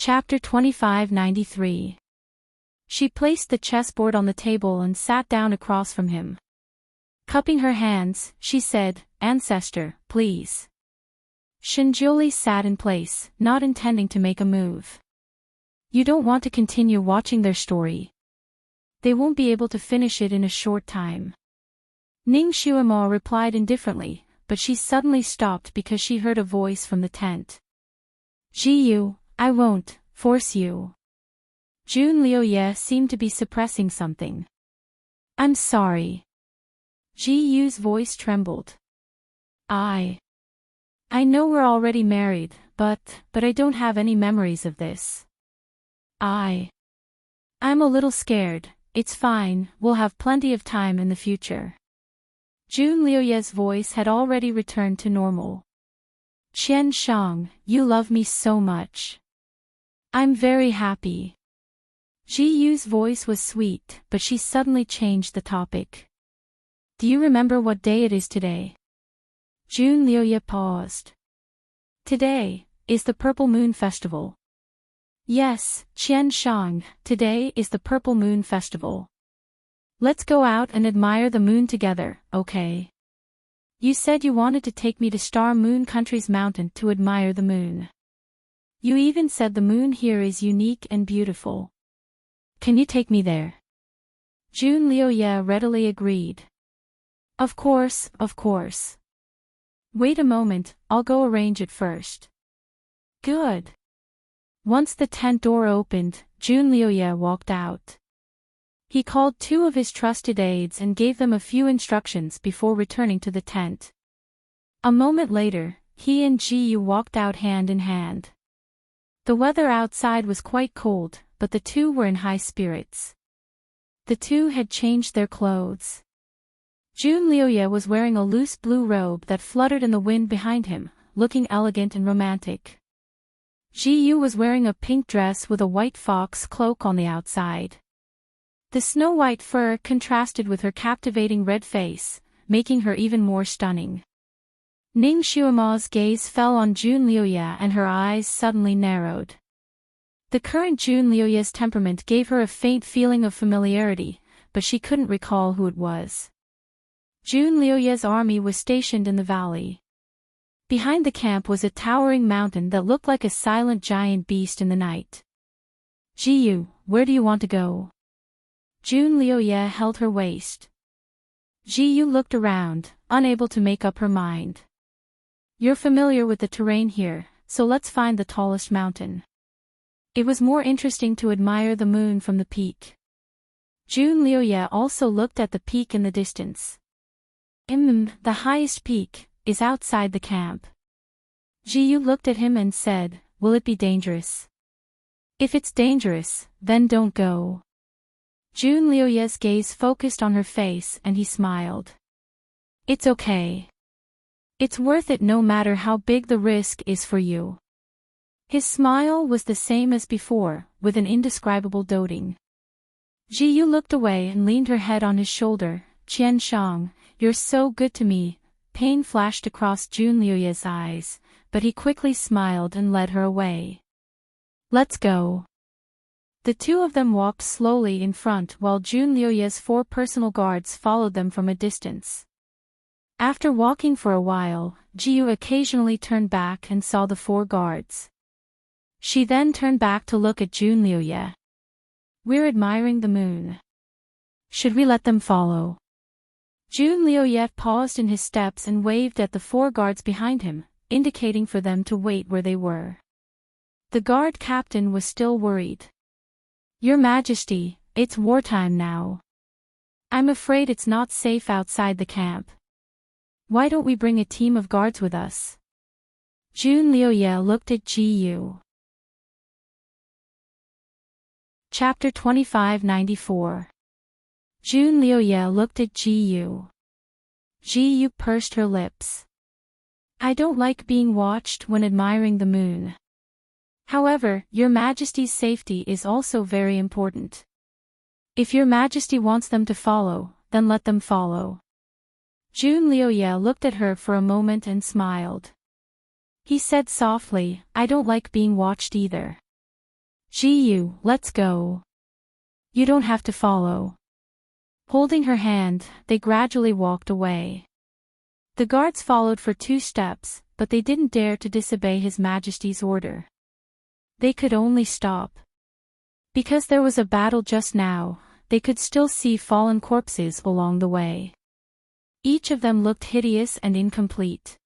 Chapter 2593. She placed the chessboard on the table and sat down across from him. Cupping her hands, she said, "Ancestor, please." Shinjuli sat in place, not intending to make a move. "You don't want to continue watching their story. They won't be able to finish it in a short time." Ning Xuemo replied indifferently, but she suddenly stopped because she heard a voice from the tent. "Ji, I won't force you." Jun Liuye seemed to be suppressing something. "I'm sorry." Ji Yu's voice trembled. I know we're already married, but I don't have any memories of this. I'm a little scared. It's fine, we'll have plenty of time in the future." Jun Liuye's voice had already returned to normal. "Qian Shang, you love me so much. I'm very happy." Ji Yu's voice was sweet, but she suddenly changed the topic. "Do you remember what day it is today?" Jun Liuye paused. "Today is the Purple Moon Festival." "Yes, Qian Shang, today is the Purple Moon Festival. Let's go out and admire the moon together, okay? You said you wanted to take me to Star Moon Country's mountain to admire the moon. You even said the moon here is unique and beautiful. Can you take me there?" Jun Liuye readily agreed. Of course. Wait a moment, I'll go arrange it first." "Good." Once the tent door opened, Jun Liuye walked out. He called two of his trusted aides and gave them a few instructions before returning to the tent. A moment later, he and Ji Yu walked out hand in hand. The weather outside was quite cold, but the two were in high spirits. The two had changed their clothes. Jun Liuye was wearing a loose blue robe that fluttered in the wind behind him, looking elegant and romantic. Ji Yu was wearing a pink dress with a white fox cloak on the outside. The snow-white fur contrasted with her captivating red face, making her even more stunning. Ning Xuemo's gaze fell on Jun Liuye and her eyes suddenly narrowed. The current Jun Liuye's temperament gave her a faint feeling of familiarity, but she couldn't recall who it was. Jun Liuye's army was stationed in the valley. Behind the camp was a towering mountain that looked like a silent giant beast in the night. "Ji Yu, where do you want to go?" Jun Liuye held her waist. Ji Yu looked around, unable to make up her mind. "You're familiar with the terrain here, so let's find the tallest mountain." It was more interesting to admire the moon from the peak. Jun Liuye also looked at the peak in the distance. The highest peak is outside the camp." Ji Yu looked at him and said, "Will it be dangerous?" "If it's dangerous, then don't go." Jun Liuye's gaze focused on her face and he smiled. "It's okay. It's worth it no matter how big the risk is for you." His smile was the same as before, with an indescribable doting. Ji Yu looked away and leaned her head on his shoulder. "Qian Shang, you're so good to me." Pain flashed across Jun Liuye's eyes, but he quickly smiled and led her away. "Let's go." The two of them walked slowly in front while Jun Liuye's 4 personal guards followed them from a distance. After walking for a while, Ji Yu occasionally turned back and saw the 4 guards. She then turned back to look at Jun Liuye. "We're admiring the moon. Should we let them follow?" Jun Liuye paused in his steps and waved at the 4 guards behind him, indicating for them to wait where they were. The guard captain was still worried. "Your Majesty, it's wartime now. I'm afraid it's not safe outside the camp. Why don't we bring a team of guards with us?" Jun Liuye looked at Ji Yu. Chapter 2594. Jun Liuye looked at Ji Yu. Ji Yu pursed her lips. "I don't like being watched when admiring the moon. However, Your Majesty's safety is also very important. If Your Majesty wants them to follow, then let them follow." Jun Liuye looked at her for a moment and smiled. He said softly, "I don't like being watched either. Ji-yu, let's go. You don't have to follow. Holding her hand, they gradually walked away. The guards followed for 2 steps, but they didn't dare to disobey His Majesty's order. They could only stop. Because there was a battle just now, they could still see fallen corpses along the way. Each of them looked hideous and incomplete.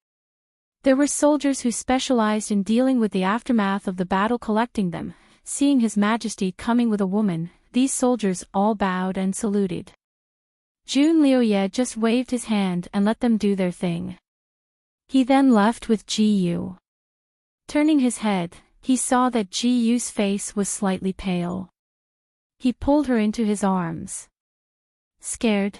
There were soldiers who specialized in dealing with the aftermath of the battle, collecting them. Seeing His Majesty coming with a woman, these soldiers all bowed and saluted. Jun Liuye just waved his hand and let them do their thing. He then left with Ji-yu. Turning his head, he saw that Ji-yu's face was slightly pale. He pulled her into his arms. Scared?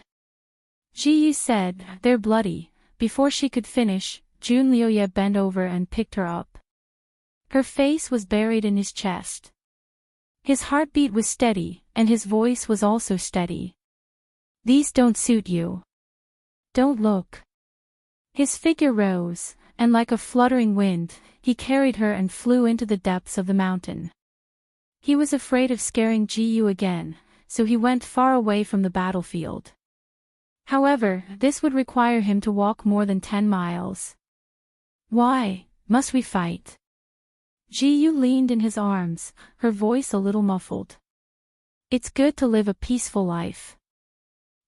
Ji-yu said, "They're bloody." Before she could finish, Jun Liuye bent over and picked her up. Her face was buried in his chest. His heartbeat was steady, and his voice was also steady. "These don't suit you. Don't look." His figure rose, and like a fluttering wind, he carried her and flew into the depths of the mountain. He was afraid of scaring Ji-yu again, so he went far away from the battlefield. However, this would require him to walk more than 10 miles. "Why must we fight?" Ji-yu leaned in his arms, her voice a little muffled. "It's good to live a peaceful life.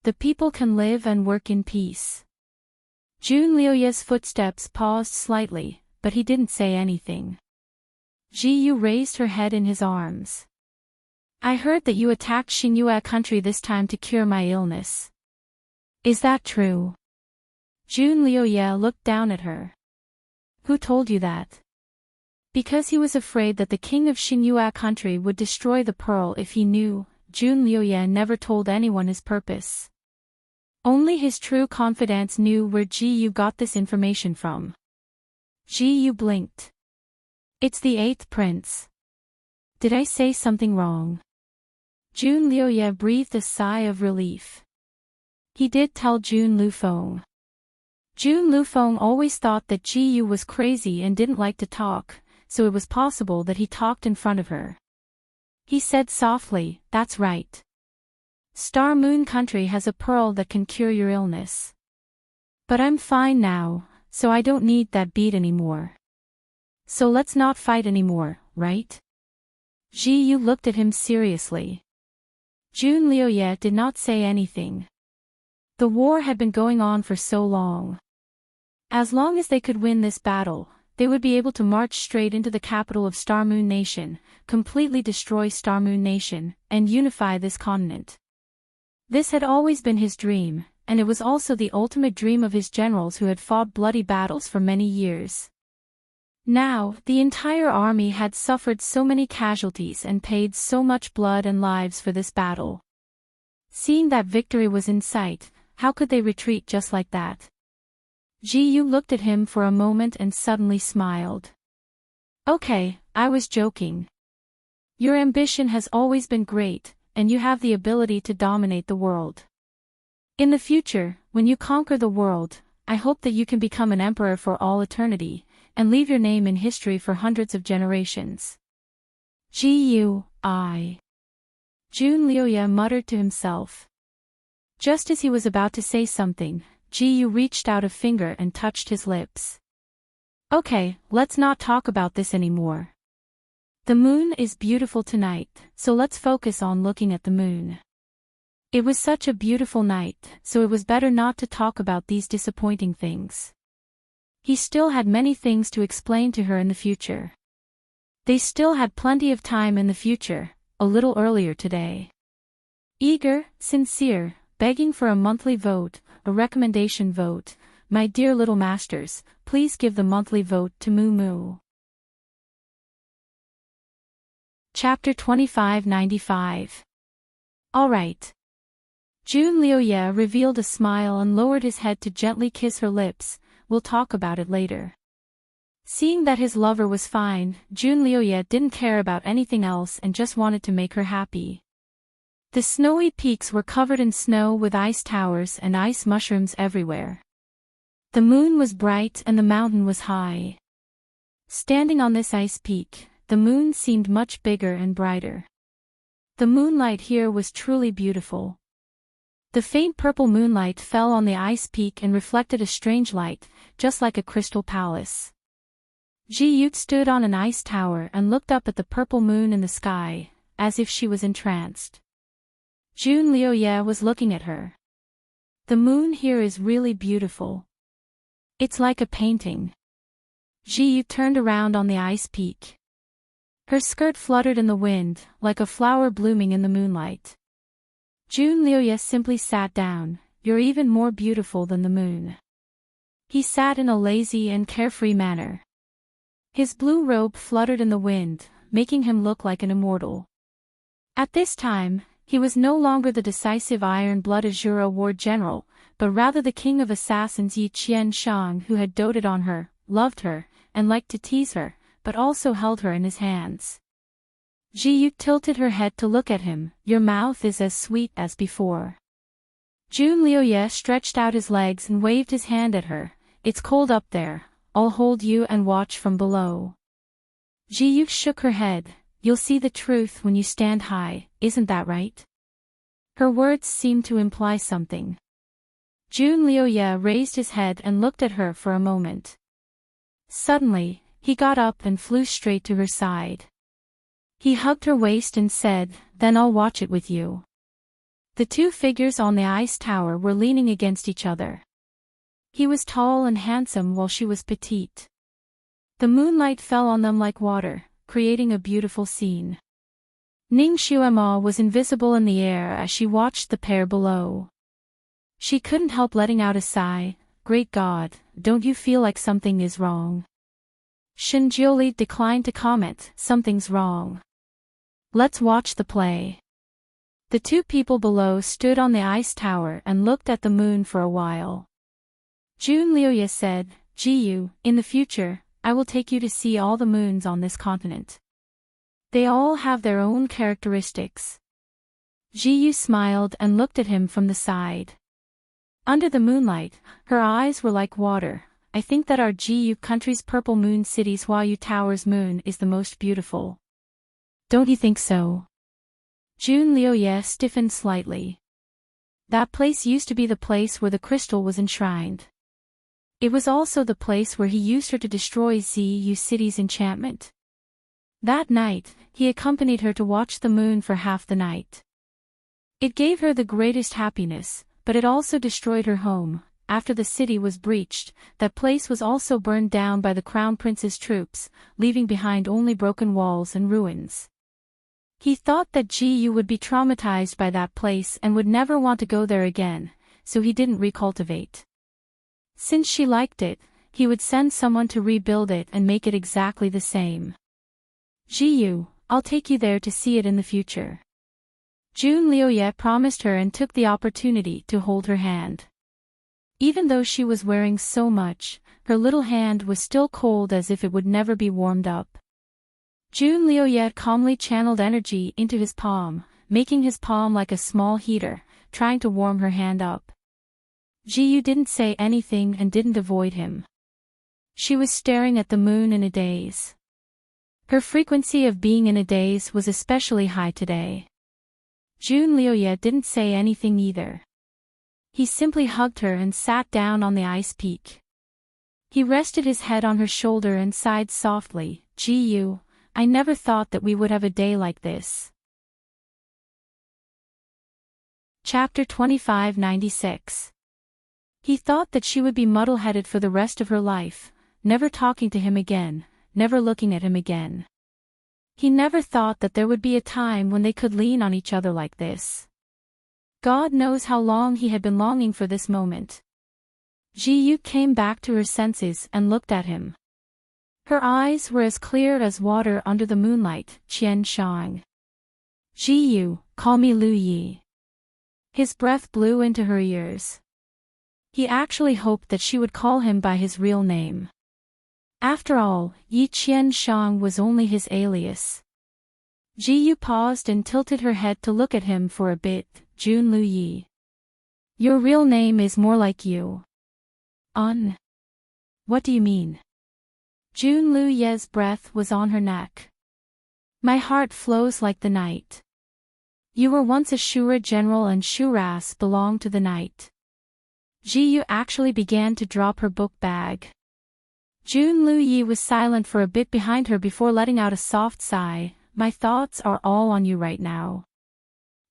The people can live and work in peace." Jun Liuye's footsteps paused slightly, but he didn't say anything. Ji-yu raised her head in his arms. "I heard that you attacked Xinhua country this time to cure my illness. Is that true?" Jun Liuye looked down at her. "Who told you that?" Because he was afraid that the king of Xinhua country would destroy the pearl if he knew. Jun Liuye never told anyone his purpose. Only his true confidants knew where Ji-yu got this information from. Ji-yu blinked. "It's the 8th prince. Did I say something wrong?" Jun Liuye breathed a sigh of relief. He did tell Jun Lufeng. Jun Lufeng always thought that Ji-yu was crazy and didn't like to talk, so it was possible that he talked in front of her. He said softly, "That's right. Star Moon Country has a pearl that can cure your illness. But I'm fine now, so I don't need that bead anymore. So let's not fight anymore, right?" Ji-yu looked at him seriously. Jun Liuye did not say anything. The war had been going on for so long. As long as they could win this battle, they would be able to march straight into the capital of Star Moon Nation, completely destroy Star Moon Nation, and unify this continent. This had always been his dream, and it was also the ultimate dream of his generals who had fought bloody battles for many years. Now, the entire army had suffered so many casualties and paid so much blood and lives for this battle. Seeing that victory was in sight, how could they retreat just like that? Ji-yu looked at him for a moment and suddenly smiled. "Okay, I was joking. Your ambition has always been great, and you have the ability to dominate the world. In the future, when you conquer the world, I hope that you can become an emperor for all eternity, and leave your name in history for hundreds of generations." Jun Liuye muttered to himself. Just as he was about to say something, Ji-yu reached out a finger and touched his lips. "Okay, let's not talk about this anymore. The moon is beautiful tonight, so let's focus on looking at the moon. It was such a beautiful night, so it was better not to talk about these disappointing things." He still had many things to explain to her in the future. They still had plenty of time in the future, a little earlier today. Eager, sincere, begging for a monthly vote, a recommendation vote. My dear little masters, please give the monthly vote to Moo Moo. Chapter 2595. Alright. Jun Liuye revealed a smile and lowered his head to gently kiss her lips. "We'll talk about it later." Seeing that his lover was fine, Jun Liuye didn't care about anything else and just wanted to make her happy. The snowy peaks were covered in snow with ice towers and ice mushrooms everywhere. The moon was bright and the mountain was high. Standing on this ice peak, the moon seemed much bigger and brighter. The moonlight here was truly beautiful. The faint purple moonlight fell on the ice peak and reflected a strange light, just like a crystal palace. Ji-Yut stood on an ice tower and looked up at the purple moon in the sky, as if she was entranced. Jun Liuye was looking at her. The moon here is really beautiful. It's like a painting. Ji-Yut turned around on the ice peak. Her skirt fluttered in the wind, like a flower blooming in the moonlight. Jun Liuye simply sat down. You're even more beautiful than the moon. He sat in a lazy and carefree manner. His blue robe fluttered in the wind, making him look like an immortal. At this time, he was no longer the decisive iron-blooded Azura war general, but rather the king of assassins Yi Qianshang, who had doted on her, loved her, and liked to tease her, but also held her in his hands. Ji-Yut tilted her head to look at him. Your mouth is as sweet as before. Jun Liuye stretched out his legs and waved his hand at her. It's cold up there. I'll hold you and watch from below. Ji-Yut shook her head. You'll see the truth when you stand high, isn't that right? Her words seemed to imply something. Jun Liuye raised his head and looked at her for a moment. Suddenly, he got up and flew straight to her side. He hugged her waist and said, Then I'll watch it with you. The two figures on the ice tower were leaning against each other. He was tall and handsome while she was petite. The moonlight fell on them like water, creating a beautiful scene. Ning Xuema was invisible in the air as she watched the pair below. She couldn't help letting out a sigh. Great God, don't you feel like something is wrong? Shen Jiuli declined to comment. Something's wrong. Let's watch the play. The two people below stood on the ice tower and looked at the moon for a while. Jun Liuye said, Ji-Yu, in the future, I will take you to see all the moons on this continent. They all have their own characteristics. Ji-Yu smiled and looked at him from the side. Under the moonlight, her eyes were like water. I think that our Ji-Yu country's purple moon city's Huayu Tower's moon is the most beautiful. Don't you think so? Jun Liuye stiffened slightly. That place used to be the place where the crystal was enshrined. It was also the place where he used her to destroy Ziyu City's enchantment. That night, he accompanied her to watch the moon for half the night. It gave her the greatest happiness, but it also destroyed her home. After the city was breached, that place was also burned down by the Crown Prince's troops, leaving behind only broken walls and ruins. He thought that Ji-Yu would be traumatized by that place and would never want to go there again, so he didn't recultivate. Since she liked it, he would send someone to rebuild it and make it exactly the same. Ji-Yu, I'll take you there to see it in the future. Jun Liuye promised her and took the opportunity to hold her hand. Even though she was wearing so much, her little hand was still cold as if it would never be warmed up. Jun Liuye calmly channeled energy into his palm, making his palm like a small heater, trying to warm her hand up. Ji-Yu didn't say anything and didn't avoid him. She was staring at the moon in a daze. Her frequency of being in a daze was especially high today. Jun Liuye didn't say anything either. He simply hugged her and sat down on the ice peak. He rested his head on her shoulder and sighed softly. Ji-Yu, I never thought that we would have a day like this. Chapter 2596. He thought that she would be muddle-headed for the rest of her life, never talking to him again, never looking at him again. He never thought that there would be a time when they could lean on each other like this. God knows how long he had been longing for this moment. Ji-Yu came back to her senses and looked at him. Her eyes were as clear as water under the moonlight. Qian Shang. Ji-Yu, call me Lu Yi. His breath blew into her ears. He actually hoped that she would call him by his real name. After all, Yi Qianshang was only his alias. Ji-Yu paused and tilted her head to look at him for a bit. Jun Lu Yi. Your real name is more like you. What do you mean? Jun Lu Ye's breath was on her neck. My heart flows like the night. You were once a Shura general and Shuras belonged to the night. Ji actually began to drop her book bag. Jun Lu-yi was silent for a bit behind her before letting out a soft sigh. My thoughts are all on you right now.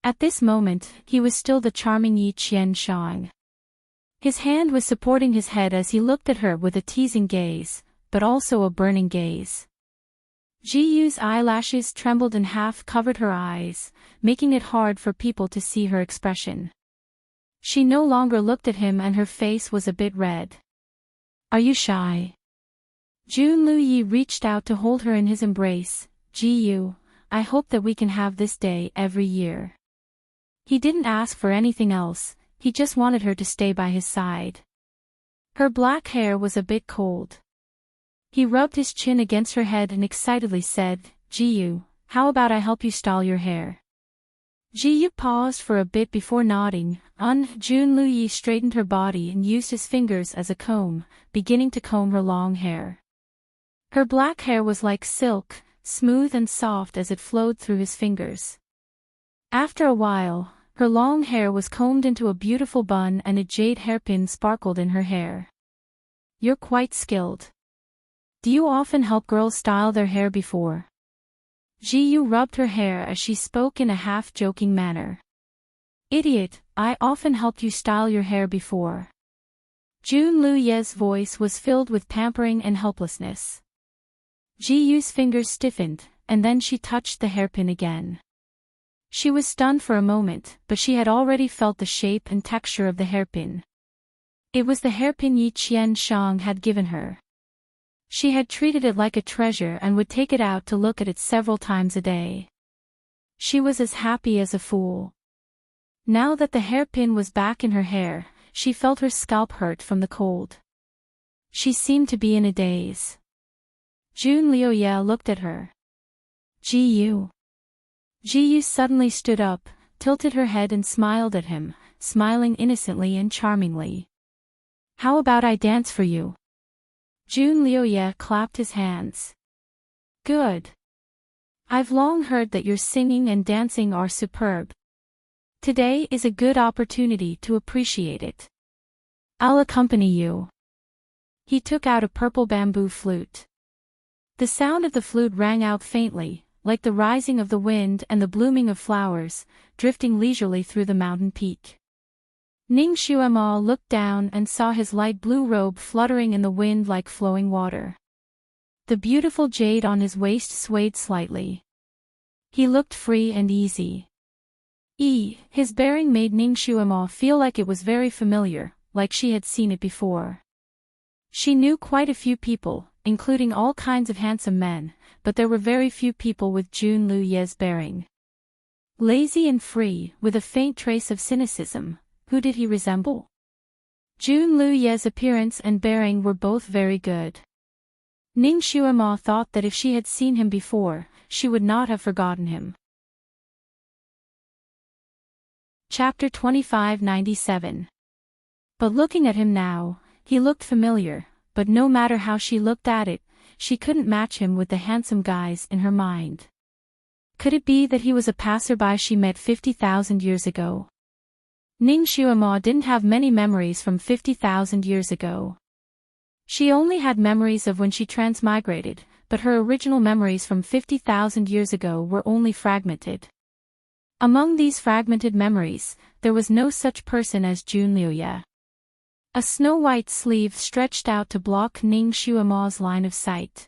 At this moment, he was still the charming Yi Qian-shang. His hand was supporting his head as he looked at her with a teasing gaze, but also a burning gaze. Ji-yu's eyelashes trembled and half covered her eyes, making it hard for people to see her expression. She no longer looked at him and her face was a bit red. Are you shy? Jun Lu-yi reached out to hold her in his embrace. Ji-yu, I hope that we can have this day every year. He didn't ask for anything else, he just wanted her to stay by his side. Her black hair was a bit cold. He rubbed his chin against her head and excitedly said, Ji-yu, how about I help you style your hair? Ji-yu paused for a bit before nodding. Jun Lu-yi straightened her body and used his fingers as a comb, beginning to comb her long hair. Her black hair was like silk, smooth and soft as it flowed through his fingers. After a while, her long hair was combed into a beautiful bun and a jade hairpin sparkled in her hair. You're quite skilled. Do you often help girls style their hair before? Ji-yu rubbed her hair as she spoke in a half-joking manner. Idiot, I often helped you style your hair before. Jun Lu-ye's voice was filled with pampering and helplessness. Ji-yu's fingers stiffened, and then she touched the hairpin again. She was stunned for a moment, but she had already felt the shape and texture of the hairpin. It was the hairpin Yi Qian-shang had given her. She had treated it like a treasure and would take it out to look at it several times a day. She was as happy as a fool. Now that the hairpin was back in her hair, she felt her scalp hurt from the cold. She seemed to be in a daze. Jun Liu-ye looked at her. Ji-yu. Ji-yu suddenly stood up, tilted her head and smiled at him, smiling innocently and charmingly. How about I dance for you? Jun Liu-ye clapped his hands. Good. I've long heard that your singing and dancing are superb. Today is a good opportunity to appreciate it. I'll accompany you. He took out a purple bamboo flute. The sound of the flute rang out faintly, like the rising of the wind and the blooming of flowers, drifting leisurely through the mountain peak. Ning Xuema looked down and saw his light blue robe fluttering in the wind like flowing water. The beautiful jade on his waist swayed slightly. He looked free and easy. His bearing made Ning Xuema feel like it was very familiar, like she had seen it before. She knew quite a few people, including all kinds of handsome men, but there were very few people with Jun Lu-ye's bearing. Lazy and free, with a faint trace of cynicism. Who did he resemble? Jun Lu-ye's appearance and bearing were both very good. Ning Xuema thought that if she had seen him before, she would not have forgotten him. Chapter 2597. But looking at him now, he looked familiar, but no matter how she looked at it, she couldn't match him with the handsome guys in her mind. Could it be that he was a passerby she met 50,000 years ago? Ning Xuema didn't have many memories from 50,000 years ago. She only had memories of when she transmigrated, but her original memories from 50,000 years ago were only fragmented. Among these fragmented memories, there was no such person as Jun Liu-ye. A snow-white sleeve stretched out to block Ning Xuema's line of sight.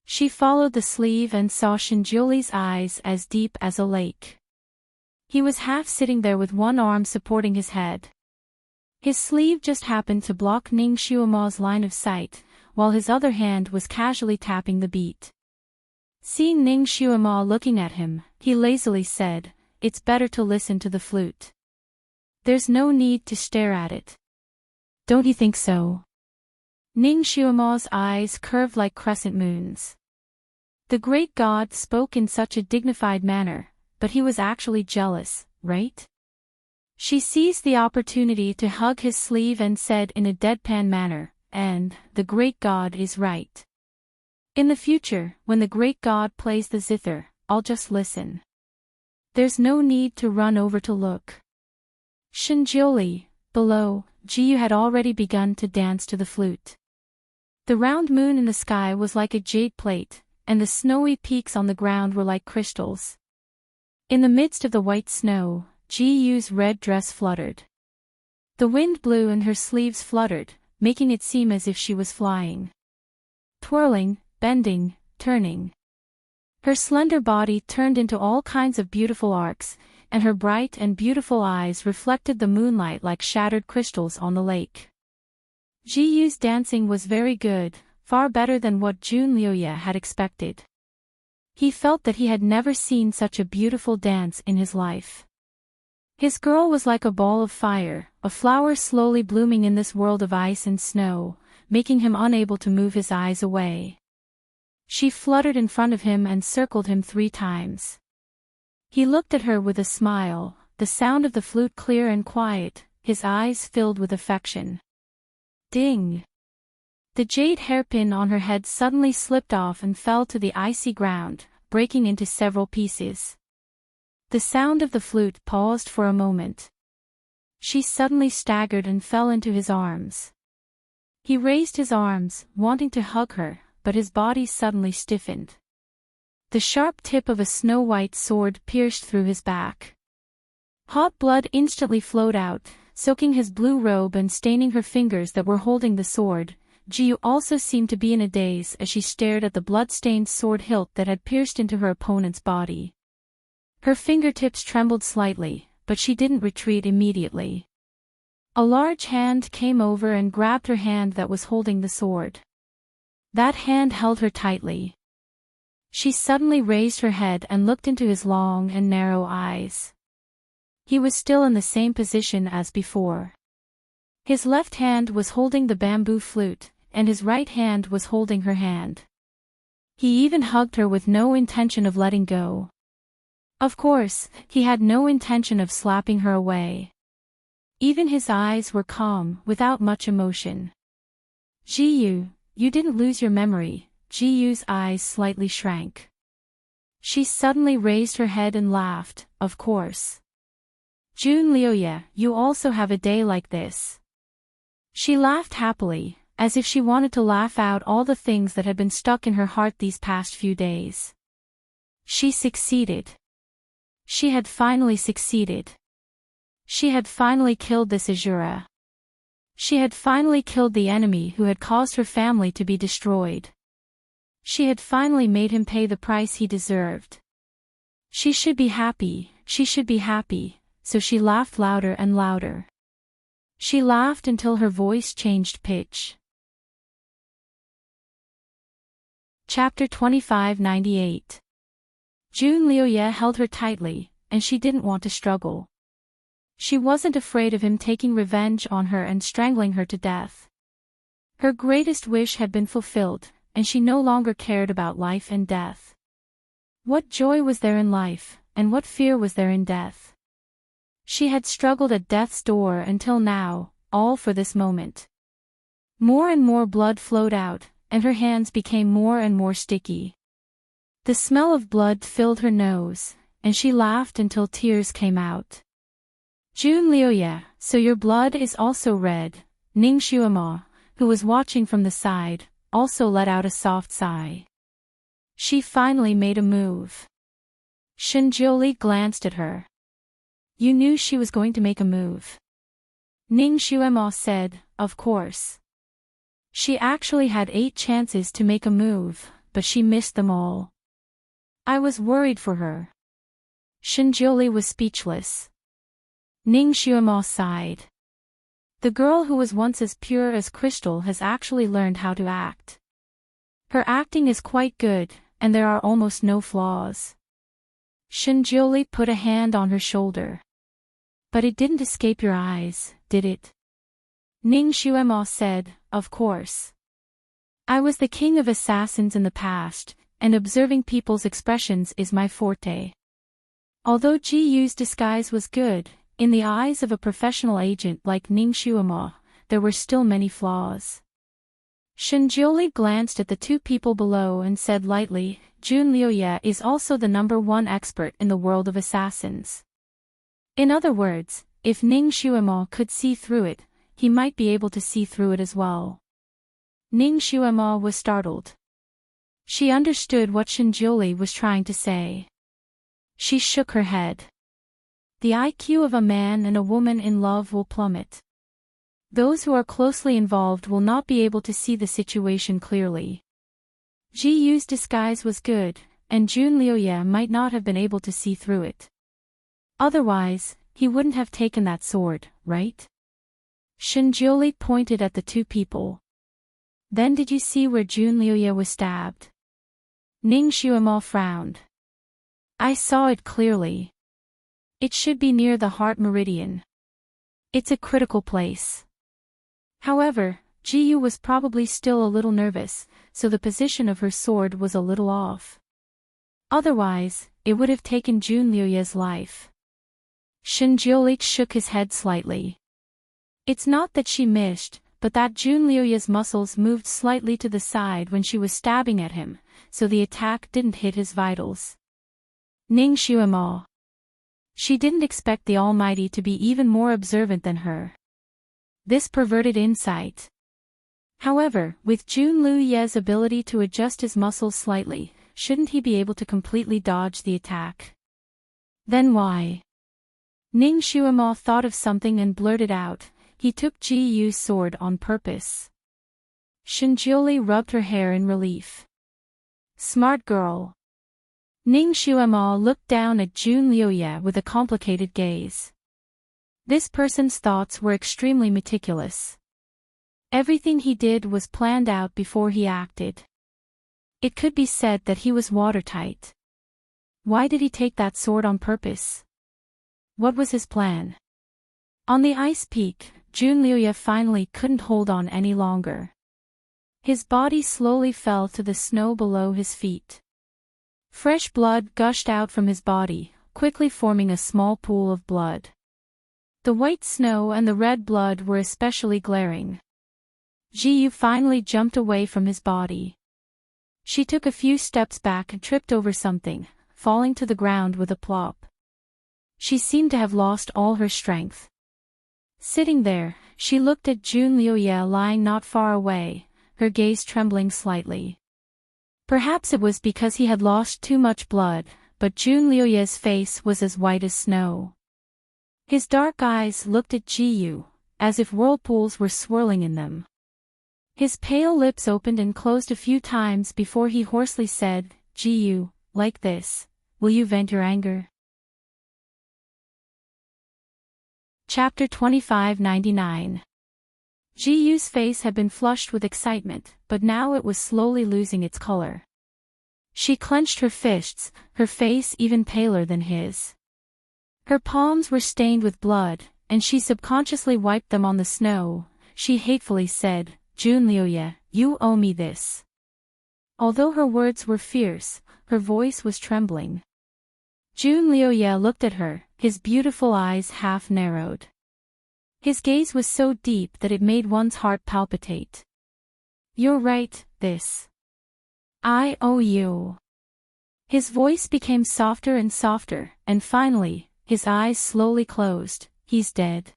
She followed the sleeve and saw Shinjuli's eyes as deep as a lake. He was half sitting there with one arm supporting his head. His sleeve just happened to block Ning Xuema's line of sight, while his other hand was casually tapping the beat. Seeing Ning Xuema looking at him, he lazily said, "It's better to listen to the flute. There's no need to stare at it. Don't you think so?" Ning Xuema's eyes curved like crescent moons. The great god spoke in such a dignified manner, but he was actually jealous, right? She seized the opportunity to hug his sleeve and said in a deadpan manner, "And, the great god is right. In the future, when the great god plays the zither, I'll just listen. There's no need to run over to look. Shinjioli, below, Jiyu had already begun to dance to the flute. The round moon in the sky was like a jade plate, and the snowy peaks on the ground were like crystals. In the midst of the white snow, Jiyu's red dress fluttered. The wind blew and her sleeves fluttered, making it seem as if she was flying. Twirling, bending, turning. Her slender body turned into all kinds of beautiful arcs, and her bright and beautiful eyes reflected the moonlight like shattered crystals on the lake. Jiyu's dancing was very good, far better than what Junlyoye had expected. He felt that he had never seen such a beautiful dance in his life. His girl was like a ball of fire, a flower slowly blooming in this world of ice and snow, making him unable to move his eyes away. She fluttered in front of him and circled him 3 times. He looked at her with a smile, the sound of the flute clear and quiet, his eyes filled with affection. Ding! The jade hairpin on her head suddenly slipped off and fell to the icy ground, breaking into several pieces. The sound of the flute paused for a moment. She suddenly staggered and fell into his arms. He raised his arms, wanting to hug her, but his body suddenly stiffened. The sharp tip of a snow-white sword pierced through his back. Hot blood instantly flowed out, soaking his blue robe and staining her fingers that were holding the sword. Jiyu also seemed to be in a daze as she stared at the blood-stained sword hilt that had pierced into her opponent's body. Her fingertips trembled slightly, but she didn't retreat immediately. A large hand came over and grabbed her hand that was holding the sword. That hand held her tightly. She suddenly raised her head and looked into his long and narrow eyes. He was still in the same position as before. His left hand was holding the bamboo flute, and his right hand was holding her hand. He even hugged her with no intention of letting go. Of course, he had no intention of slapping her away. Even his eyes were calm, without much emotion. Jiyu, you didn't lose your memory. Jiyu's eyes slightly shrank. She suddenly raised her head and laughed, of course. Junlyoye, you also have a day like this. She laughed happily, as if she wanted to laugh out all the things that had been stuck in her heart these past few days. She succeeded. She had finally succeeded. She had finally killed this Azura. She had finally killed the enemy who had caused her family to be destroyed. She had finally made him pay the price he deserved. She should be happy, so she laughed louder and louder. She laughed until her voice changed pitch. Chapter 2598. Junlyoye held her tightly, and she didn't want to struggle. She wasn't afraid of him taking revenge on her and strangling her to death. Her greatest wish had been fulfilled, and she no longer cared about life and death. What joy was there in life, and what fear was there in death? She had struggled at death's door until now, all for this moment. More and more blood flowed out, and her hands became more and more sticky. The smell of blood filled her nose, and she laughed until tears came out. Junlyoye, so your blood is also red. Ningshuama, who was watching from the side, also let out a soft sigh. She finally made a move. Shinjioli glanced at her. You knew she was going to make a move. Ningshuama said, of course. She actually had 8 chances to make a move, but she missed them all. I was worried for her. Shinjioli was speechless. Ningshuama sighed. The girl who was once as pure as crystal has actually learned how to act. Her acting is quite good, and there are almost no flaws. Shinjioli put a hand on her shoulder. But it didn't escape your eyes, did it? Ningshuama said, of course. I was the king of assassins in the past, and observing people's expressions is my forte. Although Jiyu's disguise was good, in the eyes of a professional agent like Ningshuama, there were still many flaws. Shinjioli glanced at the two people below and said lightly, Jun Liuye is also the #1 expert in the world of assassins. In other words, if Ning Xuemo could see through it, he might be able to see through it as well. Ning Xuemo was startled. She understood what Shinjioli was trying to say. She shook her head. The IQ of a man and a woman in love will plummet. Those who are closely involved will not be able to see the situation clearly. Ji Yu's disguise was good, and Jun Liuye might not have been able to see through it. Otherwise, he wouldn't have taken that sword, right? Shinjioli pointed at the two people. Then did you see where Jun Liuye was stabbed? Ning Xuemo frowned. I saw it clearly. It should be near the heart meridian. It's a critical place. However, Ji Yu was probably still a little nervous, so the position of her sword was a little off. Otherwise, it would have taken Jun Liuye's life. Shinjioli shook his head slightly. It's not that she missed, but that Jun Liuye's muscles moved slightly to the side when she was stabbing at him, so the attack didn't hit his vitals. Ning Xuemo. She didn't expect the Almighty to be even more observant than her. This perverted insight. However, with Jun Liuye's ability to adjust his muscles slightly, shouldn't he be able to completely dodge the attack? Then why? Ning Xuemo thought of something and blurted out, he took Ji Yu's sword on purpose. Shinjioli rubbed her hair in relief. Smart girl. Ning Xuemo looked down at Jun Liuye with a complicated gaze. This person's thoughts were extremely meticulous. Everything he did was planned out before he acted. It could be said that he was watertight. Why did he take that sword on purpose? What was his plan? On the ice peak, Jun Liuye finally couldn't hold on any longer. His body slowly fell to the snow below his feet. Fresh blood gushed out from his body, quickly forming a small pool of blood. The white snow and the red blood were especially glaring. Ji Yu finally jumped away from his body. She took a few steps back and tripped over something, falling to the ground with a plop. She seemed to have lost all her strength. Sitting there, she looked at Jun Liuye lying not far away, her gaze trembling slightly. Perhaps it was because he had lost too much blood, but Jun Liuye's face was as white as snow. His dark eyes looked at Ji Yu, as if whirlpools were swirling in them. His pale lips opened and closed a few times before he hoarsely said, Ji Yu, like this, will you vent your anger? Chapter 2599. Ji Yu's face had been flushed with excitement, but now it was slowly losing its color. She clenched her fists, her face even paler than his. Her palms were stained with blood, and she subconsciously wiped them on the snow. She hatefully said, Jun Liuye, you owe me this. Although her words were fierce, her voice was trembling. Jun Liuye looked at her, his beautiful eyes half narrowed. His gaze was so deep that it made one's heart palpitate. You're right, this. I owe you. His voice became softer and softer, and finally, his eyes slowly closed. He's dead.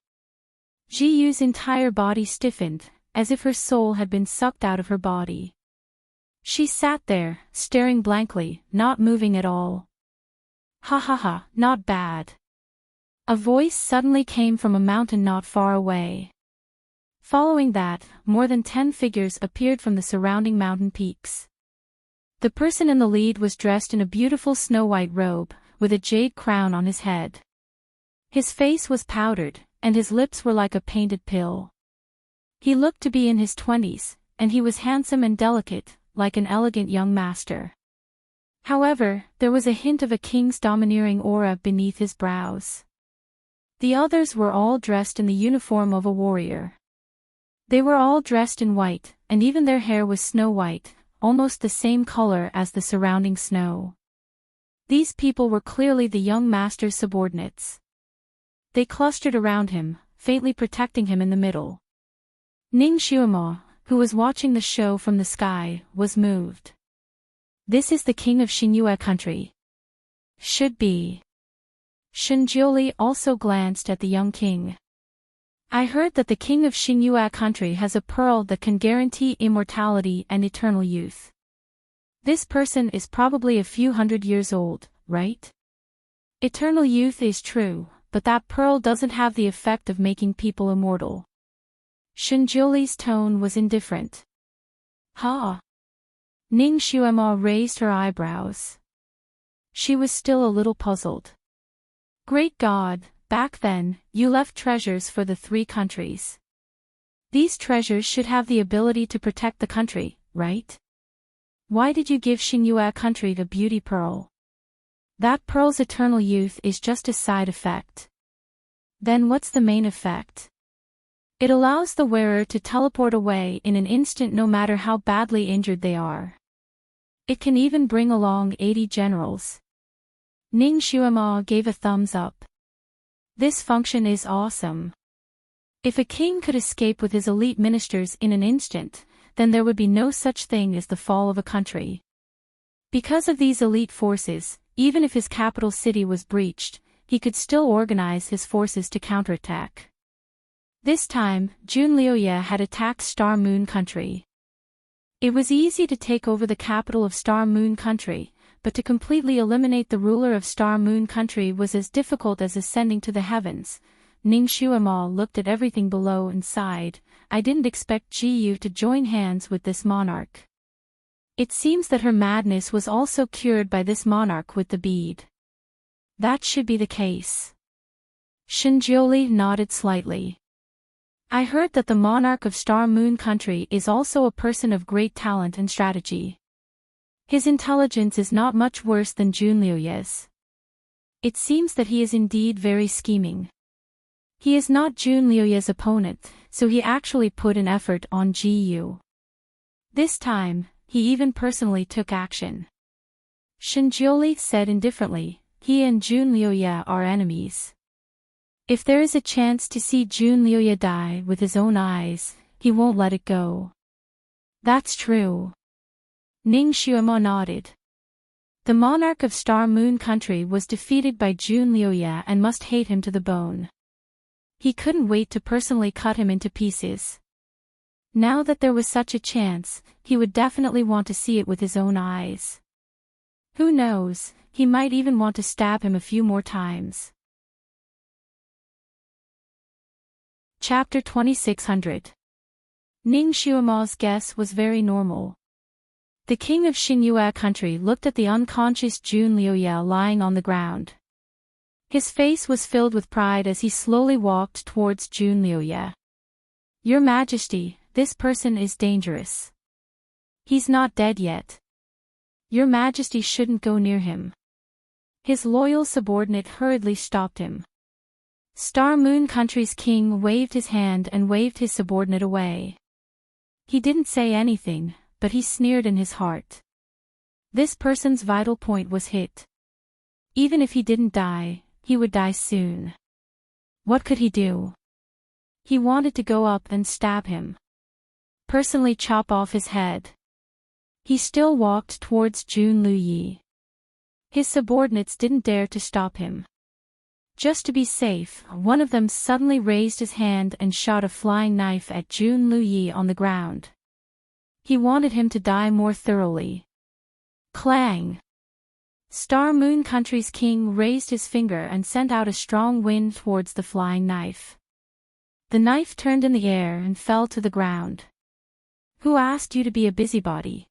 Ji Yu's entire body stiffened, as if her soul had been sucked out of her body. She sat there, staring blankly, not moving at all. Ha ha ha, not bad. A voice suddenly came from a mountain not far away. Following that, more than 10 figures appeared from the surrounding mountain peaks. The person in the lead was dressed in a beautiful snow-white robe, with a jade crown on his head. His face was powdered, and his lips were like a painted pill. He looked to be in his 20s, and he was handsome and delicate, like an elegant young master. However, there was a hint of a king's domineering aura beneath his brows. The others were all dressed in the uniform of a warrior. They were all dressed in white, and even their hair was snow-white, almost the same color as the surrounding snow. These people were clearly the young master's subordinates. They clustered around him, faintly protecting him in the middle. Ning Xuemo, who was watching the show from the sky, was moved. This is the king of Xinyue country. Should be. Shinjioli also glanced at the young king. I heard that the king of Xinyue country has a pearl that can guarantee immortality and eternal youth. This person is probably a few hundred years old, right? Eternal youth is true, but that pearl doesn't have the effect of making people immortal. Shinjioli's tone was indifferent. Ha! Ning Xuema raised her eyebrows. She was still a little puzzled. Great God, back then, you left treasures for the 3 countries. These treasures should have the ability to protect the country, right? Why did you give Xinyue country the beauty pearl? That pearl's eternal youth is just a side effect. Then what's the main effect? It allows the wearer to teleport away in an instant no matter how badly injured they are. It can even bring along 80 generals. Ning Xuema gave a thumbs up. This function is awesome. If a king could escape with his elite ministers in an instant, then there would be no such thing as the fall of a country. Because of these elite forces, even if his capital city was breached, he could still organize his forces to counterattack. This time, Junliuye had attacked Star Moon Country. It was easy to take over the capital of Star Moon Country, but to completely eliminate the ruler of Star Moon Country was as difficult as ascending to the heavens. Ning Xuema looked at everything below and sighed. I didn't expect Jiyu to join hands with this monarch. It seems that her madness was also cured by this monarch with the bead. That should be the case. Shinjioli nodded slightly. I heard that the monarch of Star Moon Country is also a person of great talent and strategy. His intelligence is not much worse than Junliuye's. It seems that he is indeed very scheming. He is not Junliuye's opponent, so he actually put an effort on Jiyu. This time, he even personally took action. Shinjioli said indifferently, he and Junliuye are enemies. If there is a chance to see Junliuye die with his own eyes, he won't let it go. That's true. Ning Xuema nodded. The monarch of Star Moon Country was defeated by Junliuye and must hate him to the bone. He couldn't wait to personally cut him into pieces. Now that there was such a chance, he would definitely want to see it with his own eyes. Who knows, he might even want to stab him a few more times. Chapter 2600. Ning Xuema's guess was very normal. The king of Xinyue country looked at the unconscious Junliuye lying on the ground. His face was filled with pride as he slowly walked towards Junliuye. Your Majesty, this person is dangerous. He's not dead yet. Your Majesty shouldn't go near him. His loyal subordinate hurriedly stopped him. Star Moon Country's king waved his hand and waved his subordinate away. He didn't say anything, but he sneered in his heart. This person's vital point was hit. Even if he didn't die, he would die soon. What could he do? He wanted to go up and stab him. Personally chop off his head. He still walked towards Junliuye. His subordinates didn't dare to stop him. Just to be safe, one of them suddenly raised his hand and shot a flying knife at Junliuye on the ground. He wanted him to die more thoroughly. Clang! Star Moon Country's king raised his finger and sent out a strong wind towards the flying knife. The knife turned in the air and fell to the ground. Who asked you to be a busybody?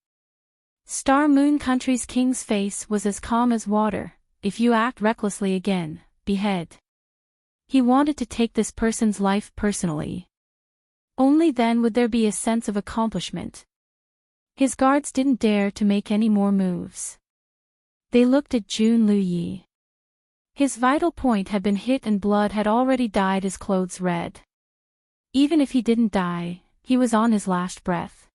Star Moon Country's king's face was as calm as water. If you act recklessly again, behead. He wanted to take this person's life personally. Only then would there be a sense of accomplishment. His guards didn't dare to make any more moves. They looked at Junliuye. His vital point had been hit and blood had already dyed his clothes red. Even if he didn't die, he was on his last breath.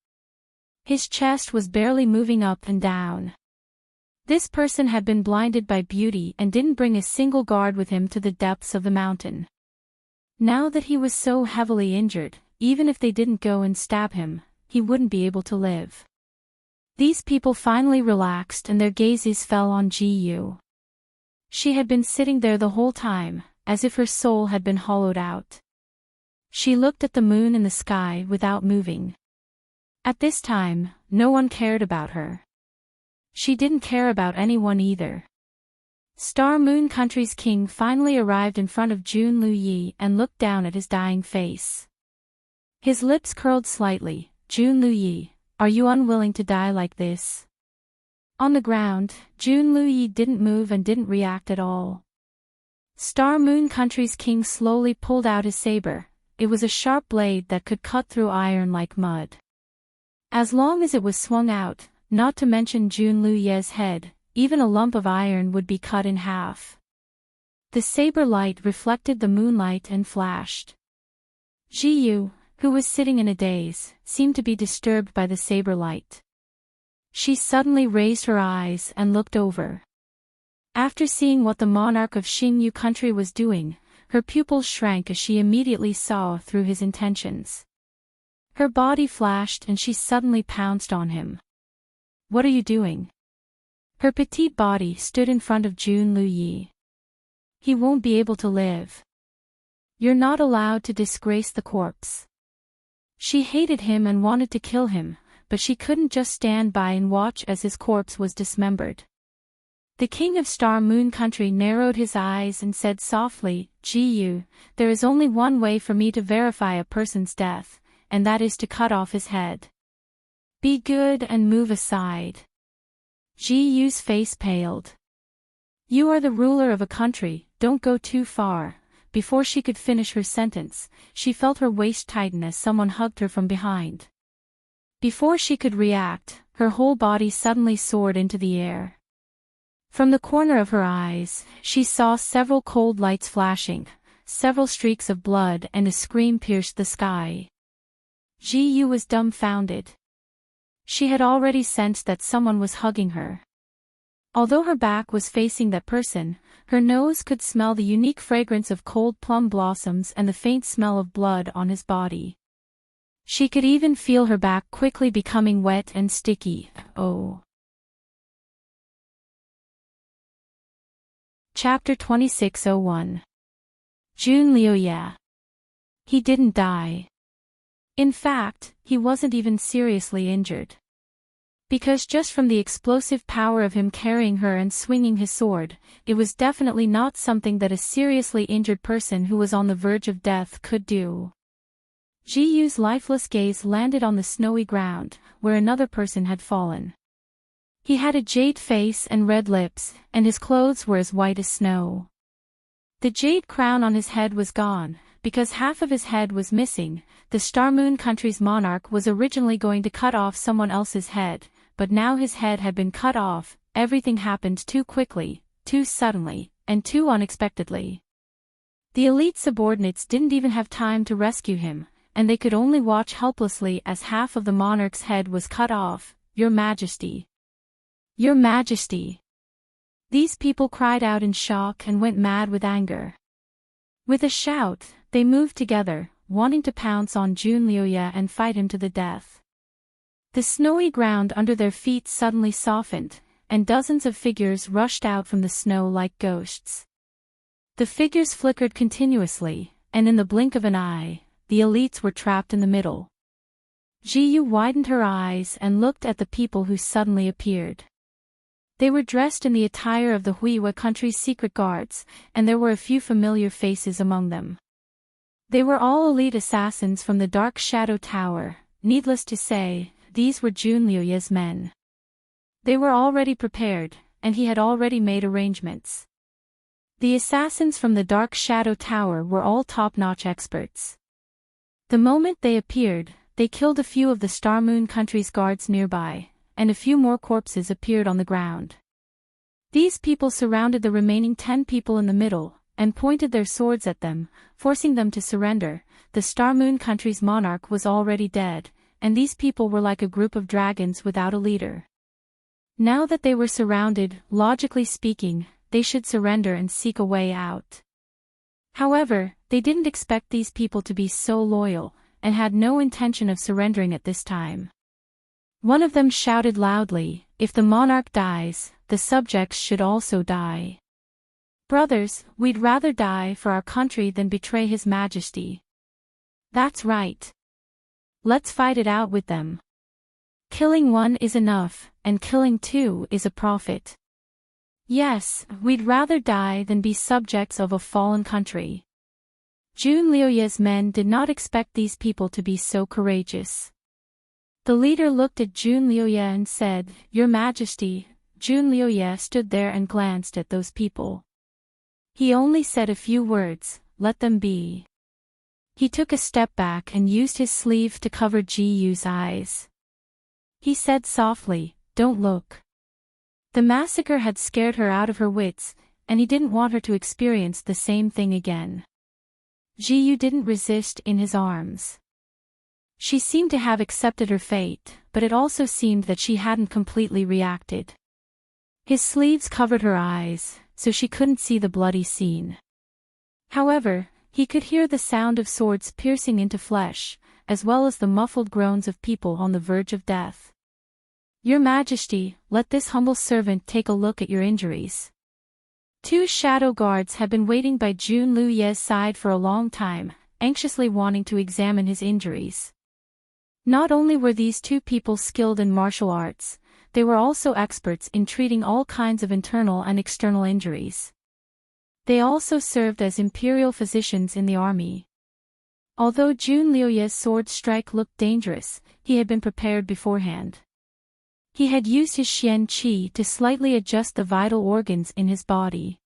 His chest was barely moving up and down. This person had been blinded by beauty and didn't bring a single guard with him to the depths of the mountain. Now that he was so heavily injured, even if they didn't go and stab him, he wouldn't be able to live. These people finally relaxed and their gazes fell on Ji-yu. She had been sitting there the whole time, as if her soul had been hollowed out. She looked at the moon in the sky without moving. At this time, no one cared about her. She didn't care about anyone either. Star Moon Country's king finally arrived in front of Jun Lu-yi and looked down at his dying face. His lips curled slightly. Jun Lu-yi, are you unwilling to die like this? On the ground, Jun Lu-yi didn't move and didn't react at all. Star Moon Country's king slowly pulled out his saber. It was a sharp blade that could cut through iron like mud. As long as it was swung out, not to mention Jun Lu-ye's head, even a lump of iron would be cut in half. The saber light reflected the moonlight and flashed. Ji-yu, who was sitting in a daze, seemed to be disturbed by the saber light. She suddenly raised her eyes and looked over. After seeing what the monarch of Xingyu country was doing, her pupils shrank as she immediately saw through his intentions. Her body flashed and she suddenly pounced on him. What are you doing? Her petite body stood in front of Jun Lu-yi. He won't be able to live. You're not allowed to disgrace the corpse. She hated him and wanted to kill him, but she couldn't just stand by and watch as his corpse was dismembered. The king of Star Moon Country narrowed his eyes and said softly, Ji-yu, there is only one way for me to verify a person's death, and that is to cut off his head. Be good and move aside. Ji-yu's face paled. You are the ruler of a country, don't go too far. Before she could finish her sentence, she felt her waist tighten as someone hugged her from behind. Before she could react, her whole body suddenly soared into the air. From the corner of her eyes, she saw several cold lights flashing, several streaks of blood and a scream pierced the sky. Ji-yu was dumbfounded. She had already sensed that someone was hugging her. Although her back was facing that person, her nose could smell the unique fragrance of cold plum blossoms and the faint smell of blood on his body. She could even feel her back quickly becoming wet and sticky. Oh. Chapter 2601. Jun Liu-ye. He didn't die. In fact, he wasn't even seriously injured. Because just from the explosive power of him carrying her and swinging his sword, it was definitely not something that a seriously injured person who was on the verge of death could do. Ji-yu's lifeless gaze landed on the snowy ground, where another person had fallen. He had a jade face and red lips, and his clothes were as white as snow. The jade crown on his head was gone, because half of his head was missing. The Star Moon Country's monarch was originally going to cut off someone else's head, but now his head had been cut off. Everything happened too quickly, too suddenly, and too unexpectedly. The elite subordinates didn't even have time to rescue him, and they could only watch helplessly as half of the monarch's head was cut off. Your Majesty! Your Majesty! These people cried out in shock and went mad with anger. With a shout, they moved together, wanting to pounce on Jun Liu-ye and fight him to the death. The snowy ground under their feet suddenly softened, and dozens of figures rushed out from the snow like ghosts. The figures flickered continuously, and in the blink of an eye, the elites were trapped in the middle. Ji-yu widened her eyes and looked at the people who suddenly appeared. They were dressed in the attire of the Huiwa country's secret guards, and there were a few familiar faces among them. They were all elite assassins from the Dark Shadow Tower. Needless to say, these were Jun Liu-ye's men. They were already prepared, and he had already made arrangements. The assassins from the Dark Shadow Tower were all top-notch experts. The moment they appeared, they killed a few of the Star Moon Country's guards nearby, and a few more corpses appeared on the ground. These people surrounded the remaining 10 people in the middle, and pointed their swords at them, forcing them to surrender. The Star Moon Country's monarch was already dead, and these people were like a group of dragons without a leader. Now that they were surrounded, logically speaking, they should surrender and seek a way out. However, they didn't expect these people to be so loyal, and had no intention of surrendering at this time. One of them shouted loudly, "If the monarch dies, the subjects should also die. Brothers, we'd rather die for our country than betray His Majesty." "That's right. Let's fight it out with them. Killing one is enough, and killing two is a profit. Yes, we'd rather die than be subjects of a fallen country." Jun Liuye's men did not expect these people to be so courageous. The leader looked at Jun Liuye and said, "Your Majesty." Jun Liuye stood there and glanced at those people. He only said a few words, "Let them be." He took a step back and used his sleeve to cover Ji Yu's eyes. He said softly, "Don't look." The massacre had scared her out of her wits, and he didn't want her to experience the same thing again. Ji Yu didn't resist in his arms. She seemed to have accepted her fate, but it also seemed that she hadn't completely reacted. His sleeves covered her eyes, so she couldn't see the bloody scene. However, he could hear the sound of swords piercing into flesh, as well as the muffled groans of people on the verge of death. "Your Majesty, let this humble servant take a look at your injuries." Two shadow guards had been waiting by Jun Liuye's side for a long time, anxiously wanting to examine his injuries. Not only were these two people skilled in martial arts, they were also experts in treating all kinds of internal and external injuries. They also served as imperial physicians in the army. Although Jun Liuye's sword strike looked dangerous, he had been prepared beforehand. He had used his Xian Qi to slightly adjust the vital organs in his body.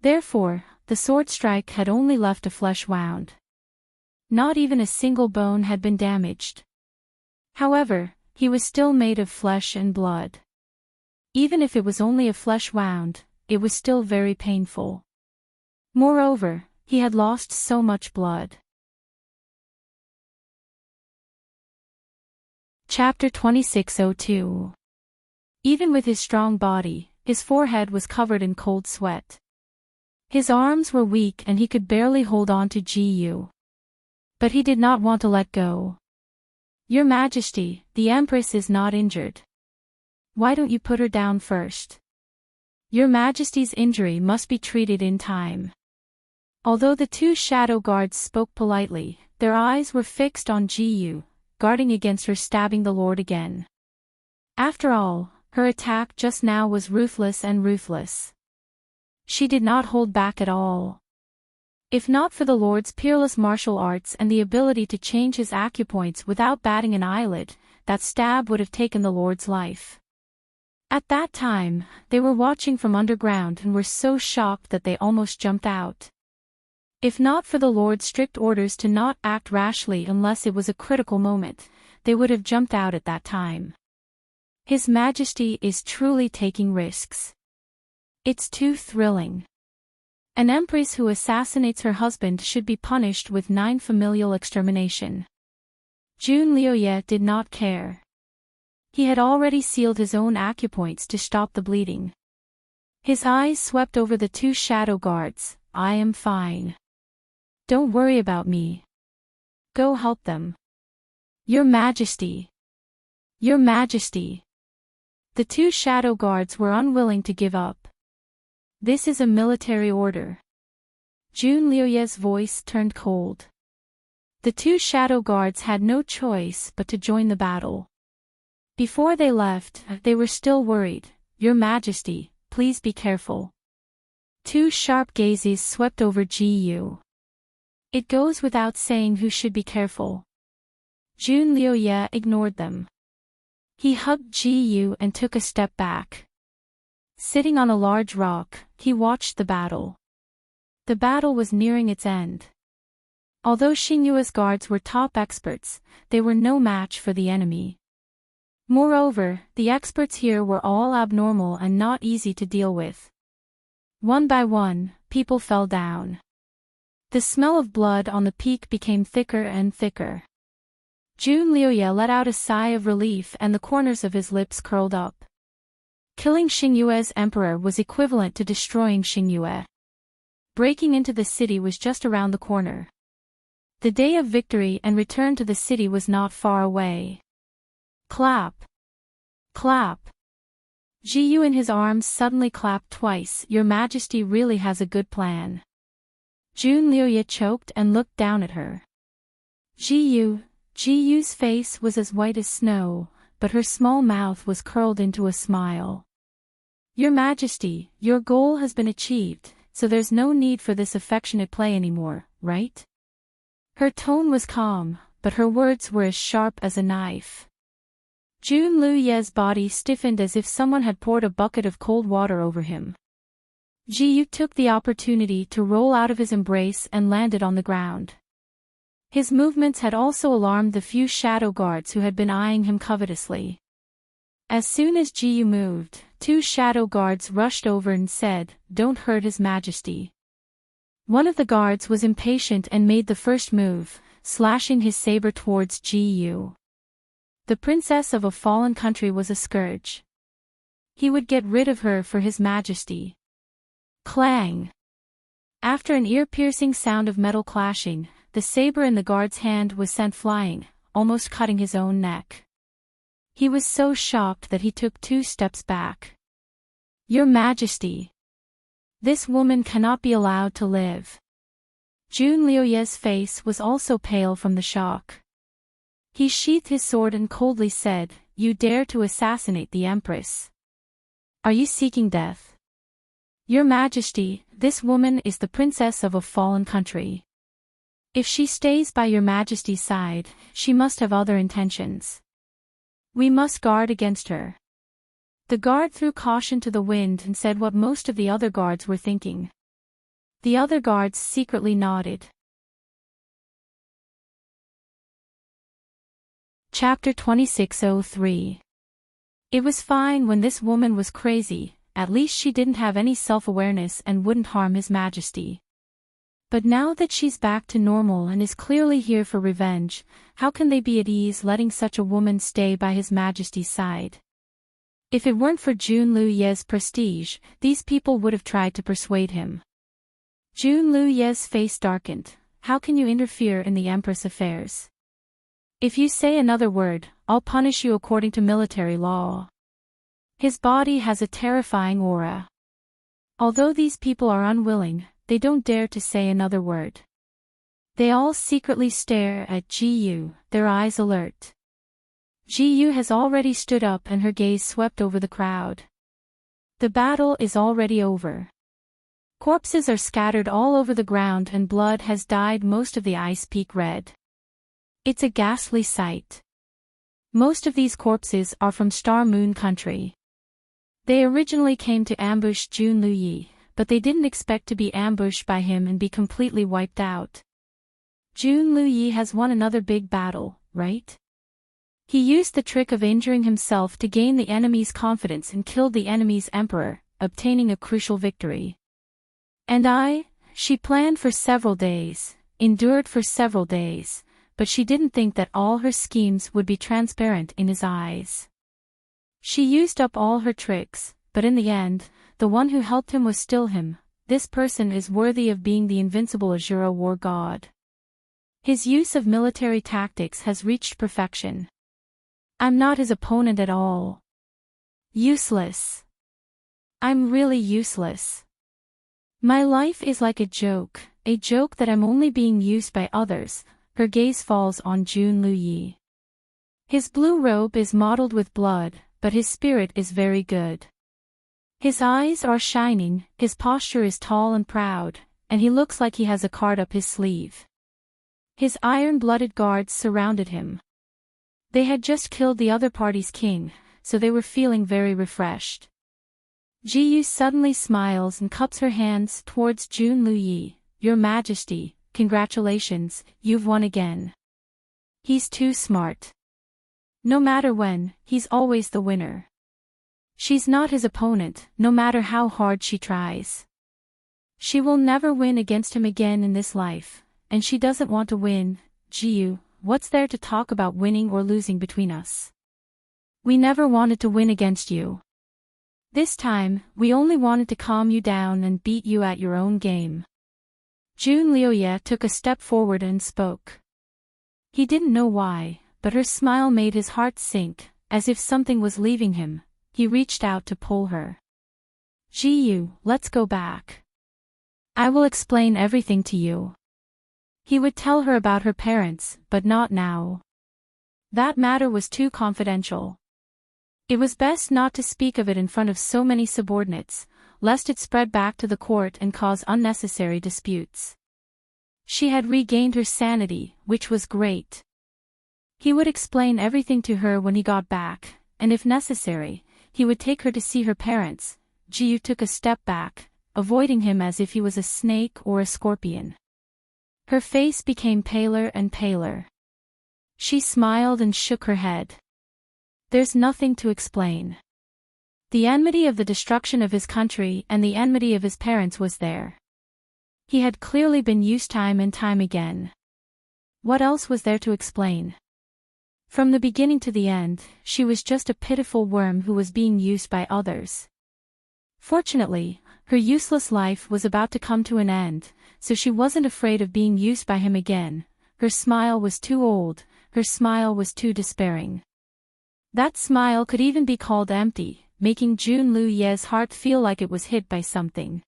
Therefore, the sword strike had only left a flesh wound. Not even a single bone had been damaged. However, he was still made of flesh and blood. Even if it was only a flesh wound, it was still very painful. Moreover, he had lost so much blood. Chapter 2602. Even with his strong body, his forehead was covered in cold sweat. His arms were weak and he could barely hold on to Ji Yu. But he did not want to let go. "Your Majesty, the Empress is not injured. Why don't you put her down first? Your Majesty's injury must be treated in time." Although the two shadow guards spoke politely, their eyes were fixed on Ji Yu, guarding against her stabbing the Lord again. After all, her attack just now was ruthless and ruthless. She did not hold back at all. If not for the Lord's peerless martial arts and the ability to change his acupoints without batting an eyelid, that stab would have taken the Lord's life. At that time, they were watching from underground and were so shocked that they almost jumped out. If not for the Lord's strict orders to not act rashly unless it was a critical moment, they would have jumped out at that time. His Majesty is truly taking risks. It's too thrilling. An empress who assassinates her husband should be punished with 9 familial extermination. Jun Liuye did not care. He had already sealed his own acupoints to stop the bleeding. His eyes swept over the two shadow guards. "I am fine. Don't worry about me. Go help them." "Your Majesty! Your Majesty!" The two shadow guards were unwilling to give up. "This is a military order." Jun Liuye's voice turned cold. The two shadow guards had no choice but to join the battle. Before they left, they were still worried. "Your Majesty, please be careful." Two sharp gazes swept over Ji Yu. It goes without saying who should be careful. Jun Liuye ignored them. He hugged Ji Yu and took a step back. Sitting on a large rock, he watched the battle. The battle was nearing its end. Although Xingyue's guards were top experts, they were no match for the enemy. Moreover, the experts here were all abnormal and not easy to deal with. One by one, people fell down. The smell of blood on the peak became thicker and thicker. Jun Liuye let out a sigh of relief and the corners of his lips curled up. Killing Xingyue's emperor was equivalent to destroying Xingyue. Breaking into the city was just around the corner. The day of victory and return to the city was not far away. Clap. Clap. Ji-yu in his arms suddenly clapped twice. Your Majesty really has a good plan. Jun Liuye choked and looked down at her. Ji-yu's face was as white as snow, but her small mouth was curled into a smile. Your Majesty, your goal has been achieved, so there's no need for this affectionate play anymore, right? Her tone was calm, but her words were as sharp as a knife. Jun Liuye's body stiffened as if someone had poured a bucket of cold water over him. Ji-yu took the opportunity to roll out of his embrace and landed on the ground. His movements had also alarmed the few shadow guards who had been eyeing him covetously. As soon as Ji-yu moved, 2 shadow guards rushed over and said, "Don't hurt His Majesty." One of the guards was impatient and made the first move, slashing his saber towards Ji-yu. The princess of a fallen country was a scourge. He would get rid of her for His Majesty. Clang! After an ear-piercing sound of metal clashing, the saber in the guard's hand was sent flying, almost cutting his own neck. He was so shocked that he took 2 steps back. Your Majesty! This woman cannot be allowed to live. Jun Liuye's face was also pale from the shock. He sheathed his sword and coldly said, "You dare to assassinate the Empress? Are you seeking death? Your Majesty, this woman is the princess of a fallen country. If she stays by Your Majesty's side, she must have other intentions. We must guard against her." The guard threw caution to the wind and said what most of the other guards were thinking. The other guards secretly nodded. Chapter 2603. It was fine when this woman was crazy, at least she didn't have any self-awareness and wouldn't harm His Majesty. But now that she's back to normal and is clearly here for revenge, how can they be at ease letting such a woman stay by His Majesty's side? If it weren't for Jun Liuye's prestige, these people would have tried to persuade him. Jun Liuye's face darkened. How can you interfere in the Empress' affairs? If you say another word, I'll punish you according to military law. His body has a terrifying aura. Although these people are unwilling, they don't dare to say another word. They all secretly stare at Ji-yu, their eyes alert. Ji-yu has already stood up and her gaze swept over the crowd. The battle is already over. Corpses are scattered all over the ground and blood has dyed most of the ice peak red. It's a ghastly sight. Most of these corpses are from Star Moon Country. They originally came to ambush Jun Liuye, but they didn't expect to be ambushed by him and be completely wiped out. Jun Liuye has won another big battle, right? He used the trick of injuring himself to gain the enemy's confidence and killed the enemy's emperor, obtaining a crucial victory. And she planned for several days, endured for several days, but she didn't think that all her schemes would be transparent in his eyes. She used up all her tricks, but in the end, the one who helped him was still him. This person is worthy of being the invincible Azura war god. His use of military tactics has reached perfection. I'm not his opponent at all. Useless. I'm really useless. My life is like a joke that I'm only being used by others. Her gaze falls on Jun Liuye. His blue robe is mottled with blood, but his spirit is very good. His eyes are shining, his posture is tall and proud, and he looks like he has a card up his sleeve. His iron-blooded guards surrounded him. They had just killed the other party's king, so they were feeling very refreshed. Ji-yu suddenly smiles and cups her hands towards Jun Liuye. Your Majesty, congratulations, you've won again. He's too smart. No matter when, he's always the winner. She's not his opponent, no matter how hard she tries. She will never win against him again in this life, and she doesn't want to win. Ji-yu, what's there to talk about winning or losing between us? We never wanted to win against you. This time, we only wanted to calm you down and beat you at your own game. June Lioye took a step forward and spoke. He didn't know why, but her smile made his heart sink, as if something was leaving him. He reached out to pull her. Ji-yu, let's go back. I will explain everything to you. He would tell her about her parents, but not now. That matter was too confidential. It was best not to speak of it in front of so many subordinates, lest it spread back to the court and cause unnecessary disputes. She had regained her sanity, which was great. He would explain everything to her when he got back, and if necessary, he would take her to see her parents. Ji-yu took a step back, avoiding him as if he was a snake or a scorpion. Her face became paler and paler. She smiled and shook her head. There's nothing to explain. The enmity of the destruction of his country and the enmity of his parents was there. He had clearly been used time and time again. What else was there to explain? From the beginning to the end, she was just a pitiful worm who was being used by others. Fortunately, her useless life was about to come to an end, so she wasn't afraid of being used by him again. Her smile was too old, her smile was too despairing. That smile could even be called empty, making June Lioye's heart feel like it was hit by something.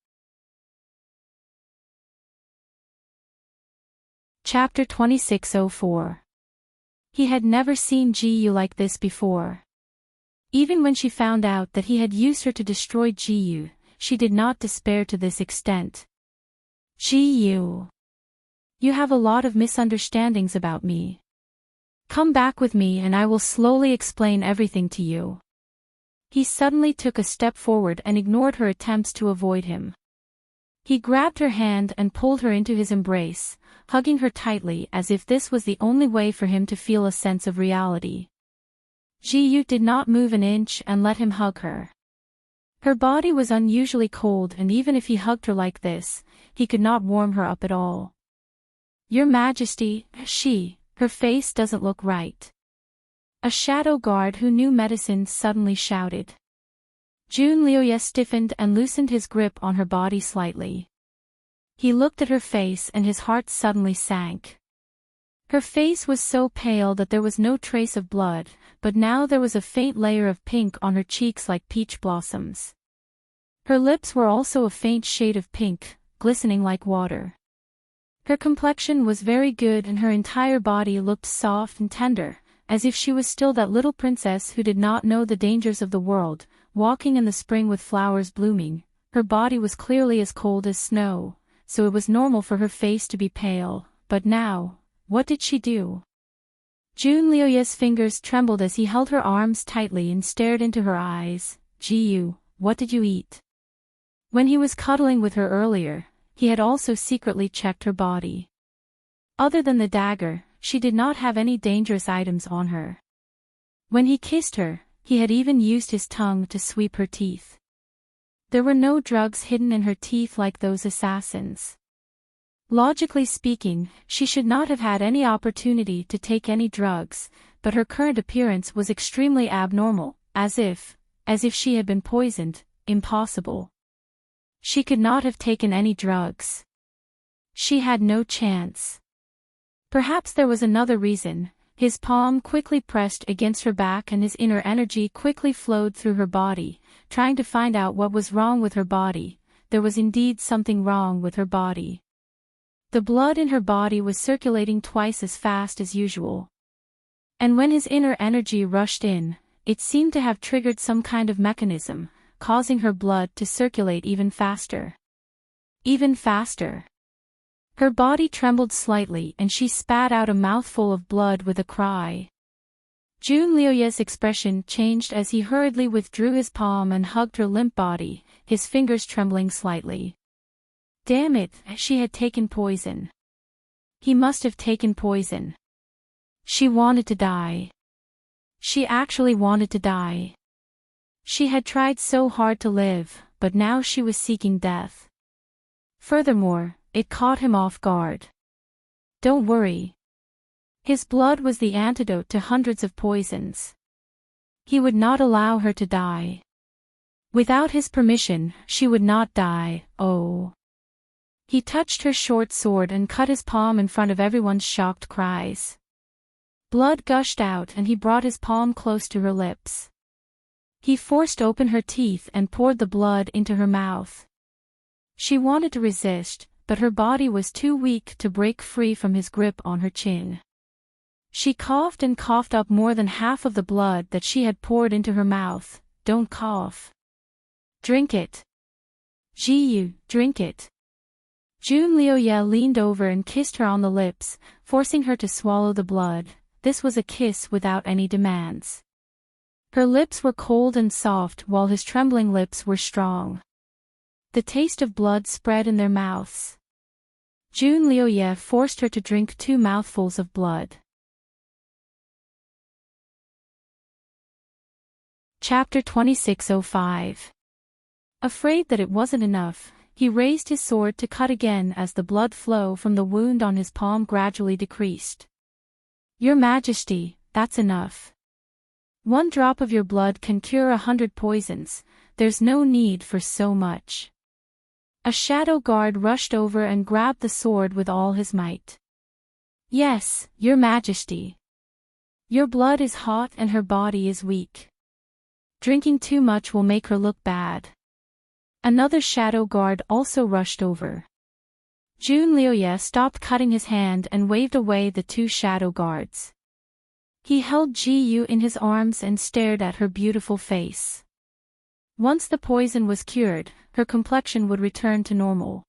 Chapter 2604. He had never seen Ji-yu like this before. Even when she found out that he had used her to destroy Ji-yu, she did not despair to this extent. Ji-yu. You have a lot of misunderstandings about me. Come back with me and I will slowly explain everything to you. He suddenly took a step forward and ignored her attempts to avoid him. He grabbed her hand and pulled her into his embrace, hugging her tightly as if this was the only way for him to feel a sense of reality. Ji-yu did not move an inch and let him hug her. Her body was unusually cold and even if he hugged her like this, he could not warm her up at all. Your Majesty, her face doesn't look right. A shadow guard who knew medicine suddenly shouted. June Lioye stiffened and loosened his grip on her body slightly. He looked at her face and his heart suddenly sank. Her face was so pale that there was no trace of blood, but now there was a faint layer of pink on her cheeks like peach blossoms. Her lips were also a faint shade of pink, glistening like water. Her complexion was very good and her entire body looked soft and tender, as if she was still that little princess who did not know the dangers of the world, walking in the spring with flowers blooming. Her body was clearly as cold as snow, so it was normal for her face to be pale, but now, what did she do? June Lioye's fingers trembled as he held her arms tightly and stared into her eyes. Ji-yu, what did you eat? When he was cuddling with her earlier, he had also secretly checked her body. Other than the dagger, she did not have any dangerous items on her. When he kissed her, he had even used his tongue to sweep her teeth. There were no drugs hidden in her teeth like those assassins. Logically speaking, she should not have had any opportunity to take any drugs, but her current appearance was extremely abnormal, as if she had been poisoned. Impossible. She could not have taken any drugs. She had no chance. Perhaps there was another reason. His palm quickly pressed against her back and his inner energy quickly flowed through her body, trying to find out what was wrong with her body. There was indeed something wrong with her body. The blood in her body was circulating twice as fast as usual. And when his inner energy rushed in, it seemed to have triggered some kind of mechanism, causing her blood to circulate even faster. Even faster. Her body trembled slightly and she spat out a mouthful of blood with a cry. June Lioye's expression changed as he hurriedly withdrew his palm and hugged her limp body, his fingers trembling slightly. Damn it, she had taken poison. He must have taken poison. She wanted to die. She actually wanted to die. She had tried so hard to live, but now she was seeking death. Furthermore, it caught him off guard. Don't worry. His blood was the antidote to hundreds of poisons. He would not allow her to die. Without his permission, she would not die. Oh. He touched her short sword and cut his palm in front of everyone's shocked cries. Blood gushed out and he brought his palm close to her lips. He forced open her teeth and poured the blood into her mouth. She wanted to resist, but her body was too weak to break free from his grip on her chin. She coughed and coughed up more than half of the blood that she had poured into her mouth. Don't cough. Drink it. Ji-yu, drink it. Junlioye leaned over and kissed her on the lips, forcing her to swallow the blood. This was a kiss without any demands. Her lips were cold and soft while his trembling lips were strong. The taste of blood spread in their mouths. Junlioye forced her to drink 2 mouthfuls of blood. Chapter 2605. Afraid that it wasn't enough, he raised his sword to cut again as the blood flow from the wound on his palm gradually decreased. Your Majesty, that's enough. 1 drop of your blood can cure 100 poisons, there's no need for so much. A shadow guard rushed over and grabbed the sword with all his might. Yes, Your Majesty. Your blood is hot and her body is weak. Drinking too much will make her look bad. Another shadow guard also rushed over. Junlioye stopped cutting his hand and waved away the 2 shadow guards. He held Ji-yu in his arms and stared at her beautiful face. Once the poison was cured, her complexion would return to normal.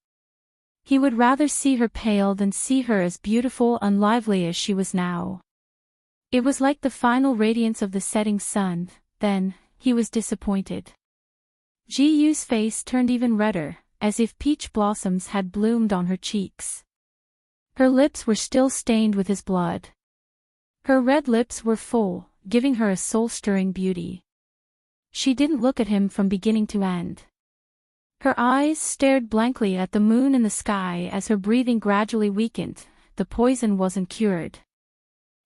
He would rather see her pale than see her as beautiful and lively as she was now. It was like the final radiance of the setting sun. Then, he was disappointed. Ji-yu's face turned even redder, as if peach blossoms had bloomed on her cheeks. Her lips were still stained with his blood. Her red lips were full, giving her a soul-stirring beauty. She didn't look at him from beginning to end. Her eyes stared blankly at the moon in the sky as her breathing gradually weakened. The poison wasn't cured.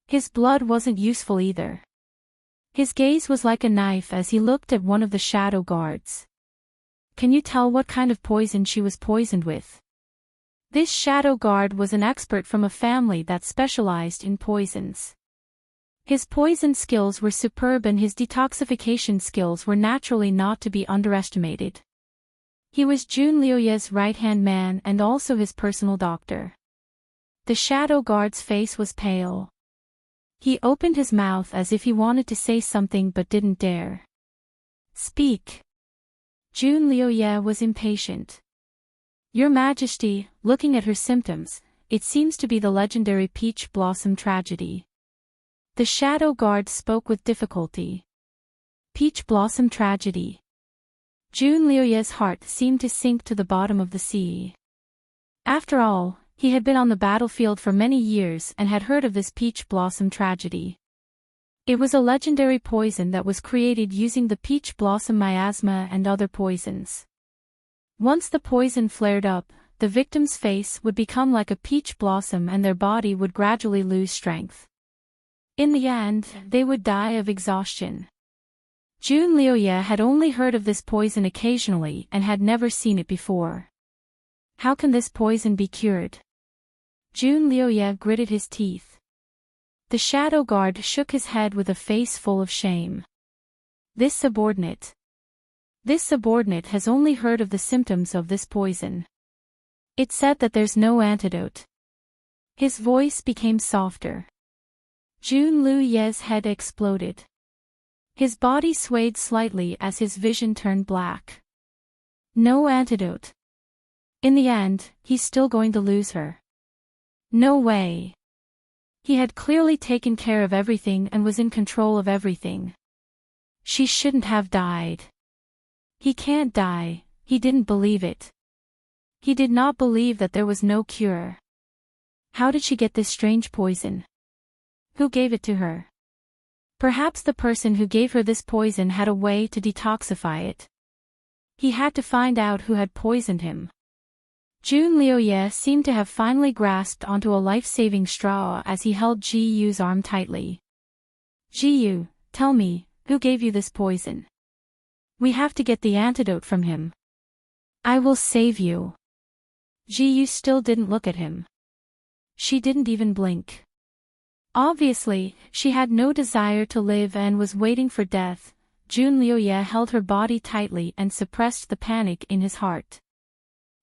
His blood wasn't useful either. His gaze was like a knife as he looked at one of the shadow guards. Can you tell what kind of poison she was poisoned with? This shadow guard was an expert from a family that specialized in poisons. His poison skills were superb and his detoxification skills were naturally not to be underestimated. He was Junlioye's right-hand man and also his personal doctor. The shadow guard's face was pale. He opened his mouth as if he wanted to say something but didn't dare. Speak. Junlioye was impatient. Your Majesty, looking at her symptoms, it seems to be the legendary peach blossom tragedy. The shadow guard spoke with difficulty. Peach blossom tragedy. Junlioye's heart seemed to sink to the bottom of the sea. After all, he had been on the battlefield for many years and had heard of this peach blossom tragedy. It was a legendary poison that was created using the peach blossom miasma and other poisons. Once the poison flared up, the victim's face would become like a peach blossom and their body would gradually lose strength. In the end, they would die of exhaustion. Junlioye had only heard of this poison occasionally and had never seen it before. How can this poison be cured? Junlioye gritted his teeth. The shadow guard shook his head with a face full of shame. This subordinate has only heard of the symptoms of this poison. It said that there's no antidote. His voice became softer. Junlioye's head exploded. His body swayed slightly as his vision turned black. No antidote. In the end, he's still going to lose her. No way. He had clearly taken care of everything and was in control of everything. She shouldn't have died. He can't die, he didn't believe it. He did not believe that there was no cure. How did she get this strange poison? Who gave it to her? Perhaps the person who gave her this poison had a way to detoxify it. He had to find out who had poisoned him. Junlioye seemed to have finally grasped onto a life-saving straw as he held Ji-yu's arm tightly. Ji-yu, tell me, who gave you this poison? We have to get the antidote from him. I will save you. Ji-yu still didn't look at him. She didn't even blink. Obviously, she had no desire to live and was waiting for death. Junlyoye held her body tightly and suppressed the panic in his heart.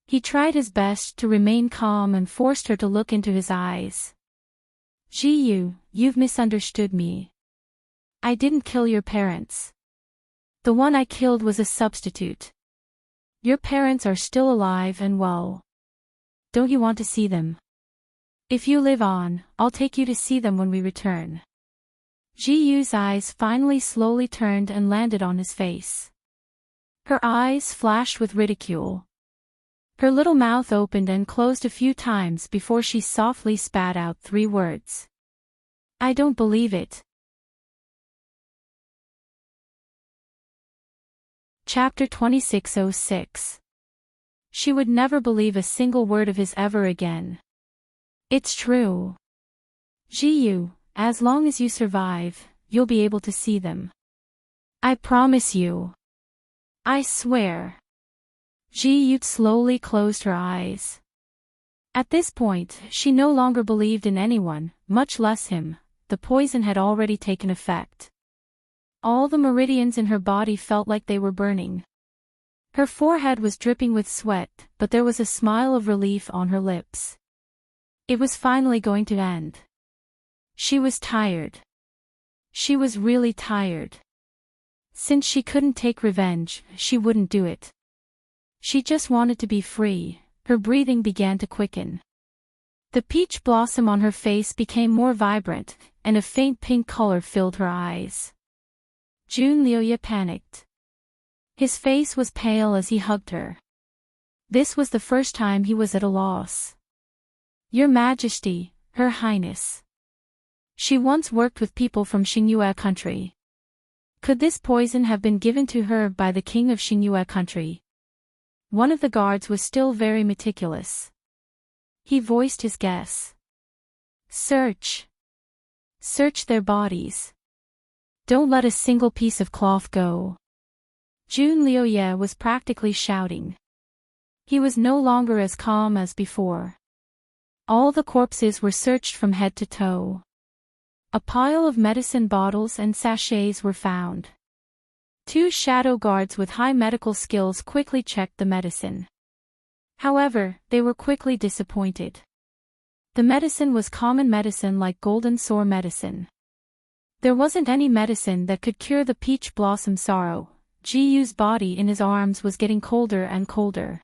He tried his best to remain calm and forced her to look into his eyes. Ji-yu, you've misunderstood me. I didn't kill your parents. The one I killed was a substitute. Your parents are still alive and well. Don't you want to see them? If you live on, I'll take you to see them when we return. Ji-yu's eyes finally slowly turned and landed on his face. Her eyes flashed with ridicule. Her little mouth opened and closed a few times before she softly spat out 3 words. I don't believe it. Chapter 2606. She would never believe a single word of his ever again. It's true. Ji-yu, as long as you survive, you'll be able to see them. I promise you. I swear. Ji-yu slowly closed her eyes. At this point, she no longer believed in anyone, much less him. The poison had already taken effect. All the meridians in her body felt like they were burning. Her forehead was dripping with sweat, but there was a smile of relief on her lips. It was finally going to end. She was tired. She was really tired. Since she couldn't take revenge, she wouldn't do it. She just wanted to be free. Her breathing began to quicken. The peach blossom on her face became more vibrant, and a faint pink color filled her eyes. Junlyoye panicked. His face was pale as he hugged her. This was the first time he was at a loss. Your Majesty, Her Highness. She once worked with people from Xingyue country. Could this poison have been given to her by the king of Xingyue country? One of the guards was still very meticulous. He voiced his guess. Search. Search their bodies. Don't let a single piece of cloth go. Junlyoye was practically shouting. He was no longer as calm as before. All the corpses were searched from head to toe. A pile of medicine bottles and sachets were found. 2 shadow guards with high medical skills quickly checked the medicine. However, they were quickly disappointed. The medicine was common medicine like golden sore medicine. There wasn't any medicine that could cure the peach blossom sorrow. Ji-yu's body in his arms was getting colder and colder.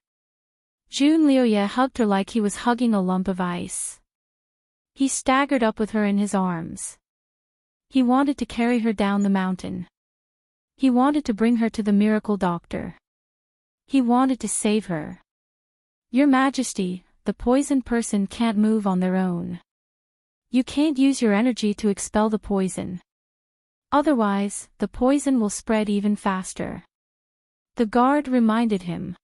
Junlyoye hugged her like he was hugging a lump of ice. He staggered up with her in his arms. He wanted to carry her down the mountain. He wanted to bring her to the miracle doctor. He wanted to save her. Your Majesty, the poisoned person can't move on their own. You can't use your energy to expel the poison. Otherwise, the poison will spread even faster. The guard reminded him.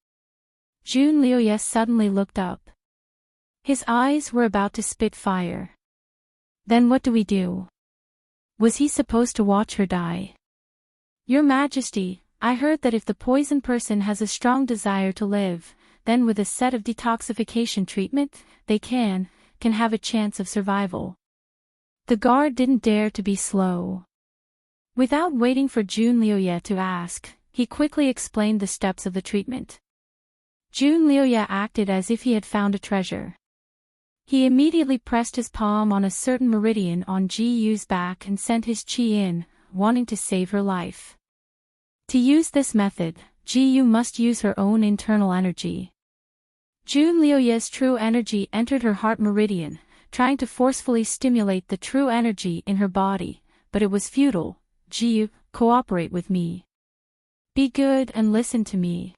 Junlyoye suddenly looked up. His eyes were about to spit fire. Then what do we do? Was he supposed to watch her die? Your Majesty, I heard that if the poisoned person has a strong desire to live, then with a set of detoxification treatment, they can have a chance of survival. The guard didn't dare to be slow. Without waiting for Junlyoye to ask, he quickly explained the steps of the treatment. Junlyoye acted as if he had found a treasure. He immediately pressed his palm on a certain meridian on Ji-yu's back and sent his chi in, wanting to save her life. To use this method, Ji-yu must use her own internal energy. Junlyoye's true energy entered her heart meridian, trying to forcefully stimulate the true energy in her body, but it was futile. Ji-yu, cooperate with me. Be good and listen to me.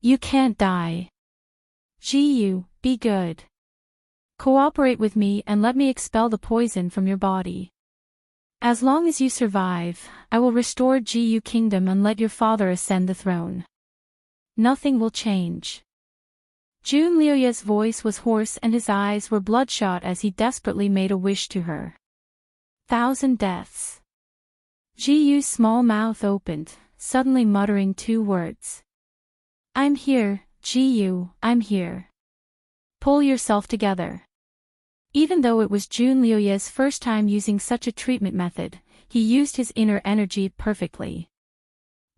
You can't die. Ji-yu, be good. Cooperate with me and let me expel the poison from your body. As long as you survive, I will restore Ji-yu Kingdom and let your father ascend the throne. Nothing will change. Junlyoye's voice was hoarse and his eyes were bloodshot as he desperately made a wish to her. 1,000 deaths. Ji-yu's small mouth opened, suddenly muttering 2 words. I'm here, Ji-yu, I'm here. Pull yourself together. Even though it was Jun Liuye's first time using such a treatment method, he used his inner energy perfectly.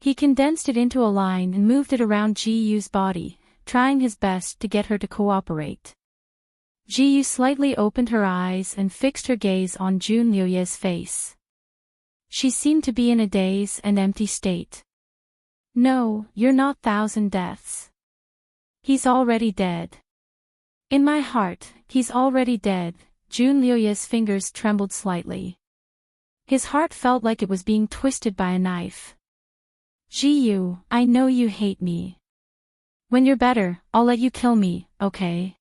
He condensed it into a line and moved it around Ji Yu's body, trying his best to get her to cooperate. Ji Yu slightly opened her eyes and fixed her gaze on Jun Liuye's face. She seemed to be in a daze and empty state. No, you're not Thousand Deaths. He's already dead. In my heart, he's already dead. Jun Liuye's fingers trembled slightly. His heart felt like it was being twisted by a knife. Ji Yu, I know you hate me. When you're better, I'll let you kill me, okay?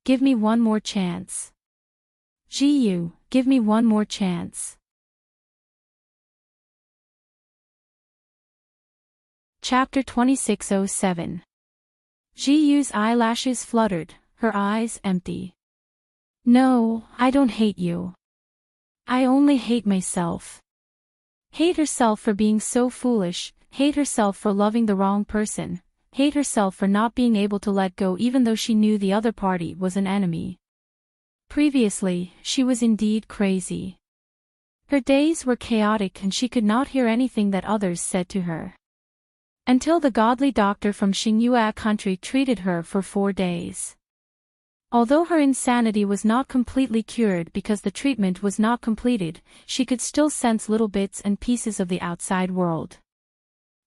Give me one more chance. Ji Yu, give me one more chance. Chapter 2607. Ji Yu's eyelashes fluttered, her eyes empty. No, I don't hate you. I only hate myself. Hate herself for being so foolish, hate herself for loving the wrong person, hate herself for not being able to let go even though she knew the other party was an enemy. Previously, she was indeed crazy. Her days were chaotic and she could not hear anything that others said to her. Until the godly doctor from Xingyue country treated her for 4 days. Although her insanity was not completely cured because the treatment was not completed, she could still sense little bits and pieces of the outside world.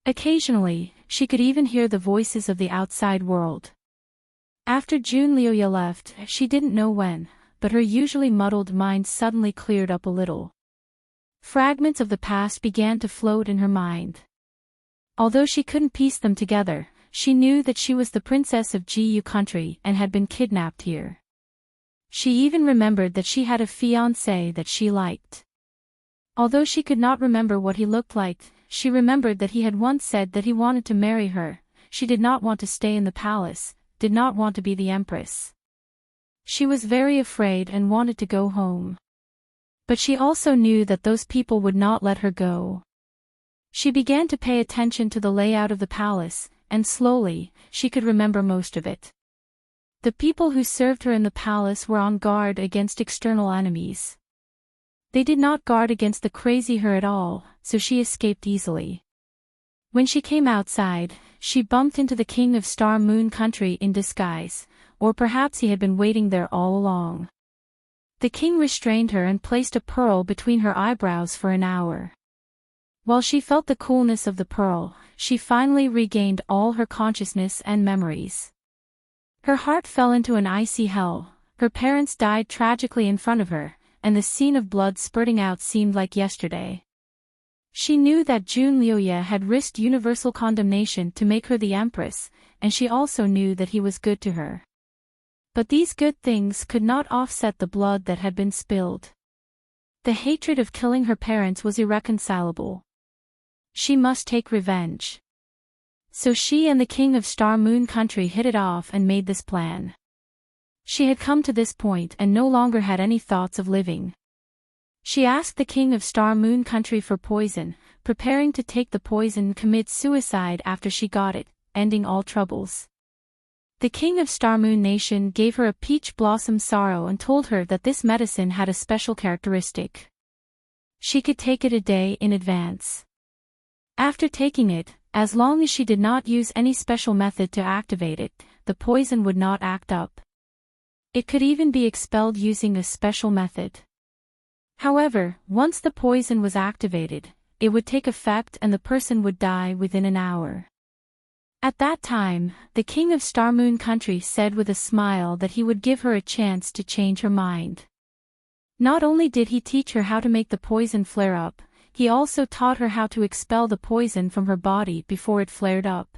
Occasionally, she could even hear the voices of the outside world. After Jun Liuye left, she didn't know when, but her usually muddled mind suddenly cleared up a little. Fragments of the past began to float in her mind. Although she couldn't piece them together, she knew that she was the princess of Ji Yu country and had been kidnapped here. She even remembered that she had a fiancé that she liked. Although she could not remember what he looked like, she remembered that he had once said that he wanted to marry her. She did not want to stay in the palace, did not want to be the empress. She was very afraid and wanted to go home. But she also knew that those people would not let her go. She began to pay attention to the layout of the palace, and slowly, she could remember most of it. The people who served her in the palace were on guard against external enemies. They did not guard against the crazy her at all, so she escaped easily. When she came outside, she bumped into the king of Star Moon country in disguise, or perhaps he had been waiting there all along. The king restrained her and placed a pearl between her eyebrows for an hour. While she felt the coolness of the pearl, she finally regained all her consciousness and memories. Her heart fell into an icy hell. Her parents died tragically in front of her, and the scene of blood spurting out seemed like yesterday. She knew that Jun Liuye had risked universal condemnation to make her the empress, and she also knew that he was good to her. But these good things could not offset the blood that had been spilled. The hatred of killing her parents was irreconcilable. She must take revenge. So she and the king of Star Moon country hit it off and made this plan. She had come to this point and no longer had any thoughts of living. She asked the king of Star Moon country for poison, preparing to take the poison and commit suicide after she got it, ending all troubles. The king of Star Moon nation gave her a peach blossom sorrow and told her that this medicine had a special characteristic. She could take it a day in advance. After taking it, as long as she did not use any special method to activate it, the poison would not act up. It could even be expelled using a special method. However, once the poison was activated, it would take effect and the person would die within an hour. At that time, the king of Star Moon country said with a smile that he would give her a chance to change her mind. Not only did he teach her how to make the poison flare up, he also taught her how to expel the poison from her body before it flared up.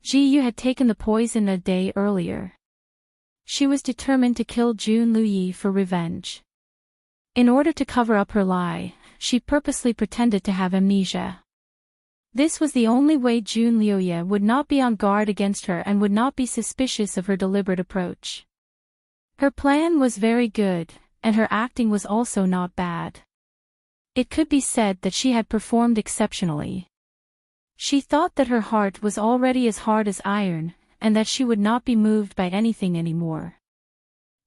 Ji Yu had taken the poison a day earlier. She was determined to kill Jun Liuye for revenge. In order to cover up her lie, she purposely pretended to have amnesia. This was the only way Jun Liuye would not be on guard against her and would not be suspicious of her deliberate approach. Her plan was very good, and her acting was also not bad. It could be said that she had performed exceptionally. She thought that her heart was already as hard as iron, and that she would not be moved by anything anymore.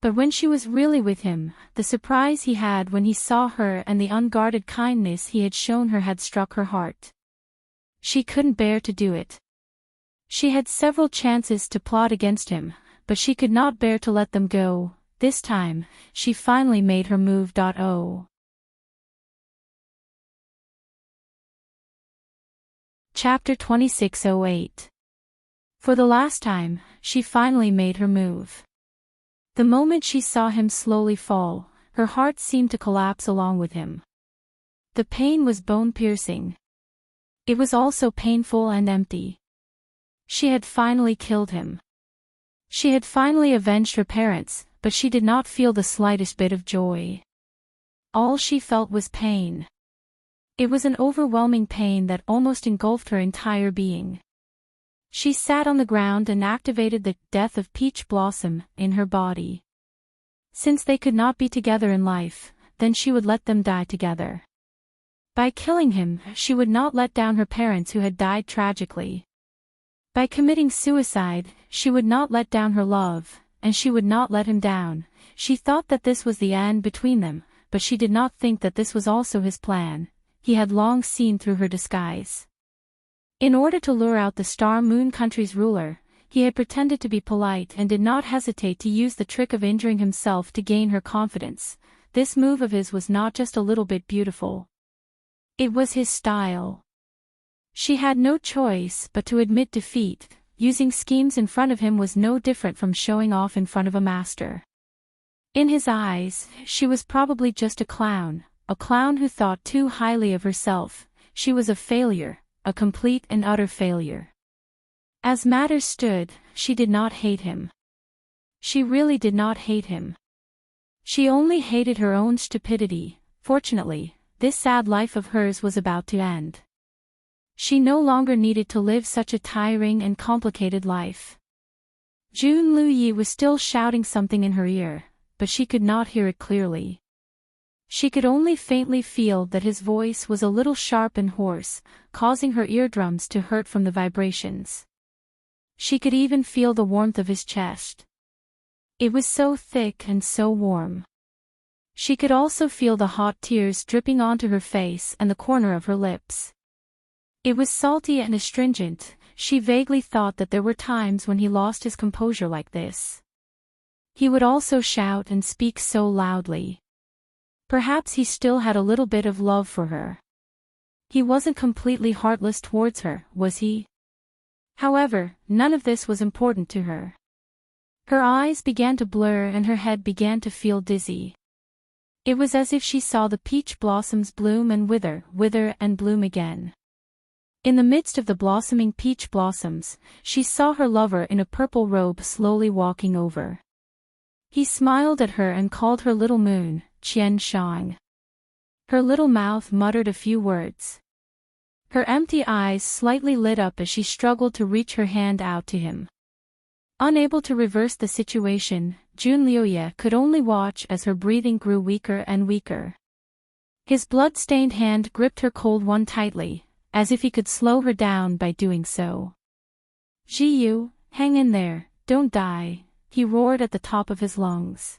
But when she was really with him, the surprise he had when he saw her and the unguarded kindness he had shown her had struck her heart. She couldn't bear to do it. She had several chances to plot against him, but she could not bear to let them go. This time, she finally made her move. Chapter 2608. For the last time, she finally made her move. The moment she saw him slowly fall, her heart seemed to collapse along with him. The pain was bone-piercing. It was also painful and empty. She had finally killed him. She had finally avenged her parents, but she did not feel the slightest bit of joy. All she felt was pain. It was an overwhelming pain that almost engulfed her entire being. She sat on the ground and activated the death of Peach Blossom in her body. Since they could not be together in life, then she would let them die together. By killing him, she would not let down her parents who had died tragically. By committing suicide, she would not let down her love, and she would not let him down. She thought that this was the end between them, but she did not think that this was also his plan. He had long seen through her disguise. In order to lure out the Star Moon Country's ruler, he had pretended to be polite and did not hesitate to use the trick of injuring himself to gain her confidence. This move of his was not just a little bit beautiful. It was his style. She had no choice but to admit defeat. Using schemes in front of him was no different from showing off in front of a master. In his eyes, she was probably just a clown who thought too highly of herself. She was a failure, a complete and utter failure. As matters stood, she did not hate him. She really did not hate him. She only hated her own stupidity. Fortunately, this sad life of hers was about to end. She no longer needed to live such a tiring and complicated life. Jun Luyi was still shouting something in her ear, but she could not hear it clearly. She could only faintly feel that his voice was a little sharp and hoarse, causing her eardrums to hurt from the vibrations. She could even feel the warmth of his chest. It was so thick and so warm. She could also feel the hot tears dripping onto her face and the corner of her lips. It was salty and astringent. She vaguely thought that there were times when he lost his composure like this. He would also shout and speak so loudly. Perhaps he still had a little bit of love for her. He wasn't completely heartless towards her, was he? However, none of this was important to her. Her eyes began to blur and her head began to feel dizzy. It was as if she saw the peach blossoms bloom and wither and bloom again. In the midst of the blossoming peach blossoms, she saw her lover in a purple robe slowly walking over. He smiled at her and called her little moon, Qian Shang. Her little mouth muttered a few words. Her empty eyes slightly lit up as she struggled to reach her hand out to him. Unable to reverse the situation, Jun Liuye could only watch as her breathing grew weaker and weaker. His blood-stained hand gripped her cold one tightly, as if he could slow her down by doing so. "Ji Yu, hang in there, don't die," he roared at the top of his lungs.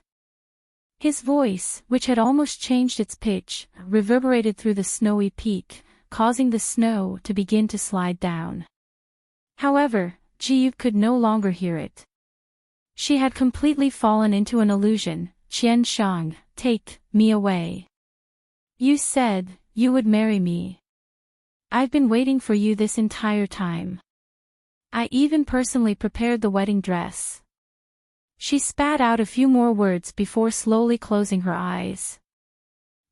His voice, which had almost changed its pitch, reverberated through the snowy peak, causing the snow to begin to slide down. However, Ji Yu could no longer hear it. She had completely fallen into an illusion. "Qian Shang, take me away. You said you would marry me. I've been waiting for you this entire time. I even personally prepared the wedding dress." She spat out a few more words before slowly closing her eyes.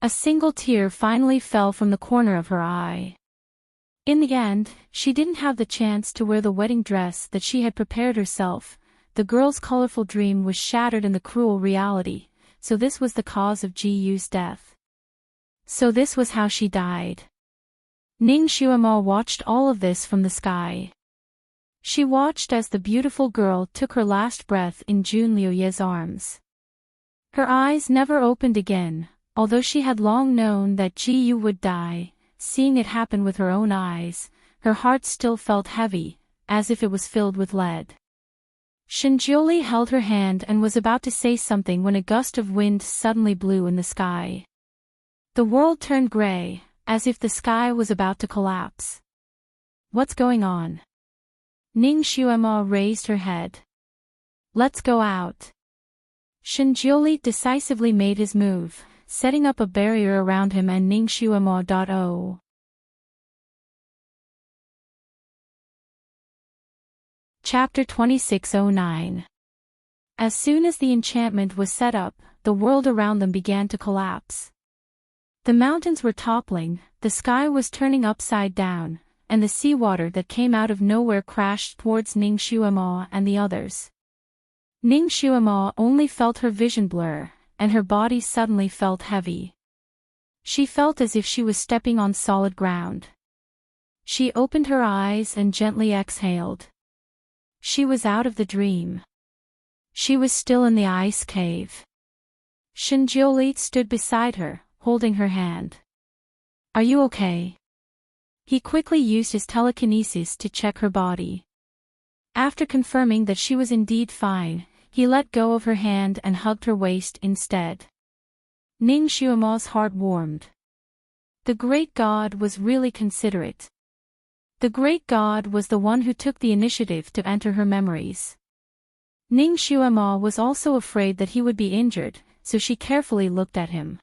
A single tear finally fell from the corner of her eye. In the end, she didn't have the chance to wear the wedding dress that she had prepared herself. The girl's colorful dream was shattered in the cruel reality, so this was the cause of Ji Yu's death. So this was how she died. Ning Xuema watched all of this from the sky. She watched as the beautiful girl took her last breath in Jun Liuye's arms. Her eyes never opened again, although she had long known that Ji Yu would die. Seeing it happen with her own eyes, her heart still felt heavy, as if it was filled with lead. Shinjioli held her hand and was about to say something when a gust of wind suddenly blew in the sky. The world turned gray, as if the sky was about to collapse. What's going on? Ning Xuema raised her head. Let's go out. Shinjioli decisively made his move, setting up a barrier around him and Ning Xuema. Chapter 2609. As soon as the enchantment was set up, the world around them began to collapse. The mountains were toppling, the sky was turning upside down, and the seawater that came out of nowhere crashed towards Ning Xuema and the others. Ning Xuema only felt her vision blur, and her body suddenly felt heavy. She felt as if she was stepping on solid ground. She opened her eyes and gently exhaled. She was out of the dream. She was still in the ice cave. Shinjioli stood beside her, holding her hand. Are you okay? He quickly used his telekinesis to check her body. After confirming that she was indeed fine, he let go of her hand and hugged her waist instead. Ning Xuema's heart warmed. The great god was really considerate. The great god was the one who took the initiative to enter her memories. Ning Xuema was also afraid that he would be injured, so she carefully looked at him.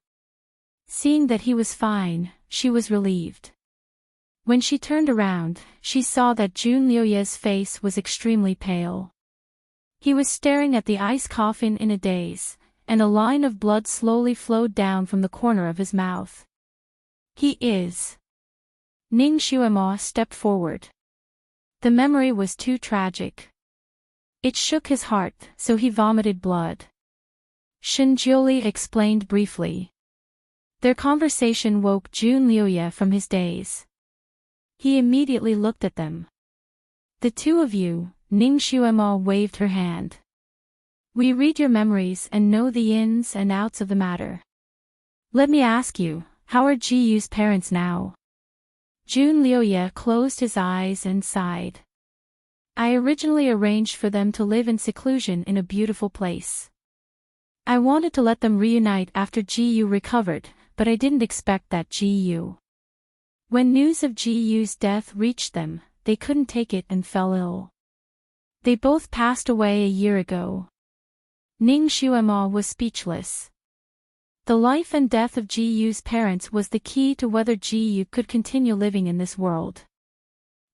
Seeing that he was fine, she was relieved. When she turned around, she saw that Jun Liuye's face was extremely pale. He was staring at the ice coffin in a daze, and a line of blood slowly flowed down from the corner of his mouth. He is. Ning Xuema stepped forward. The memory was too tragic. It shook his heart, so he vomited blood. Shinjioli explained briefly. Their conversation woke Jun Liuye from his daze. He immediately looked at them. The two of you, Ning Xuema waved her hand. We read your memories and know the ins and outs of the matter. Let me ask you, how are Ji Yu's parents now? Jun Liuye closed his eyes and sighed. I originally arranged for them to live in seclusion in a beautiful place. I wanted to let them reunite after Ji Yu recovered, but I didn't expect that Ji Yu. When news of Ji Yu's death reached them, they couldn't take it and fell ill. They both passed away a year ago. Ning Xuema was speechless. The life and death of Ji Yu's parents was the key to whether Ji Yu could continue living in this world.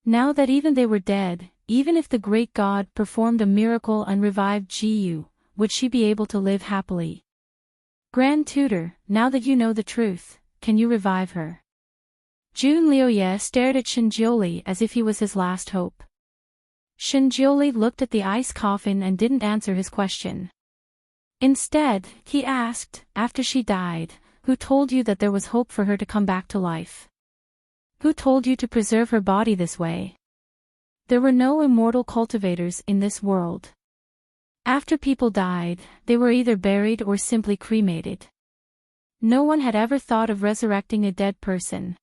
Now that even they were dead, even if the great god performed a miracle and revived Ji Yu, would she be able to live happily? Grand Tutor, now that you know the truth, can you revive her? Jun Liuye stared at Shinjioli as if he was his last hope. Shinjioli looked at the ice coffin and didn't answer his question. Instead, he asked, after she died, who told you that there was hope for her to come back to life? Who told you to preserve her body this way? There were no immortal cultivators in this world. After people died, they were either buried or simply cremated. No one had ever thought of resurrecting a dead person.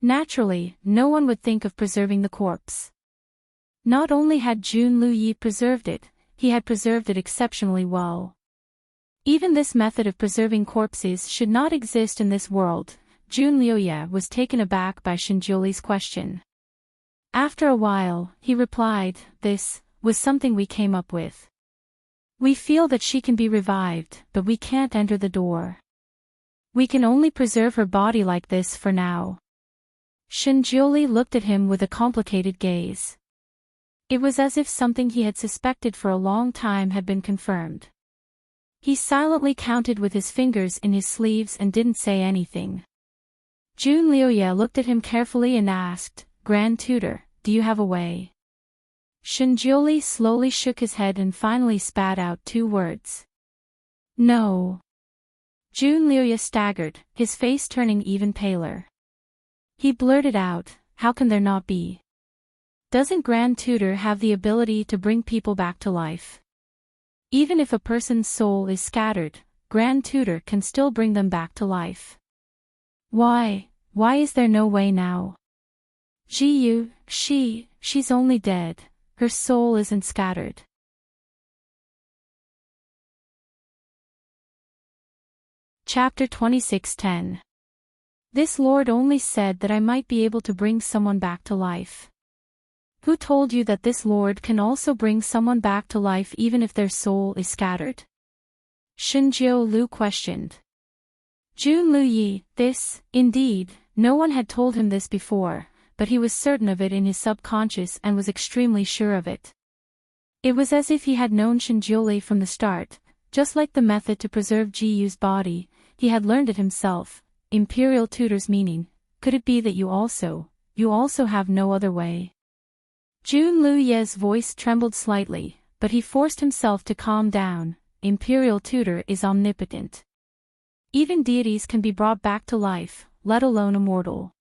Naturally, no one would think of preserving the corpse. Not only had Jun Liuye preserved it, he had preserved it exceptionally well. Even this method of preserving corpses should not exist in this world. Jun Liuye was taken aback by Shinjioli's question. After a while, he replied, this was something we came up with. We feel that she can be revived, but we can't enter the door. We can only preserve her body like this for now. Shinjioli looked at him with a complicated gaze. It was as if something he had suspected for a long time had been confirmed. He silently counted with his fingers in his sleeves and didn't say anything. Jun Liuye looked at him carefully and asked, Grand Tutor, do you have a way? Shinjioli slowly shook his head and finally spat out 2 words. No. Jun Liuye staggered, his face turning even paler. He blurted out, how can there not be? Doesn't Grand Tutor have the ability to bring people back to life? Even if a person's soul is scattered, Grand Tutor can still bring them back to life. Why is there no way now? Ji Yu, she's only dead, her soul isn't scattered. Chapter 26:10. This Lord only said that I might be able to bring someone back to life. Who told you that this Lord can also bring someone back to life even if their soul is scattered? Shinjiu Lu questioned. Jun Lu Yi, this, indeed, no one had told him this before, but he was certain of it in his subconscious and was extremely sure of it. It was as if he had known Shinjiu from the start, just like the method to preserve Ji Yu's body, he had learned it himself. Imperial tutors meaning, could it be that you also have no other way? Jun Lu Ye's voice trembled slightly, but he forced himself to calm down. Imperial tutor is omnipotent. Even deities can be brought back to life, let alone a mortal.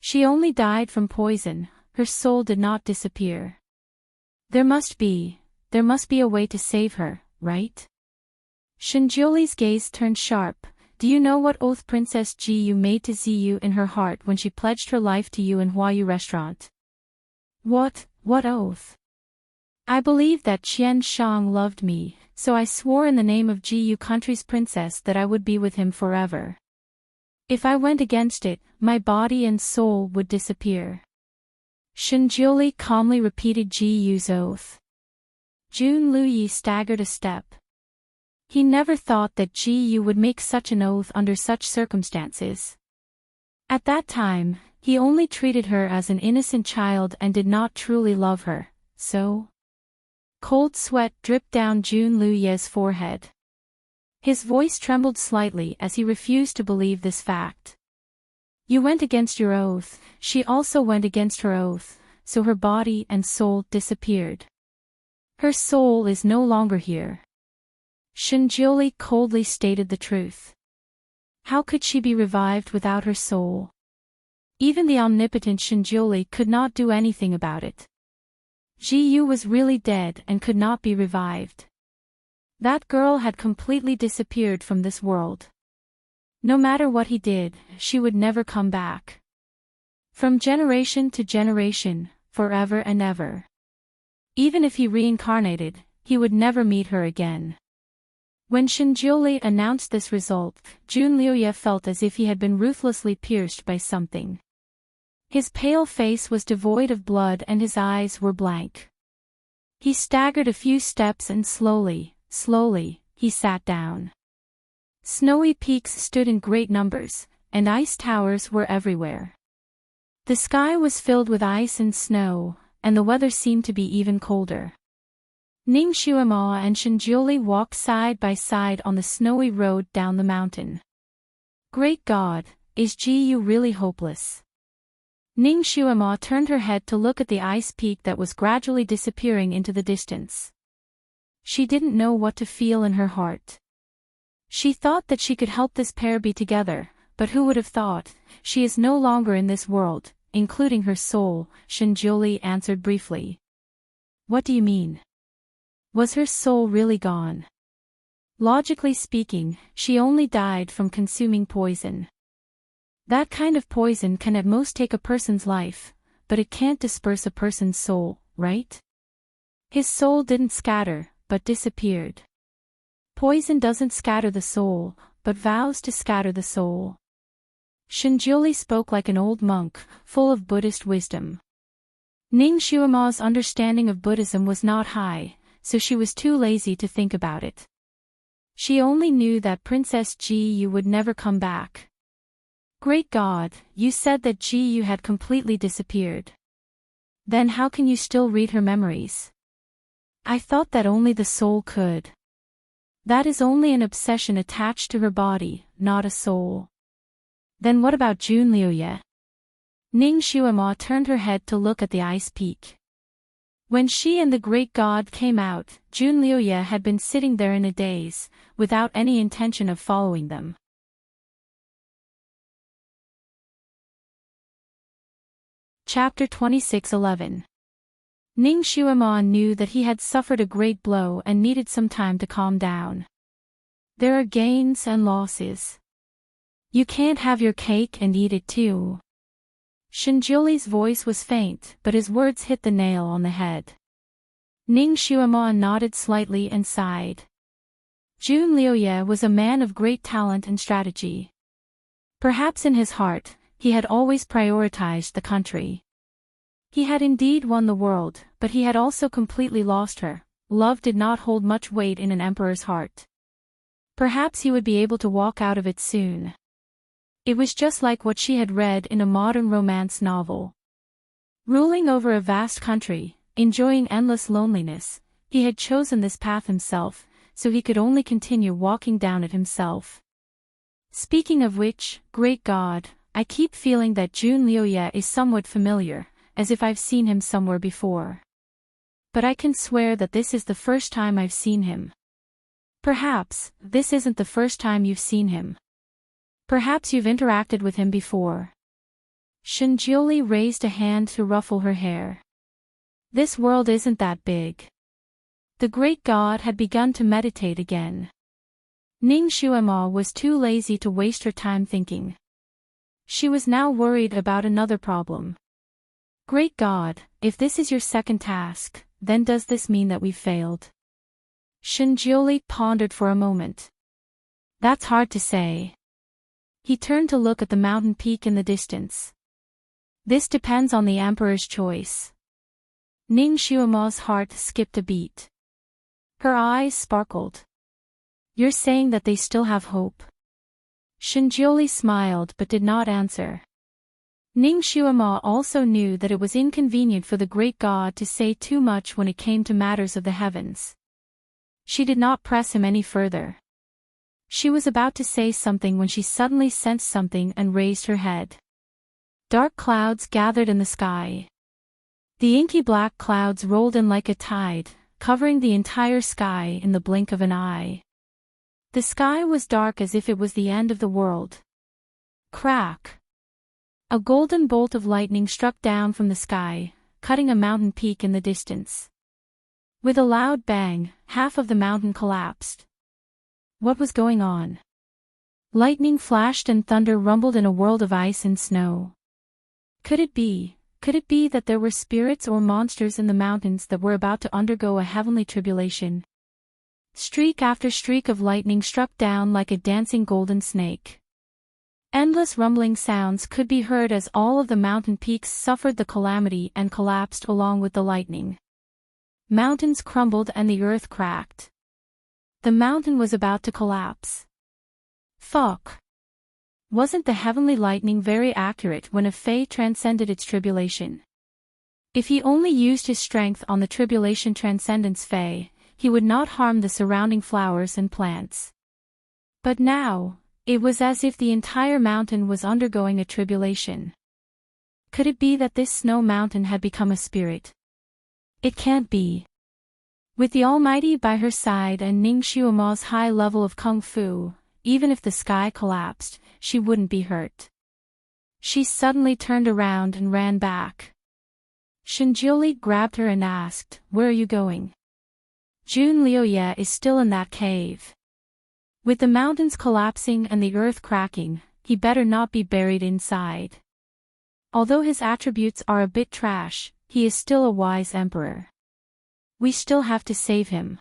She only died from poison, her soul did not disappear. There must be a way to save her, right? Shinjiuli's gaze turned sharp. Do you know what oath Princess Ji Yu made to Ziyu in her heart when she pledged her life to you in Huayu restaurant? What oath? I believe that Qian Shang loved me, so I swore in the name of Ji Yu country's princess that I would be with him forever. If I went against it, my body and soul would disappear. Shinjiuli calmly repeated Ji Yu's oath. Jun Lu Yi staggered a step. He never thought that Ji Yu would make such an oath under such circumstances. At that time, he only treated her as an innocent child and did not truly love her, so... Cold sweat dripped down Jun Lu Ye's forehead. His voice trembled slightly as he refused to believe this fact. You went against your oath, she also went against her oath, so her body and soul disappeared. Her soul is no longer here. Shinjiuli coldly stated the truth. How could she be revived without her soul? Even the omnipotent Shinjiuli could not do anything about it. Ji Yu was really dead and could not be revived. That girl had completely disappeared from this world. No matter what he did, she would never come back. From generation to generation, forever and ever. Even if he reincarnated, he would never meet her again. When Shinjiuli announced this result, Jun Liuye felt as if he had been ruthlessly pierced by something. His pale face was devoid of blood and his eyes were blank. He staggered a few steps and slowly, he sat down. Snowy peaks stood in great numbers, and ice towers were everywhere. The sky was filled with ice and snow, and the weather seemed to be even colder. Ning Xuema and Shinjiuli walked side by side on the snowy road down the mountain. Great God, is Ji Yu really hopeless? Ning Xuema turned her head to look at the ice peak that was gradually disappearing into the distance. She didn't know what to feel in her heart. She thought that she could help this pair be together, but who would have thought? She is no longer in this world, including her soul, Shinjiuli answered briefly. What do you mean? Was her soul really gone? Logically speaking, she only died from consuming poison. That kind of poison can at most take a person's life, but it can't disperse a person's soul, right? His soul didn't scatter, but disappeared. Poison doesn't scatter the soul, but vows to scatter the soul. Shinjiuli spoke like an old monk, full of Buddhist wisdom. Ning Xuema's understanding of Buddhism was not high, so she was too lazy to think about it. She only knew that Princess Ji Yu would never come back. Great God, you said that Ji Yu had completely disappeared. Then how can you still read her memories? I thought that only the soul could. That is only an obsession attached to her body, not a soul. Then what about Jun Liuye? Ning Xuema turned her head to look at the ice peak. When she and the great god came out, Jun Liuye had been sitting there in a daze, without any intention of following them. Chapter 26:11. Ning Xuema knew that he had suffered a great blow and needed some time to calm down. There are gains and losses. You can't have your cake and eat it too. Shinjiuli's voice was faint, but his words hit the nail on the head. Ning Xuema nodded slightly and sighed. Jun Liuye was a man of great talent and strategy. Perhaps in his heart, he had always prioritized the country. He had indeed won the world, but he had also completely lost her. Love did not hold much weight in an emperor's heart. Perhaps he would be able to walk out of it soon. It was just like what she had read in a modern romance novel. Ruling over a vast country, enjoying endless loneliness, he had chosen this path himself, so he could only continue walking down it himself. Speaking of which, great God, I keep feeling that Jun Liuye is somewhat familiar, as if I've seen him somewhere before. But I can swear that this is the first time I've seen him. Perhaps, this isn't the first time you've seen him. Perhaps you've interacted with him before. Shinjioli raised a hand to ruffle her hair. This world isn't that big. The great god had begun to meditate again. Ning Xuema was too lazy to waste her time thinking. She was now worried about another problem. Great God, if this is your second task, then does this mean that we've failed? Shinjioli pondered for a moment. That's hard to say. He turned to look at the mountain peak in the distance. This depends on the emperor's choice. Ning Xuema's heart skipped a beat. Her eyes sparkled. You're saying that they still have hope? Shinjioli smiled but did not answer. Ning Xuema also knew that it was inconvenient for the great god to say too much when it came to matters of the heavens. She did not press him any further. She was about to say something when she suddenly sensed something and raised her head. Dark clouds gathered in the sky. The inky black clouds rolled in like a tide, covering the entire sky in the blink of an eye. The sky was dark as if it was the end of the world. Crack! A golden bolt of lightning struck down from the sky, cutting a mountain peak in the distance. With a loud bang, half of the mountain collapsed. What was going on? Lightning flashed and thunder rumbled in a world of ice and snow. Could it be that there were spirits or monsters in the mountains that were about to undergo a heavenly tribulation? Streak after streak of lightning struck down like a dancing golden snake. Endless rumbling sounds could be heard as all of the mountain peaks suffered the calamity and collapsed along with the lightning. Mountains crumbled and the earth cracked. The mountain was about to collapse. Fuck! Wasn't the heavenly lightning very accurate when a fae transcended its tribulation? If he only used his strength on the tribulation transcendence fae, he would not harm the surrounding flowers and plants. But now, it was as if the entire mountain was undergoing a tribulation. Could it be that this snow mountain had become a spirit? It can't be. With the Almighty by her side and Ning Xuema's high level of kung fu, even if the sky collapsed, she wouldn't be hurt. She suddenly turned around and ran back. Shinjioli grabbed her and asked, "Where are you going?" Jun Liuye is still in that cave. With the mountains collapsing and the earth cracking, he better not be buried inside. Although his attributes are a bit trash, he is still a wise emperor. We still have to save him.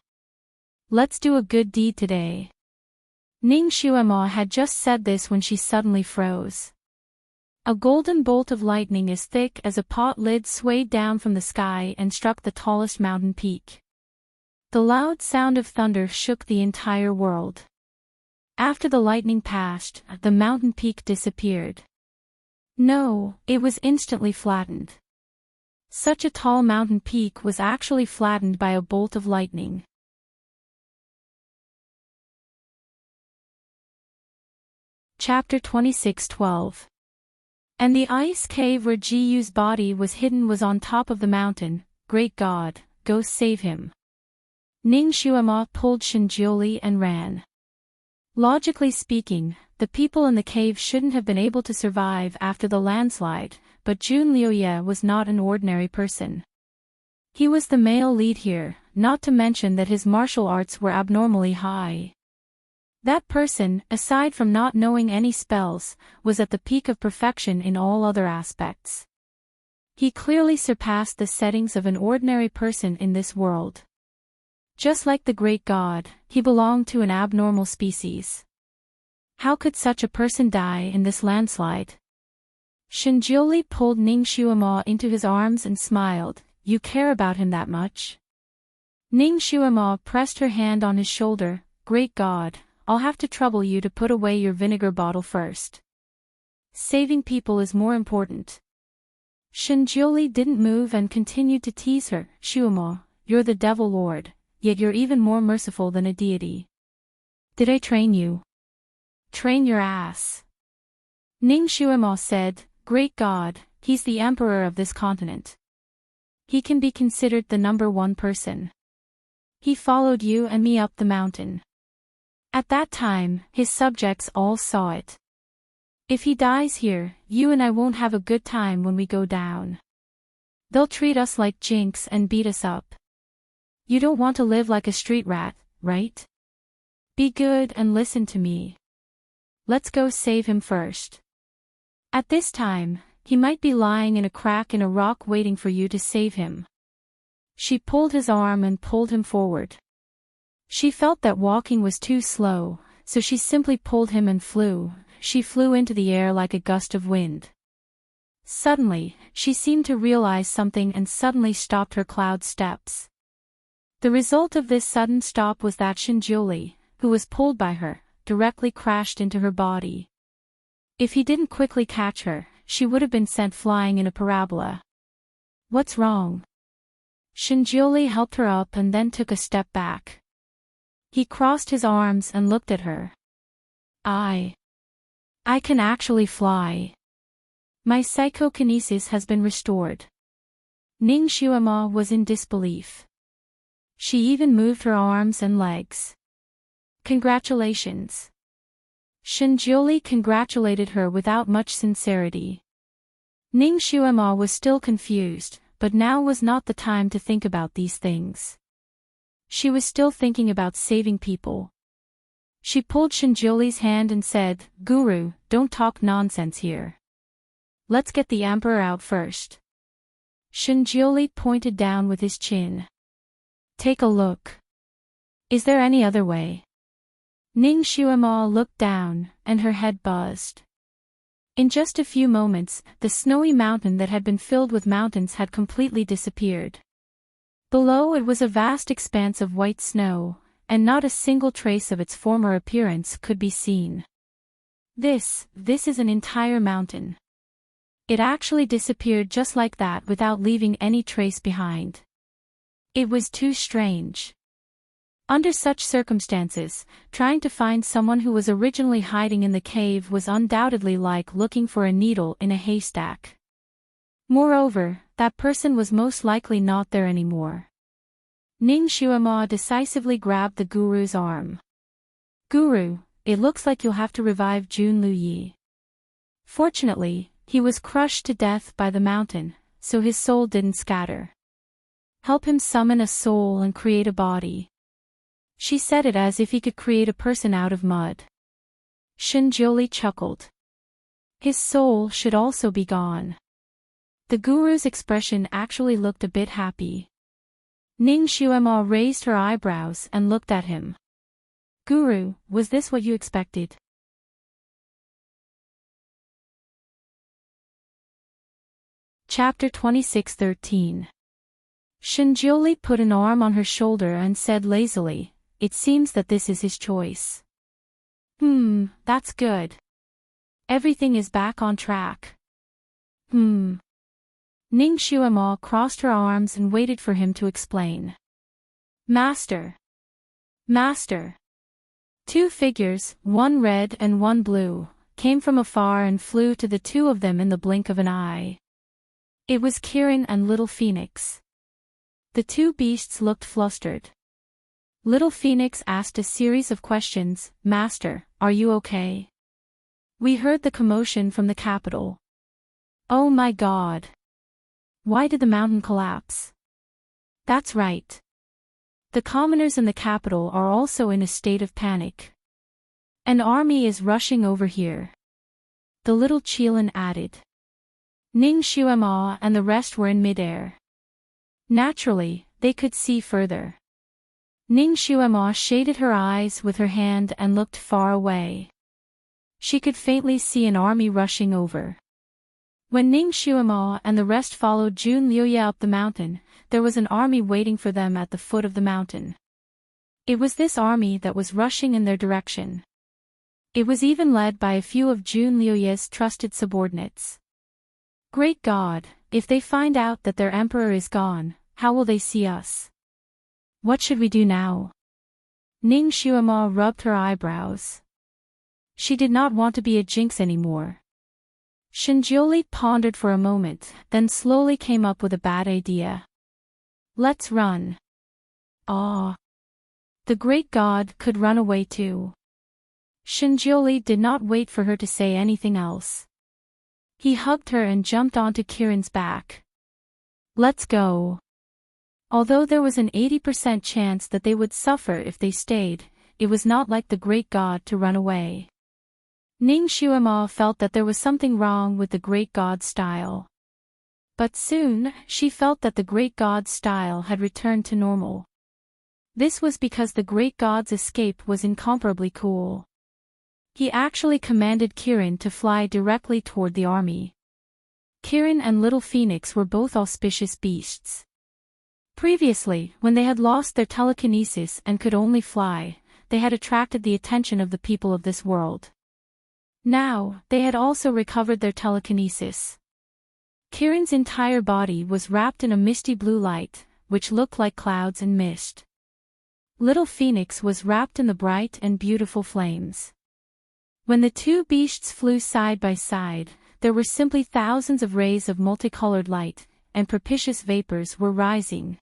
Let's do a good deed today. Ning Xuema had just said this when she suddenly froze. A golden bolt of lightning as thick as a pot lid swayed down from the sky and struck the tallest mountain peak. The loud sound of thunder shook the entire world. After the lightning passed, the mountain peak disappeared. No, it was instantly flattened. Such a tall mountain peak was actually flattened by a bolt of lightning. Chapter 26:12. And the ice cave where Jiyu's body was hidden was on top of the mountain. Great God, go save him. Ning Xuema pulled Shinjioli and ran. Logically speaking, the people in the cave shouldn't have been able to survive after the landslide, but Jun Liuye was not an ordinary person. He was the male lead here, not to mention that his martial arts were abnormally high. That person, aside from not knowing any spells, was at the peak of perfection in all other aspects. He clearly surpassed the settings of an ordinary person in this world. Just like the great god, he belonged to an abnormal species. How could such a person die in this landslide? Shinjioli pulled Ning Shuama into his arms and smiled. You care about him that much? Ning Shuama pressed her hand on his shoulder. Great god, I'll have to trouble you to put away your vinegar bottle first. Saving people is more important. Shinjioli didn't move and continued to tease her. Shuama, you're the devil lord, yet you're even more merciful than a deity. Did I train you? Train your ass. Ning Shuama said, Great god, he's the emperor of this continent. He can be considered the number one person. He followed you and me up the mountain. At that time, his subjects all saw it. If he dies here, you and I won't have a good time when we go down. They'll treat us like jinx and beat us up. You don't want to live like a street rat, right? Be good and listen to me. Let's go save him first. At this time, he might be lying in a crack in a rock waiting for you to save him. She pulled his arm and pulled him forward. She felt that walking was too slow, so she simply pulled him and flew. She flew into the air like a gust of wind. Suddenly, she seemed to realize something and suddenly stopped her cloud steps. The result of this sudden stop was that Shinjioli, who was pulled by her, directly crashed into her body. If he didn't quickly catch her, she would have been sent flying in a parabola. What's wrong? Shinjioli helped her up and then took a step back. He crossed his arms and looked at her. I can actually fly. My psychokinesis has been restored. Ning Shuama was in disbelief. She even moved her arms and legs. Congratulations. Shinjioli congratulated her without much sincerity. Ning Shuama was still confused, but now was not the time to think about these things. She was still thinking about saving people. She pulled Shinjioli's hand and said, Guru, don't talk nonsense here. Let's get the emperor out first. Shinjioli pointed down with his chin. Take a look. Is there any other way? Ning Shuama looked down, and her head buzzed. In just a few moments, the snowy mountain that had been filled with mountains had completely disappeared. Below it was a vast expanse of white snow, and not a single trace of its former appearance could be seen. This is an entire mountain. It actually disappeared just like that without leaving any trace behind. It was too strange. Under such circumstances, trying to find someone who was originally hiding in the cave was undoubtedly like looking for a needle in a haystack. Moreover, that person was most likely not there anymore. Ning Shuama decisively grabbed the guru's arm. Guru, it looks like you'll have to revive Jun Luyi. Fortunately, he was crushed to death by the mountain, so his soul didn't scatter. Help him summon a soul and create a body. She said it as if he could create a person out of mud. Shinjioli chuckled. His soul should also be gone. The guru's expression actually looked a bit happy. Ning Shuama raised her eyebrows and looked at him. Guru, was this what you expected? Chapter 26:13. Shinjioli put an arm on her shoulder and said lazily, It seems that this is his choice. That's good. Everything is back on track. Ning Shuama crossed her arms and waited for him to explain. Master. Master. Two figures, one red and one blue, came from afar and flew to the two of them in the blink of an eye. It was Kirin and Little Phoenix. The two beasts looked flustered. Little Phoenix asked a series of questions. Master, are you okay? We heard the commotion from the capital. Oh my God. Why did the mountain collapse? That's right. The commoners in the capital are also in a state of panic. An army is rushing over here. The little Qilin added. Ning Shuama and the rest were in midair. Naturally, they could see further. Ning Xuema shaded her eyes with her hand and looked far away. She could faintly see an army rushing over. When Ning Xuema and the rest followed Jun Liuye up the mountain, there was an army waiting for them at the foot of the mountain. It was this army that was rushing in their direction. It was even led by a few of Jun Liuye's trusted subordinates. Great God, if they find out that their emperor is gone, how will they see us? What should we do now? Ning Xuema rubbed her eyebrows. She did not want to be a jinx anymore. Shinjioli pondered for a moment, then slowly came up with a bad idea. Let's run. Ah. The great god could run away too. Shinjioli did not wait for her to say anything else. He hugged her and jumped onto Kirin's back. Let's go. Although there was an 80% chance that they would suffer if they stayed, it was not like the great god to run away. Ning Xuema felt that there was something wrong with the great god's style. But soon, she felt that the great god's style had returned to normal. This was because the great god's escape was incomparably cool. He actually commanded Kirin to fly directly toward the army. Kirin and Little Phoenix were both auspicious beasts. Previously, when they had lost their telekinesis and could only fly, they had attracted the attention of the people of this world. Now, they had also recovered their telekinesis. Kirin's entire body was wrapped in a misty blue light, which looked like clouds and mist. Little Phoenix was wrapped in the bright and beautiful flames. When the two beasts flew side by side, there were simply thousands of rays of multicolored light, and propitious vapors were rising.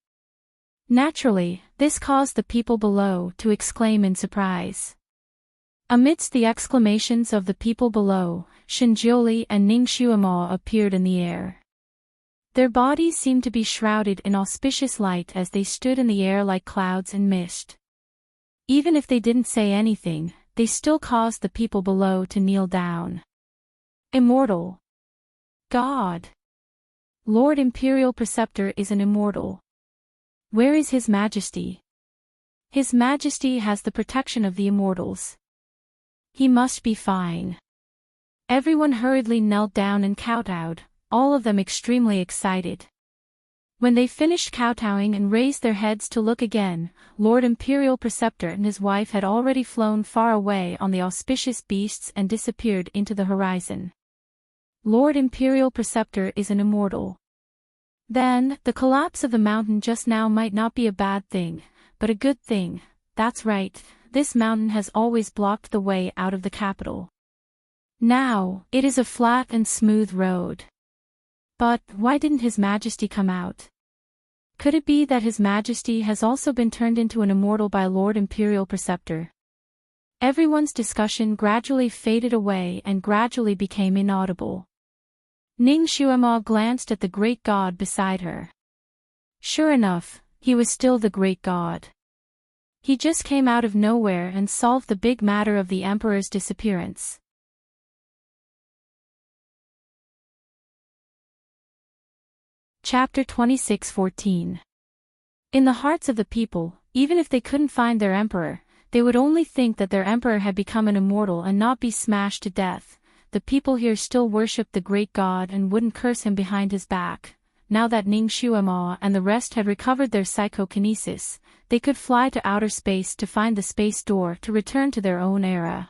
Naturally, this caused the people below to exclaim in surprise. Amidst the exclamations of the people below, Shinjioli and Ning Xuema appeared in the air. Their bodies seemed to be shrouded in auspicious light as they stood in the air like clouds and mist. Even if they didn't say anything, they still caused the people below to kneel down. Immortal. God. Lord Imperial Preceptor is an immortal. Where is His Majesty? His Majesty has the protection of the immortals. He must be fine. Everyone hurriedly knelt down and kowtowed, all of them extremely excited. When they finished kowtowing and raised their heads to look again, Lord Imperial Preceptor and his wife had already flown far away on the auspicious beasts and disappeared into the horizon. Lord Imperial Preceptor is an immortal. Then, the collapse of the mountain just now might not be a bad thing, but a good thing. That's right, this mountain has always blocked the way out of the capital. Now, it is a flat and smooth road. But, why didn't His Majesty come out? Could it be that His Majesty has also been turned into an immortal by Lord Imperial Preceptor? Everyone's discussion gradually faded away and gradually became inaudible. Ning Xuema glanced at the great god beside her. Sure enough, he was still the great god. He just came out of nowhere and solved the big matter of the emperor's disappearance. Chapter 26:14. In the hearts of the people, even if they couldn't find their emperor, they would only think that their emperor had become an immortal and not be smashed to death. The people here still worshipped the great god and wouldn't curse him behind his back. Now that Ning Xuema and the rest had recovered their psychokinesis, they could fly to outer space to find the space door to return to their own era.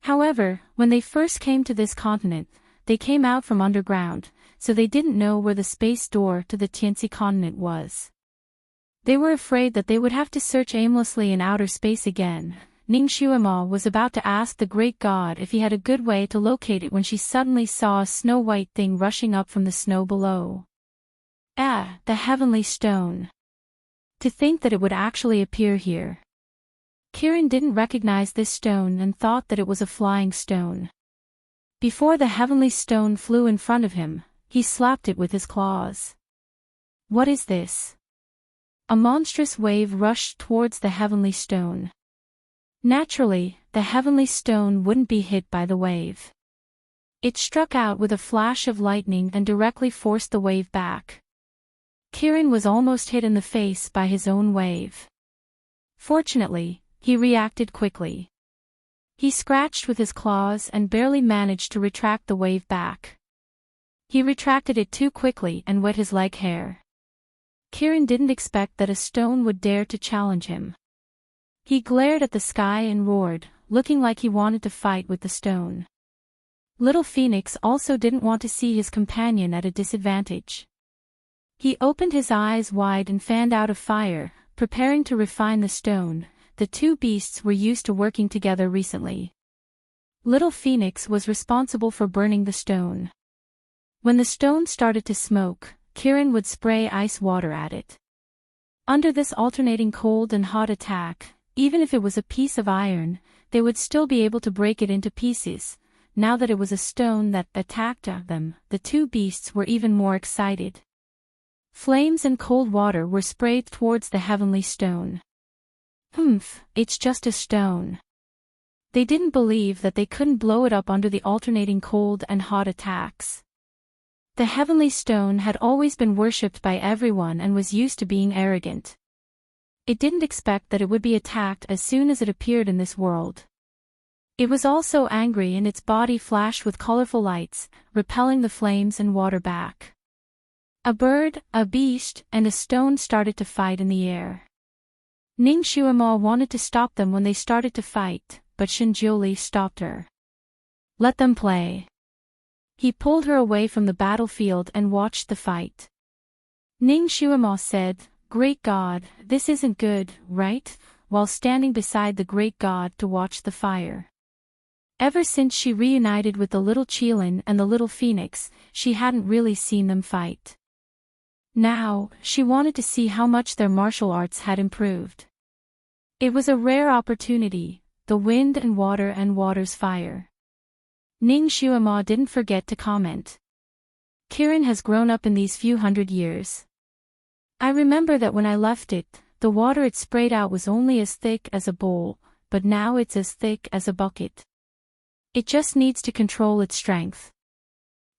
However, when they first came to this continent, they came out from underground, so they didn't know where the space door to the Tianxi continent was. They were afraid that they would have to search aimlessly in outer space again. Ning Xuema was about to ask the great god if he had a good way to locate it when she suddenly saw a snow-white thing rushing up from the snow below. The heavenly stone. To think that it would actually appear here. Kirin didn't recognize this stone and thought that it was a flying stone. Before the heavenly stone flew in front of him, he slapped it with his claws. What is this? A monstrous wave rushed towards the heavenly stone. Naturally, the heavenly stone wouldn't be hit by the wave. It struck out with a flash of lightning and directly forced the wave back. Kirin was almost hit in the face by his own wave. Fortunately, he reacted quickly. He scratched with his claws and barely managed to retract the wave back. He retracted it too quickly and wet his leg hair. Kieran didn't expect that a stone would dare to challenge him. He glared at the sky and roared, looking like he wanted to fight with the stone. Little Phoenix also didn't want to see his companion at a disadvantage. He opened his eyes wide and fanned out a fire, preparing to refine the stone. The two beasts were used to working together recently. Little Phoenix was responsible for burning the stone. When the stone started to smoke, Kieran would spray ice water at it. Under this alternating cold and hot attack, even if it was a piece of iron, they would still be able to break it into pieces. Now that it was a stone that attacked them, the two beasts were even more excited. Flames and cold water were sprayed towards the heavenly stone. Humph, it's just a stone. They didn't believe that they couldn't blow it up under the alternating cold and hot attacks. The heavenly stone had always been worshipped by everyone and was used to being arrogant. It didn't expect that it would be attacked as soon as it appeared in this world. It was also angry and its body flashed with colorful lights, repelling the flames and water back. A bird, a beast, and a stone started to fight in the air. Ning Xuema wanted to stop them when they started to fight, but Shinjiuli stopped her. Let them play. He pulled her away from the battlefield and watched the fight. Ning Xuema said, "Great God, this isn't good, right?" while standing beside the great god to watch the fire. Ever since she reunited with the little Qilin and the little Phoenix, she hadn't really seen them fight. Now, she wanted to see how much their martial arts had improved. It was a rare opportunity, the wind and water's fire. Ning Xuema didn't forget to comment. Kieran has grown up in these few hundred years. I remember that when I left it, the water it sprayed out was only as thick as a bowl, but now it's as thick as a bucket. It just needs to control its strength.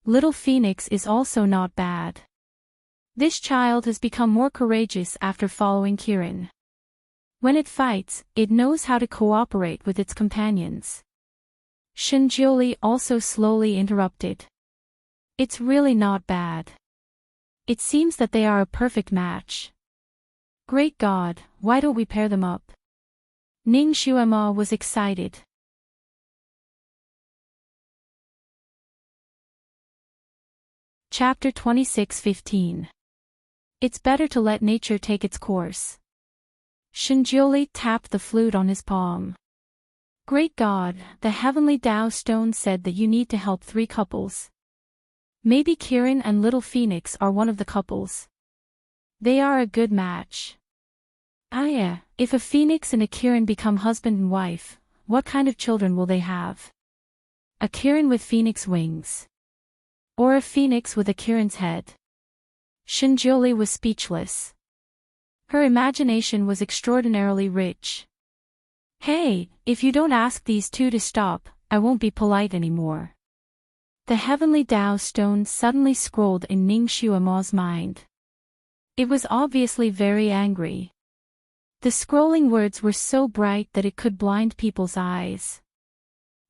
Little Phoenix is also not bad. This child has become more courageous after following Kieran. When it fights, it knows how to cooperate with its companions. Shinjiuli also slowly interrupted. It's really not bad. It seems that they are a perfect match. Great God, why don't we pair them up? Ning Xuema was excited. Chapter 26:15. It's better to let nature take its course. Shinjiuli tapped the flute on his palm. Great God, the heavenly Tao stone said that you need to help 3 couples. Maybe Kieran and Little Phoenix are one of the couples. They are a good match. If a Phoenix and a Kieran become husband and wife, what kind of children will they have? A Kieran with Phoenix wings. Or a Phoenix with a Kieran's head? Shinjiuli was speechless. Her imagination was extraordinarily rich. Hey, if you don't ask these two to stop, I won't be polite anymore. The heavenly Tao stone suddenly scrolled in Ning Xuema's mind. It was obviously very angry. The scrolling words were so bright that it could blind people's eyes.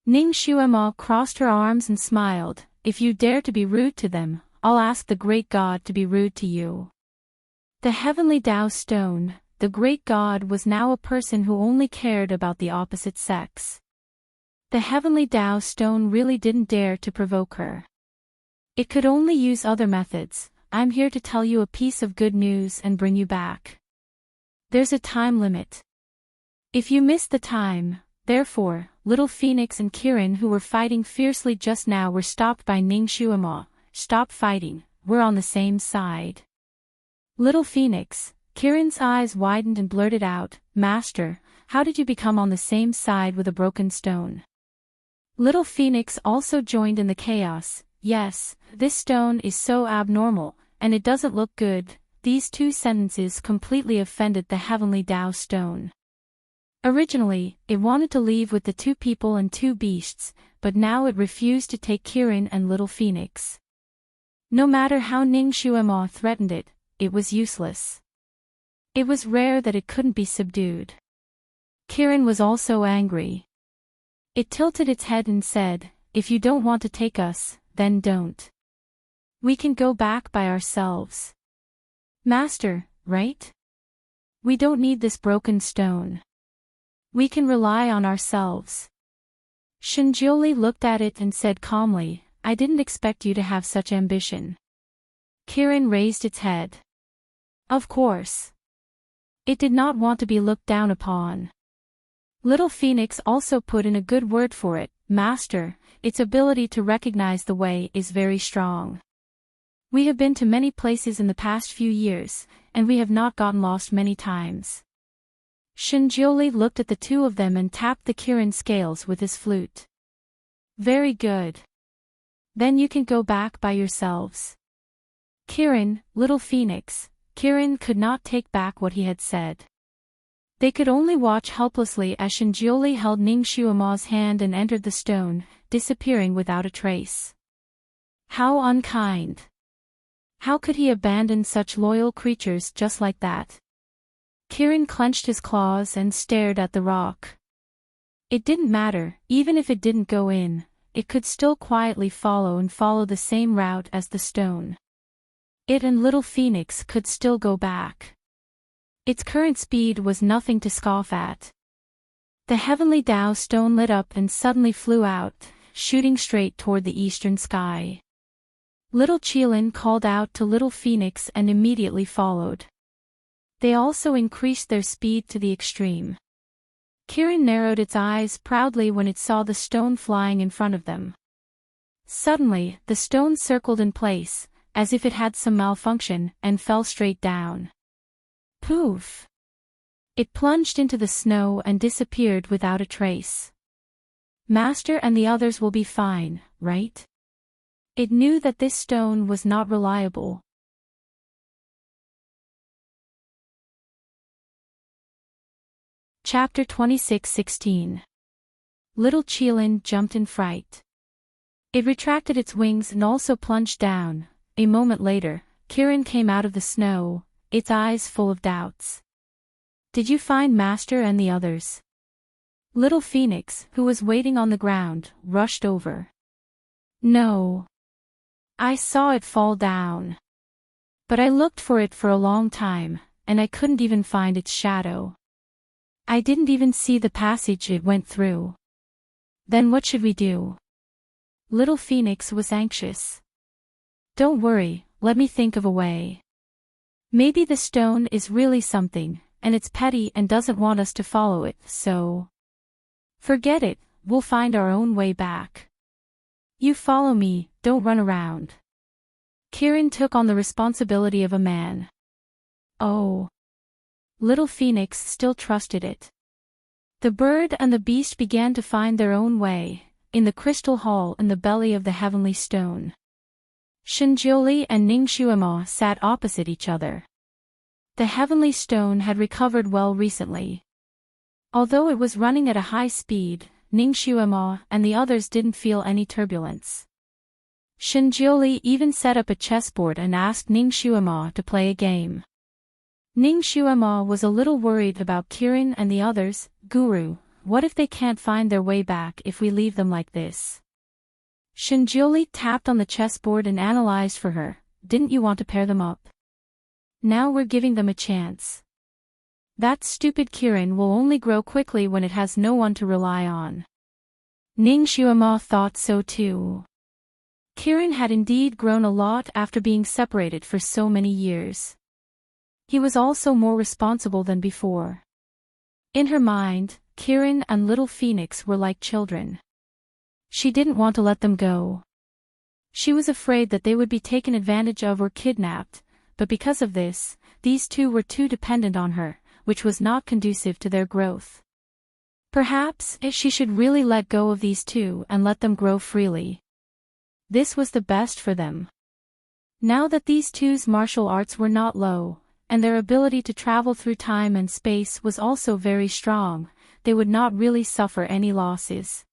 Ning Xuema crossed her arms and smiled. If you dare to be rude to them, I'll ask the great god to be rude to you. The heavenly Tao stone, the great god, was now a person who only cared about the opposite sex. The heavenly Tao stone really didn't dare to provoke her. It could only use other methods. I'm here to tell you a piece of good news and bring you back. There's a time limit. If you miss the time, therefore, Little Phoenix and Kieran, who were fighting fiercely just now, were stopped by Ning Xuema. Stop fighting, we're on the same side. Little Phoenix, Kieran's eyes widened and blurted out, Master, how did you become on the same side with a broken stone? Little Phoenix also joined in the chaos. Yes, this stone is so abnormal, and it doesn't look good. These two sentences completely offended the heavenly Tao stone. Originally, it wanted to leave with the 2 people and 2 beasts, but now it refused to take Kieran and Little Phoenix. No matter how Ning Xuema threatened it, it was useless. It was rare that it couldn't be subdued. Kirin was also angry. It tilted its head and said, "If you don't want to take us, then don't. We can go back by ourselves. Master, right? We don't need this broken stone. We can rely on ourselves." Shinjioli looked at it and said calmly, "I didn't expect you to have such ambition." Kirin raised its head. Of course. It did not want to be looked down upon. Little Phoenix also put in a good word for it. "Master, its ability to recognize the way is very strong. We have been to many places in the past few years, and we have not gotten lost many times." Shinjioli looked at the two of them and tapped the Kirin scales with his flute. "Very good. Then you can go back by yourselves." Kirin, Little Phoenix, Kirin could not take back what he had said. They could only watch helplessly as Shinjioli held Ningxiuma's hand and entered the stone, disappearing without a trace. How unkind. How could he abandon such loyal creatures just like that? Kirin clenched his claws and stared at the rock. It didn't matter, even if it didn't go in, it could still quietly follow the same route as the stone. It and Little Phoenix could still go back. Its current speed was nothing to scoff at. The heavenly Tao stone lit up and suddenly flew out, shooting straight toward the eastern sky. Little Qilin called out to Little Phoenix and immediately followed. They also increased their speed to the extreme. Kirin narrowed its eyes proudly when it saw the stone flying in front of them. Suddenly, the stone circled in place, as if it had some malfunction, and fell straight down. Poof! It plunged into the snow and disappeared without a trace. Master and the others will be fine, right? It knew that this stone was not reliable. Chapter 26:16. Little Qilin jumped in fright. It retracted its wings and also plunged down. A moment later, Kirin came out of the snow, its eyes full of doubts. "Did you find Master and the others?" Little Phoenix, who was waiting on the ground, rushed over. "No. I saw it fall down. But I looked for it for a long time, and I couldn't even find its shadow. I didn't even see the passage it went through. Then what should we do?" Little Phoenix was anxious. "Don't worry, let me think of a way. Maybe the stone is really something, and it's petty and doesn't want us to follow it, so... Forget it, we'll find our own way back. You follow me, don't run around." Kirin took on the responsibility of a man. Oh. Little Phoenix still trusted it. The bird and the beast began to find their own way, in the crystal hall in the belly of the heavenly stone. Shinjioli and Ningxiuema sat opposite each other. The heavenly stone had recovered well recently. Although it was running at a high speed, Ningxiuema and the others didn't feel any turbulence. Shinjioli even set up a chessboard and asked Ningxiuema to play a game. Ningxiuema was a little worried about Kirin and the others. "Guru, what if they can't find their way back if we leave them like this?" Shinjioli tapped on the chessboard and analyzed for her. "Didn't you want to pair them up? Now we're giving them a chance. That stupid Kirin will only grow quickly when it has no one to rely on." Ningxiuema thought so too. Kirin had indeed grown a lot after being separated for so many years. He was also more responsible than before. In her mind, Kirin and Little Phoenix were like children. She didn't want to let them go. She was afraid that they would be taken advantage of or kidnapped, but because of this, these two were too dependent on her, which was not conducive to their growth. Perhaps she should really let go of these two and let them grow freely. This was the best for them. Now that these two's martial arts were not low, and their ability to travel through time and space was also very strong, they would not really suffer any losses.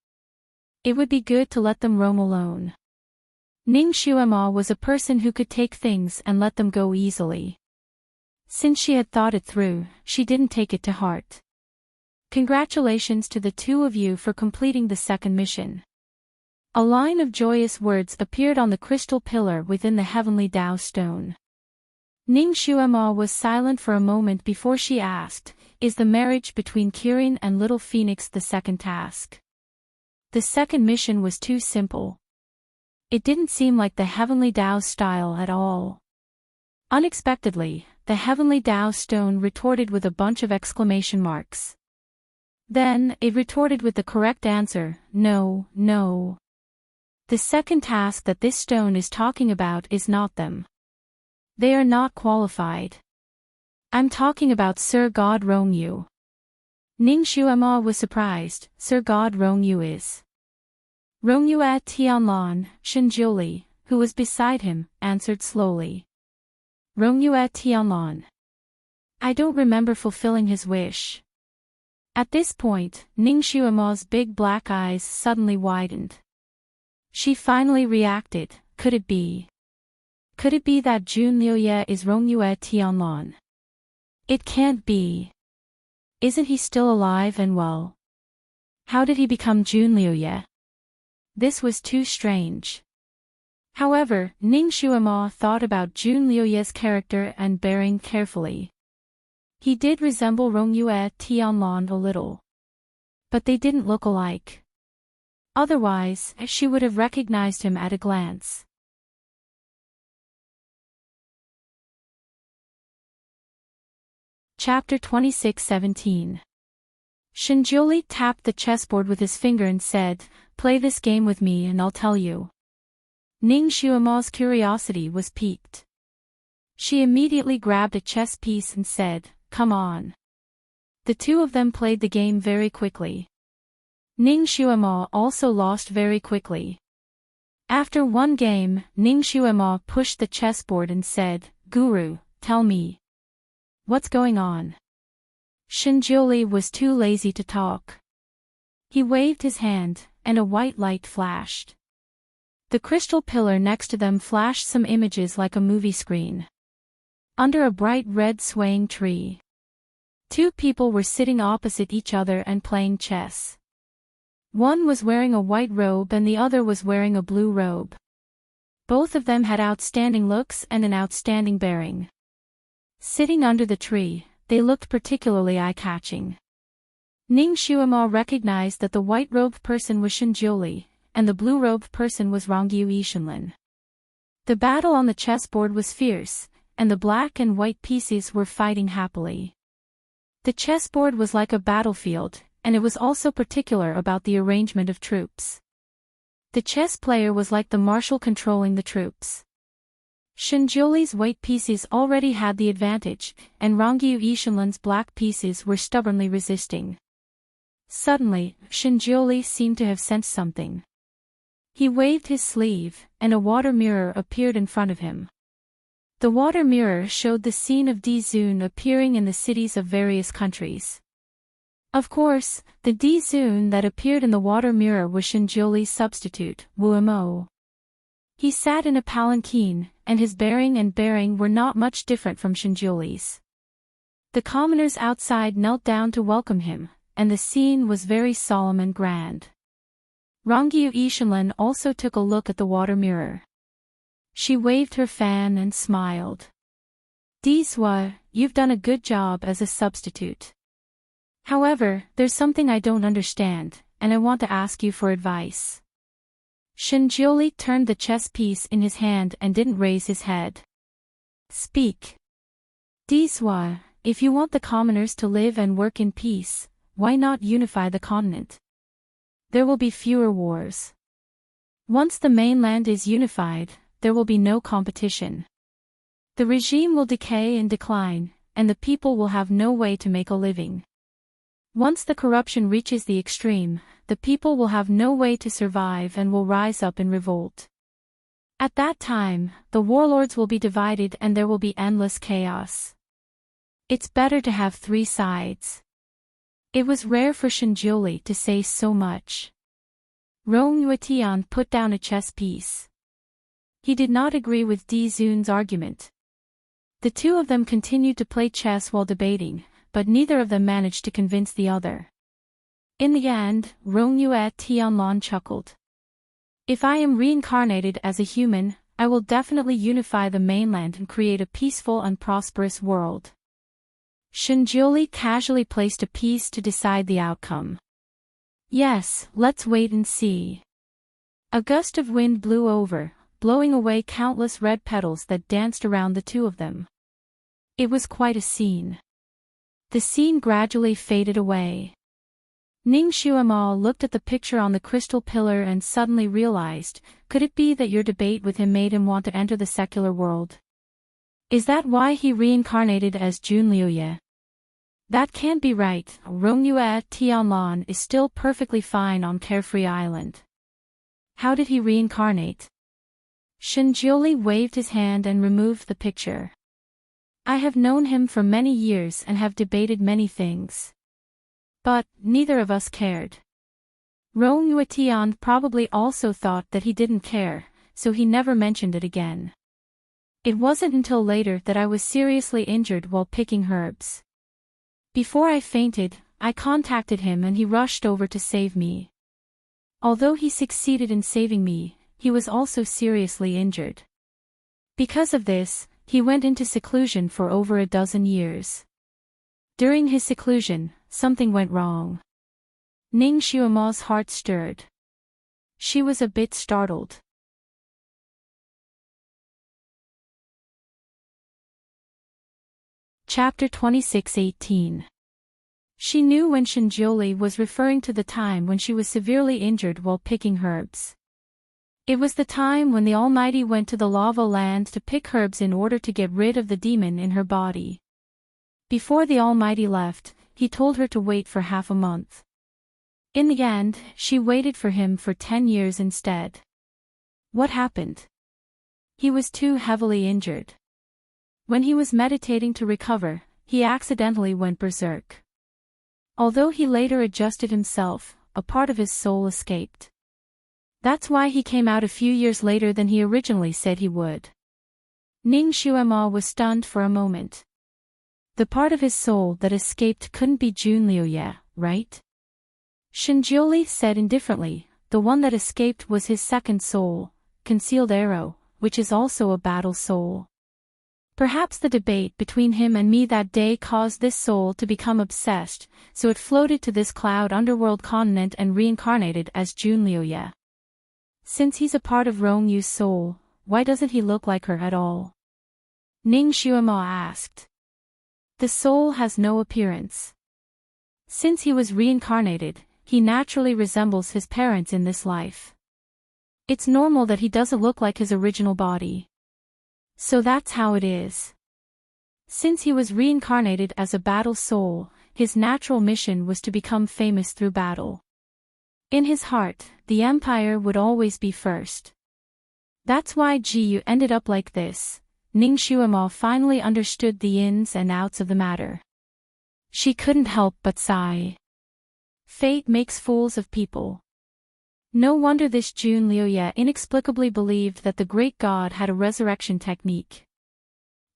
It would be good to let them roam alone. Ningxiuema was a person who could take things and let them go easily. Since she had thought it through, she didn't take it to heart. Congratulations to the two of you for completing the second mission. A line of joyous words appeared on the crystal pillar within the heavenly Tao stone. Ning Xuema was silent for a moment before she asked, "Is the marriage between Kirin and Little Phoenix the second task?" The second mission was too simple. It didn't seem like the heavenly Tao style at all. Unexpectedly, the heavenly Tao stone retorted with a bunch of exclamation marks. Then, it retorted with the correct answer, "No, no. The second task that this stone is talking about is not them. They are not qualified. I'm talking about Sir God Rongyu." Ning Xuema was surprised. Sir God Rongyu is. Rongyu Tianlan, Shinjiuli, who was beside him, answered slowly. Rongyu Tianlan. I don't remember fulfilling his wish. At this point, Ning Xuema's big black eyes suddenly widened. She finally reacted. Could it be? Could it be that Jun Liuye is Rongyu Tianlan? It can't be. Isn't he still alive and well? How did he become Jun Liuye? This was too strange. However, Ning Xuema thought about Jun Liuye's character and bearing carefully. He did resemble Rongyu Tianlan a little. But they didn't look alike. Otherwise, she would have recognized him at a glance. Chapter 26:17. Shinjiuli tapped the chessboard with his finger and said, "Play this game with me and I'll tell you." Ning Xuema's curiosity was piqued. She immediately grabbed a chess piece and said, "Come on." The two of them played the game very quickly. Ning Xuema also lost very quickly. After one game, Ning Xuema pushed the chessboard and said, "Guru, tell me. What's going on?" Shinjiuli was too lazy to talk. He waved his hand, and a white light flashed. The crystal pillar next to them flashed some images like a movie screen. Under a bright red swaying tree, two people were sitting opposite each other and playing chess. One was wearing a white robe and the other was wearing a blue robe. Both of them had outstanding looks and an outstanding bearing. Sitting under the tree, they looked particularly eye-catching. Ning Xuema recognized that the white-robed person was Shinjiuli, and the blue-robed person was Rongyu Yishinlin. The battle on the chessboard was fierce, and the black and white pieces were fighting happily. The chessboard was like a battlefield, and it was also particular about the arrangement of troops. The chess player was like the marshal controlling the troops. Shinjiuli's white pieces already had the advantage, and Rongyu Yishinlin's black pieces were stubbornly resisting. Suddenly, Shinjiuli seemed to have sensed something. He waved his sleeve, and a water mirror appeared in front of him. The water mirror showed the scene of Dizun appearing in the cities of various countries. Of course, the Dizun that appeared in the water mirror was Shinjiuli's substitute, Wuemo. He sat in a palanquin, and his bearing were not much different from Shinjiuli's. The commoners outside knelt down to welcome him, and the scene was very solemn and grand. Rongyu Yishinlin also took a look at the water mirror. She waved her fan and smiled. "Diswa, you've done a good job as a substitute. However, there's something I don't understand, and I want to ask you for advice." Shinjiuli turned the chess piece in his hand and didn't raise his head. "Speak." "Diswa, if you want the commoners to live and work in peace, why not unify the continent? There will be fewer wars. Once the mainland is unified, there will be no competition. The regime will decay and decline, and the people will have no way to make a living. Once the corruption reaches the extreme, the people will have no way to survive and will rise up in revolt. At that time, the warlords will be divided and there will be endless chaos. It's better to have three sides." It was rare for Shinjiuli to say so much. Rong Yuetian put down a chess piece. He did not agree with Dizun's argument. The two of them continued to play chess while debating, but neither of them managed to convince the other. In the end, Rongyue Tianlong chuckled. If I am reincarnated as a human, I will definitely unify the mainland and create a peaceful and prosperous world. Shinjioli casually placed a piece to decide the outcome. Yes, let's wait and see. A gust of wind blew over, blowing away countless red petals that danced around the two of them. It was quite a scene. The scene gradually faded away. Ning Xuemo looked at the picture on the crystal pillar and suddenly realized, could it be that your debate with him made him want to enter the secular world? Is that why he reincarnated as Junliuye? That can't be right. Rongyue Tianlong is still perfectly fine on Carefree Island. How did he reincarnate? Shinjioli waved his hand and removed the picture. I have known him for many years and have debated many things. But, neither of us cared. Rongyue Tian probably also thought that he didn't care, so he never mentioned it again. It wasn't until later that I was seriously injured while picking herbs. Before I fainted, I contacted him and he rushed over to save me. Although he succeeded in saving me, he was also seriously injured. Because of this, he went into seclusion for over a dozen years. During his seclusion, something went wrong. Ning Xuemo's heart stirred. She was a bit startled. Chapter 26:18. She knew when Shinjioli was referring to the time when she was severely injured while picking herbs. It was the time when the Almighty went to the lava land to pick herbs in order to get rid of the demon in her body. Before the Almighty left, he told her to wait for half a month. In the end, she waited for him for 10 years instead. What happened? He was too heavily injured. When he was meditating to recover, he accidentally went berserk. Although he later adjusted himself, a part of his soul escaped. That's why he came out a few years later than he originally said he would. Ning Xuemo was stunned for a moment. The part of his soul that escaped couldn't be Junliuye, right? Shinjioli said indifferently, the one that escaped was his second soul, Concealed Arrow, which is also a battle soul. Perhaps the debate between him and me that day caused this soul to become obsessed, so it floated to this cloud underworld continent and reincarnated as Junliuye. Since he's a part of Rongyu's soul, why doesn't he look like her at all? Ning Xuemo asked. The soul has no appearance. Since he was reincarnated, he naturally resembles his parents in this life. It's normal that he doesn't look like his original body. So that's how it is. Since he was reincarnated as a battle soul, his natural mission was to become famous through battle. In his heart, the empire would always be first. That's why Jiyu ended up like this. Ning Xuemo finally understood the ins and outs of the matter. She couldn't help but sigh. Fate makes fools of people. No wonder this Junliuye inexplicably believed that the great god had a resurrection technique.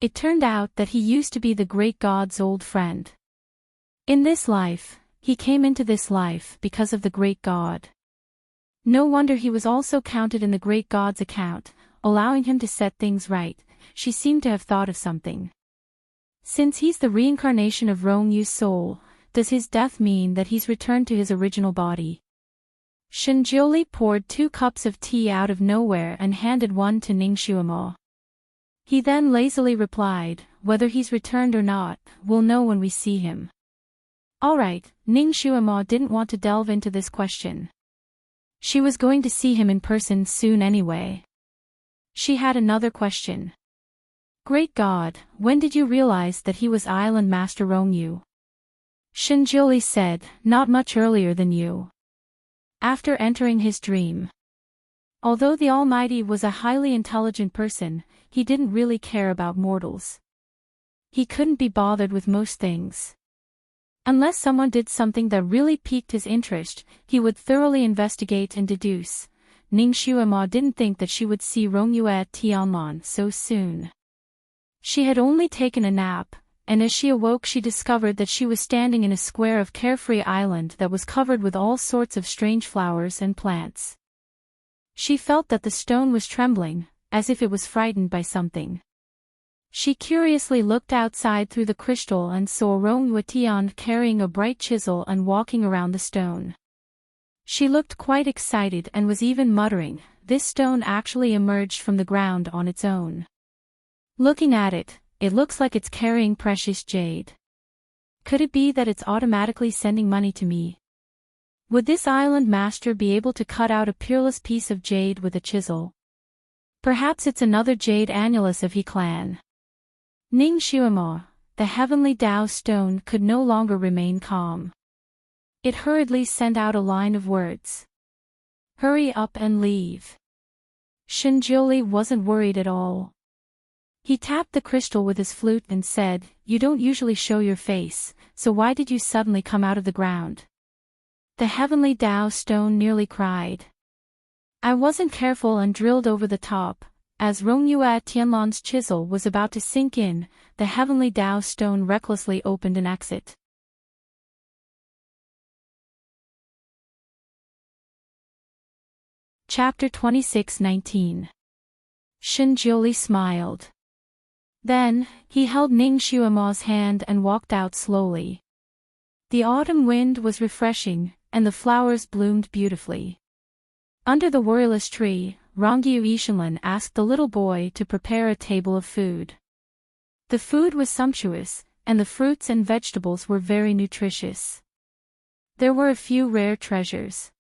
It turned out that he used to be the great god's old friend. In this life, he came into this life because of the great god. No wonder he was also counted in the great god's account, allowing him to set things right. She seemed to have thought of something. Since he's the reincarnation of Rongyu's soul, does his death mean that he's returned to his original body? Shinjioli poured 2 cups of tea out of nowhere and handed one to Ning Xuemo. He then lazily replied, whether he's returned or not, we'll know when we see him. Alright, Ning Xuemo didn't want to delve into this question. She was going to see him in person soon anyway. She had another question. Great God, when did you realize that he was Island Master Rongyu? Shinjioli said, not much earlier than you. After entering his dream. Although the Almighty was a highly intelligent person, he didn't really care about mortals. He couldn't be bothered with most things. Unless someone did something that really piqued his interest, he would thoroughly investigate and deduce. Ning Xuemo didn't think that she would see Rongyue Tianlong so soon. She had only taken a nap, and as she awoke she discovered that she was standing in a square of carefree island that was covered with all sorts of strange flowers and plants. She felt that the stone was trembling, as if it was frightened by something. She curiously looked outside through the crystal and saw Rong Yuetian carrying a bright chisel and walking around the stone. She looked quite excited and was even muttering, "This stone actually emerged from the ground on its own. Looking at it, it looks like it's carrying precious jade. Could it be that it's automatically sending money to me? Would this island master be able to cut out a peerless piece of jade with a chisel? Perhaps it's another jade annulus of He clan." Ning Xuemo, the heavenly Tao stone, could no longer remain calm. It hurriedly sent out a line of words. "Hurry up and leave." Shinjiuli wasn't worried at all. He tapped the crystal with his flute and said, "You don't usually show your face, so why did you suddenly come out of the ground?" The heavenly Tao stone nearly cried. "I wasn't careful and drilled over the top." As Rongyue Tianlan's chisel was about to sink in, the heavenly Tao stone recklessly opened an exit. Chapter 26:19. Shinjiuli smiled. Then, he held Ning Xuemo's hand and walked out slowly. The autumn wind was refreshing, and the flowers bloomed beautifully. Under the worryless tree, Rongyu Ishinlan asked the little boy to prepare a table of food. The food was sumptuous, and the fruits and vegetables were very nutritious. There were a few rare treasures.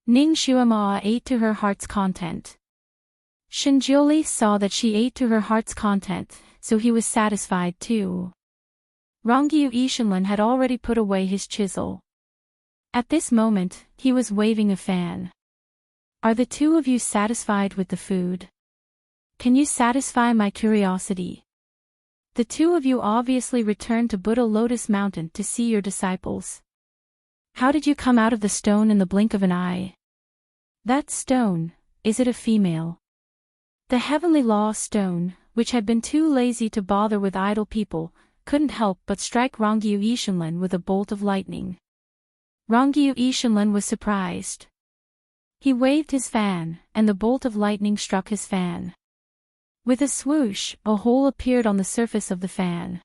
Ning Xuemo ate to her heart's content. Shinjiuli saw that she ate to her heart's content, so he was satisfied too. Rongyu Ishinlan had already put away his chisel. At this moment, he was waving a fan. "Are the two of you satisfied with the food? Can you satisfy my curiosity? The two of you obviously returned to Buddha Lotus Mountain to see your disciples. How did you come out of the stone in the blink of an eye? That stone, is it a female?" The heavenly law stone, which had been too lazy to bother with idle people, couldn't help but strike Rongyu Ishinlan with a bolt of lightning. Rongyu Ishinlan was surprised. He waved his fan, and the bolt of lightning struck his fan. With a swoosh, a hole appeared on the surface of the fan.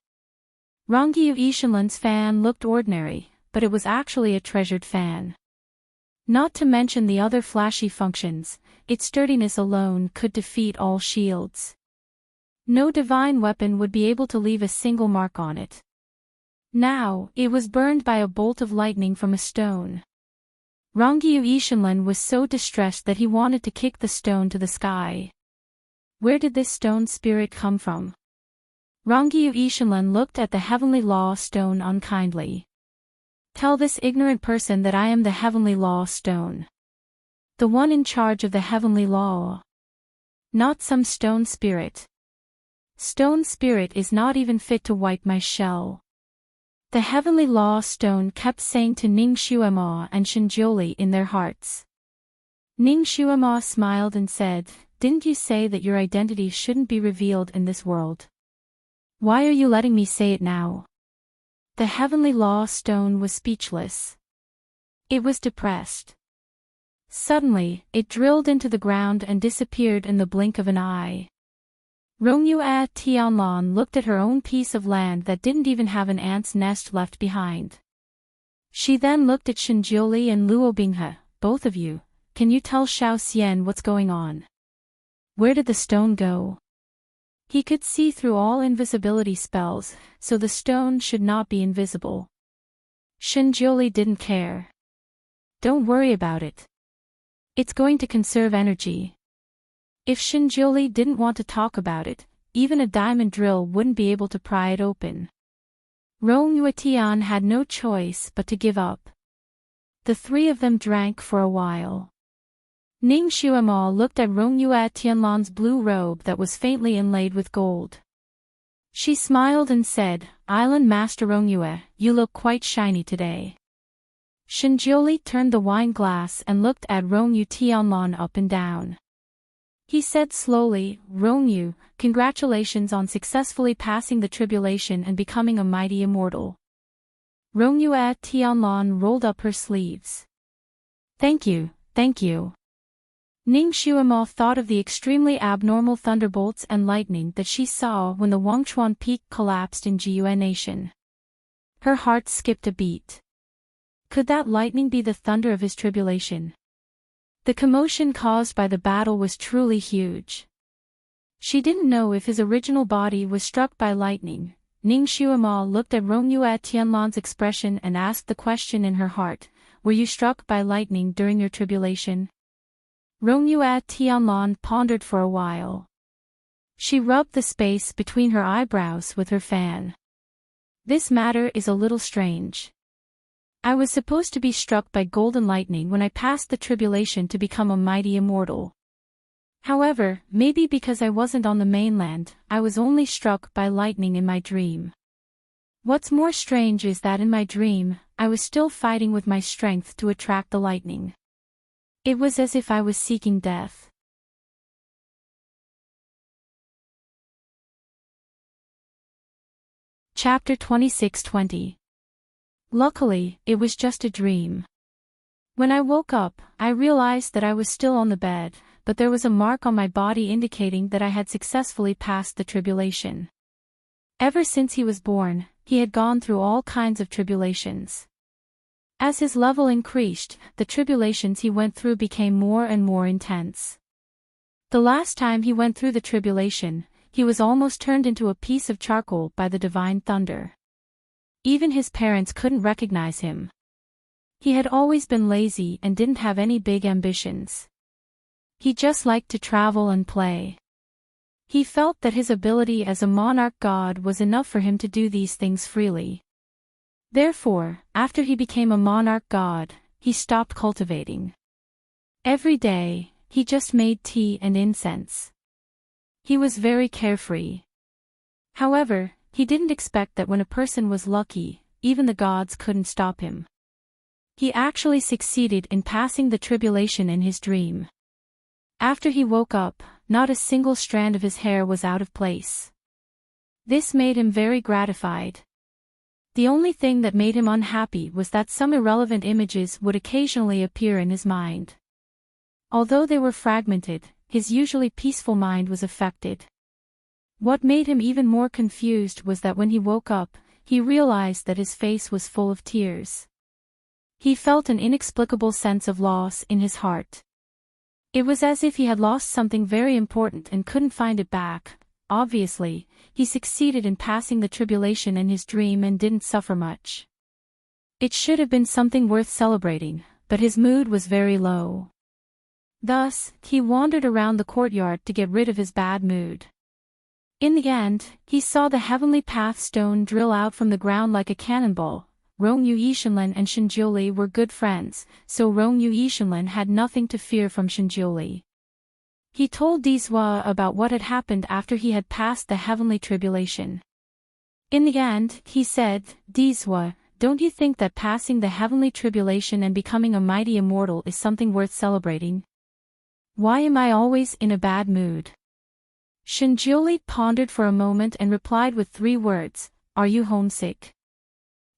Rongyu Ishinlan's fan looked ordinary, but it was actually a treasured fan. Not to mention the other flashy functions, its sturdiness alone could defeat all shields. No divine weapon would be able to leave a single mark on it. Now, it was burned by a bolt of lightning from a stone. Rongyu Ishinlan was so distressed that he wanted to kick the stone to the sky. Where did this stone spirit come from? Rongyu Ishinlan looked at the heavenly law stone unkindly. "Tell this ignorant person that I am the heavenly law stone. The one in charge of the heavenly law. Not some stone spirit. Stone spirit is not even fit to wipe my shell." The heavenly law stone kept saying to Ning Xuemo and Shinjiuli in their hearts. Ning Xuemo smiled and said, "Didn't you say that your identity shouldn't be revealed in this world? Why are you letting me say it now?" The heavenly law stone was speechless. It was depressed. Suddenly, it drilled into the ground and disappeared in the blink of an eye. Rongyue Tianlan looked at her own piece of land that didn't even have an ant's nest left behind. She then looked at Shinjiuli and Luo Binghe. "Both of you, can you tell Xiao Xian what's going on? Where did the stone go?" He could see through all invisibility spells, so the stone should not be invisible. Shinjiuli didn't care. "Don't worry about it. It's going to conserve energy." If Shinjiuli didn't want to talk about it, even a diamond drill wouldn't be able to pry it open. Rong Yuetian had no choice but to give up. The three of them drank for a while. Ning Xuemo looked at Rongyue Tianlan's blue robe that was faintly inlaid with gold. She smiled and said, "Island Master Rongyue, you look quite shiny today." Shinjiuli turned the wine glass and looked at Rongyu Tianlan up and down. He said slowly, Rongyu, congratulations on successfully passing the tribulation and becoming a mighty immortal. Rongyu Tianlan rolled up her sleeves. Thank you, thank you. Ning Xuemo thought of the extremely abnormal thunderbolts and lightning that she saw when the Wangchuan Peak collapsed in Jiyue Nation. Her heart skipped a beat. Could that lightning be the thunder of his tribulation? The commotion caused by the battle was truly huge. She didn't know if his original body was struck by lightning. Ning Xuemo looked at Rongyu Tianlan's expression and asked the question in her heart, were you struck by lightning during your tribulation? Rongyu Tianlan pondered for a while. She rubbed the space between her eyebrows with her fan. This matter is a little strange. I was supposed to be struck by golden lightning when I passed the tribulation to become a mighty immortal. However, maybe because I wasn't on the mainland, I was only struck by lightning in my dream. What's more strange is that in my dream, I was still fighting with my strength to attract the lightning. It was as if I was seeking death. Chapter 26:20. Luckily, it was just a dream. When I woke up, I realized that I was still on the bed, but there was a mark on my body indicating that I had successfully passed the tribulation. Ever since he was born, he had gone through all kinds of tribulations. As his level increased, the tribulations he went through became more and more intense. The last time he went through the tribulation, he was almost turned into a piece of charcoal by the divine thunder. Even his parents couldn't recognize him. He had always been lazy and didn't have any big ambitions. He just liked to travel and play. He felt that his ability as a monarch god was enough for him to do these things freely. Therefore, after he became a monarch god, he stopped cultivating. Every day, he just made tea and incense. He was very carefree. However, he didn't expect that when a person was lucky, even the gods couldn't stop him. He actually succeeded in passing the tribulation in his dream. After he woke up, not a single strand of his hair was out of place. This made him very gratified. The only thing that made him unhappy was that some irrelevant images would occasionally appear in his mind. Although they were fragmented, his usually peaceful mind was affected. What made him even more confused was that when he woke up, he realized that his face was full of tears. He felt an inexplicable sense of loss in his heart. It was as if he had lost something very important and couldn't find it back. Obviously, he succeeded in passing the tribulation in his dream and didn't suffer much. It should have been something worth celebrating, but his mood was very low. Thus, he wandered around the courtyard to get rid of his bad mood. In the end, he saw the heavenly path stone drill out from the ground like a cannonball. Rongyu Yishanlan and Shinjiuli were good friends, so Rongyu Yishanlan had nothing to fear from Shinjiuli. He told Dizwa about what had happened after he had passed the heavenly tribulation. In the end, he said, Dizwa, don't you think that passing the heavenly tribulation and becoming a mighty immortal is something worth celebrating? Why am I always in a bad mood? Shinjiuli pondered for a moment and replied with 3 words, are you homesick?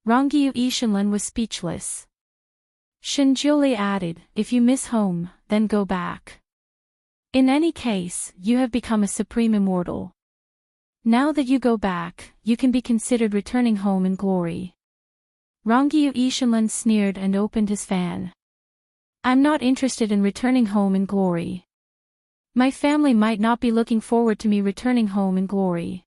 Rongyu Yishanlan was speechless. Shinjiuli added, if you miss home, then go back. In any case, you have become a supreme immortal. Now that you go back, you can be considered returning home in glory. Rongyu Yishanlan sneered and opened his fan. I'm not interested in returning home in glory. My family might not be looking forward to me returning home in glory.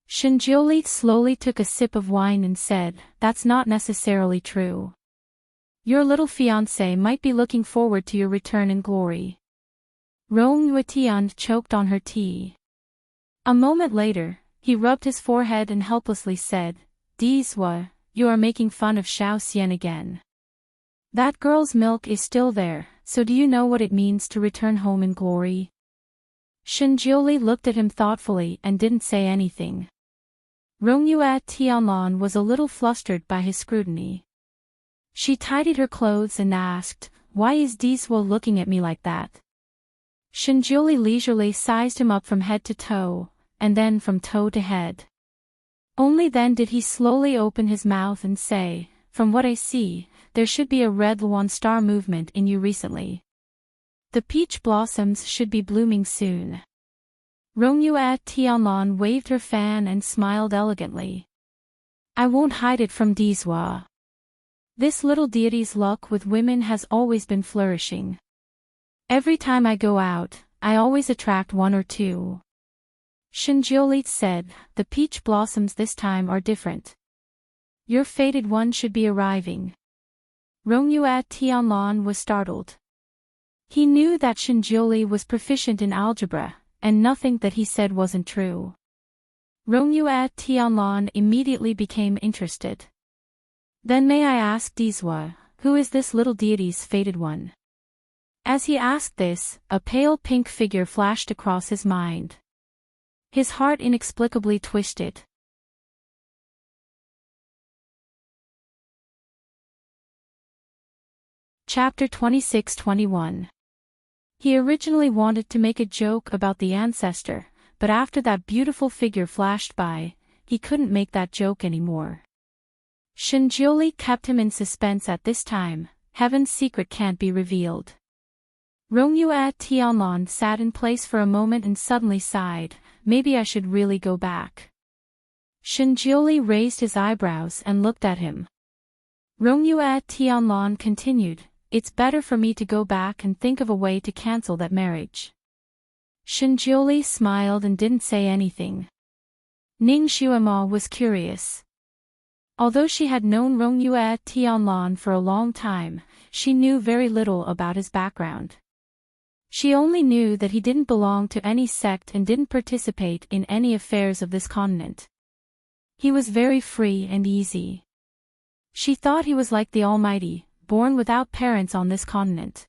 Shinjiuli slowly took a sip of wine and said, that's not necessarily true. Your little fiancé might be looking forward to your return in glory. Rong Yuetian choked on her tea. A moment later, he rubbed his forehead and helplessly said, Dizwa, you are making fun of Xiao Xian again. That girl's milk is still there, so do you know what it means to return home in glory? Shinjiuli looked at him thoughtfully and didn't say anything. Rongyue Tianlan was a little flustered by his scrutiny. She tidied her clothes and asked, why is Dizwa looking at me like that? Shinjuli leisurely sized him up from head to toe, and then from toe to head. Only then did he slowly open his mouth and say, "From what I see, there should be a red Luan star movement in you recently. The peach blossoms should be blooming soon." Rongyue Tianlan waved her fan and smiled elegantly. "I won't hide it from Dizhua. This little deity's luck with women has always been flourishing. Every time I go out, I always attract one or two." Shinjioli said, "The peach blossoms this time are different. Your fated one should be arriving." Rongyue Tianlan was startled. He knew that Shinjioli was proficient in algebra, and nothing that he said wasn't true. Rongyue Tianlan immediately became interested. "Then may I ask Dizhua, who is this little deity's fated one?" As he asked this, a pale pink figure flashed across his mind. His heart inexplicably twisted. Chapter 26-21. He originally wanted to make a joke about the ancestor, but after that beautiful figure flashed by, he couldn't make that joke anymore. Shinjioli kept him in suspense at this time. Heaven's secret can't be revealed. Rongyue Tianlan sat in place for a moment and suddenly sighed, "Maybe I should really go back." Shinjioli raised his eyebrows and looked at him. Rongyue Tianlan continued, "It's better for me to go back and think of a way to cancel that marriage." Shinjioli smiled and didn't say anything. Ning Xuema was curious. Although she had known Rongyue Tianlan for a long time, she knew very little about his background. She only knew that he didn't belong to any sect and didn't participate in any affairs of this continent. He was very free and easy. She thought he was like the Almighty, born without parents on this continent.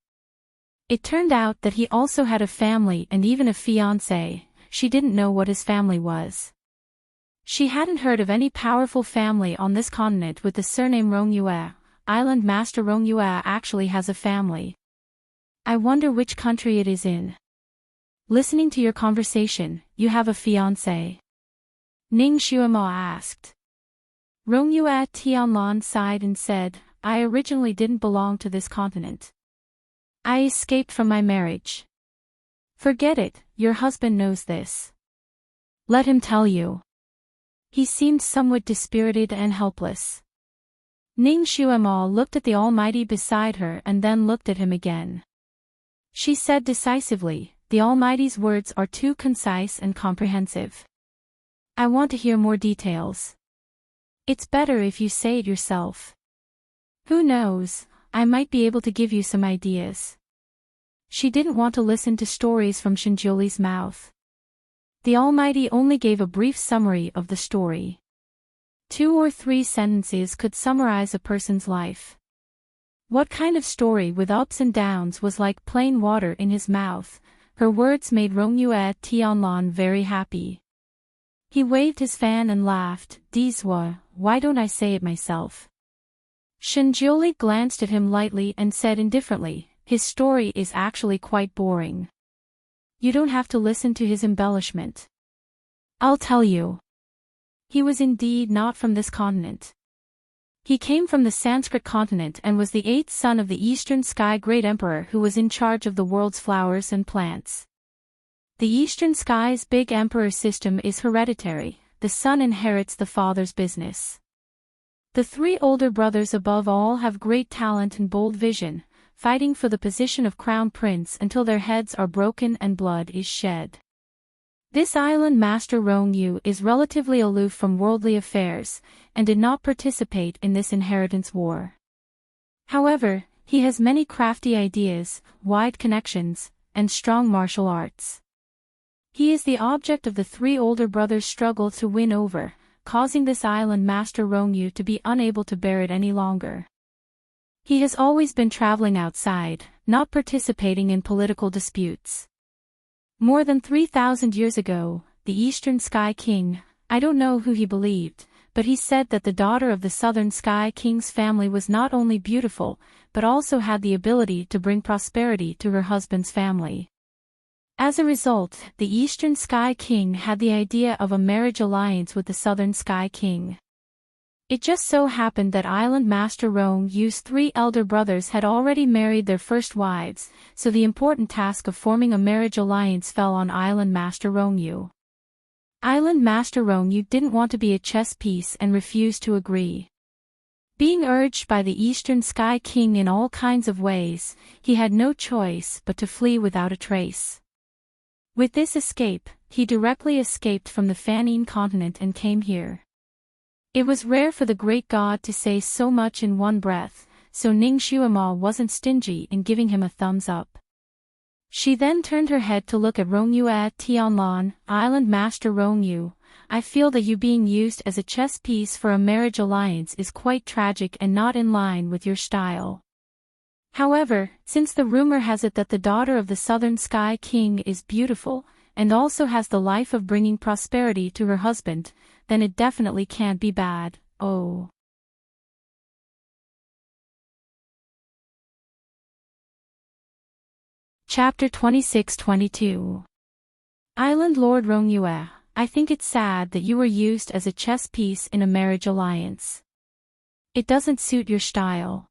It turned out that he also had a family and even a fiancé. She didn't know what his family was. She hadn't heard of any powerful family on this continent with the surname Rongyue. Island Master Rongyue actually has a family. I wonder which country it is in. Listening to your conversation, you have a fiancé? Ning Xuema asked. Rongyue Tianlan sighed and said, "I originally didn't belong to this continent. I escaped from my marriage." "Forget it, your husband knows this. Let him tell you." He seemed somewhat dispirited and helpless. Ning Xuema looked at the Almighty beside her and then looked at him again. She said decisively, "The Almighty's words are too concise and comprehensive. I want to hear more details. It's better if you say it yourself. Who knows, I might be able to give you some ideas." She didn't want to listen to stories from Shinjioli's mouth. The Almighty only gave a brief summary of the story. 2 or 3 sentences could summarize a person's life. What kind of story with ups and downs was like plain water in his mouth? Her words made Rongyue Tianlan very happy. He waved his fan and laughed, "Dizhua, why don't I say it myself?" Shinjioli glanced at him lightly and said indifferently, "His story is actually quite boring. You don't have to listen to his embellishment. I'll tell you. He was indeed not from this continent. He came from the Sanskrit continent and was the 8th son of the Eastern Sky Great Emperor who was in charge of the world's flowers and plants. The Eastern Sky's big emperor system is hereditary, the son inherits the father's business. The 3 older brothers above all have great talent and bold vision, fighting for the position of crown prince until their heads are broken and blood is shed. This island master Rongyu is relatively aloof from worldly affairs, and did not participate in this inheritance war. However, he has many crafty ideas, wide connections, and strong martial arts. He is the object of the 3 older brothers' struggle to win over, causing this island master Rongyu to be unable to bear it any longer. He has always been traveling outside, not participating in political disputes. More than 3,000 years ago, the Eastern Sky King, I don't know who he believed, but he said that the daughter of the Southern Sky King's family was not only beautiful, but also had the ability to bring prosperity to her husband's family. As a result, the Eastern Sky King had the idea of a marriage alliance with the Southern Sky King. It just so happened that Island Master Rong Yu's 3 elder brothers had already married their first wives, so the important task of forming a marriage alliance fell on Island Master Rong Yu. Island Master Rong Yu didn't want to be a chess piece and refused to agree. Being urged by the Eastern Sky King in all kinds of ways, he had no choice but to flee without a trace. With this escape, he directly escaped from the Fanine continent and came here. It was rare for the great god to say so much in one breath, so Ning Xuema wasn't stingy in giving him a thumbs up. She then turned her head to look at Rongyu at Tianlan. Island Master Rongyu, I feel that you being used as a chess piece for a marriage alliance is quite tragic and not in line with your style. However, since the rumor has it that the daughter of the Southern Sky King is beautiful, and also has the life of bringing prosperity to her husband, then it definitely can't be bad. Oh. Chapter 26-22. Island Lord Rongyue, I think it's sad that you were used as a chess piece in a marriage alliance. It doesn't suit your style.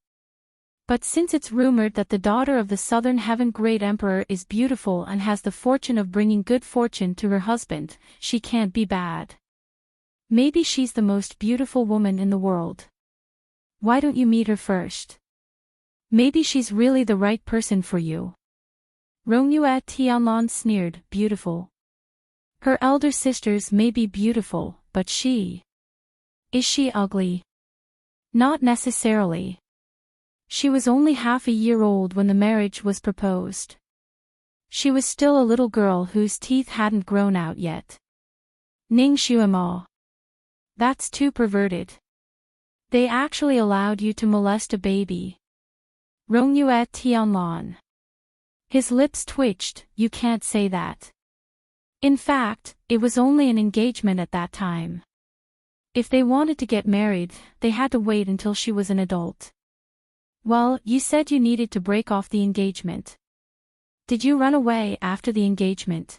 But since it's rumored that the daughter of the Southern Heaven Great Emperor is beautiful and has the fortune of bringing good fortune to her husband, she can't be bad. Maybe she's the most beautiful woman in the world. Why don't you meet her first? Maybe she's really the right person for you. Rongyue Tianlan sneered, beautiful. Her elder sisters may be beautiful, but is she ugly? Not necessarily. She was only half a year old when the marriage was proposed. She was still a little girl whose teeth hadn't grown out yet. Ning Xuema. That's too perverted. They actually allowed you to molest a baby. Rongyue Tianlan. His lips twitched, you can't say that. In fact, it was only an engagement at that time. If they wanted to get married, they had to wait until she was an adult. Well, you said you needed to break off the engagement. Did you run away after the engagement?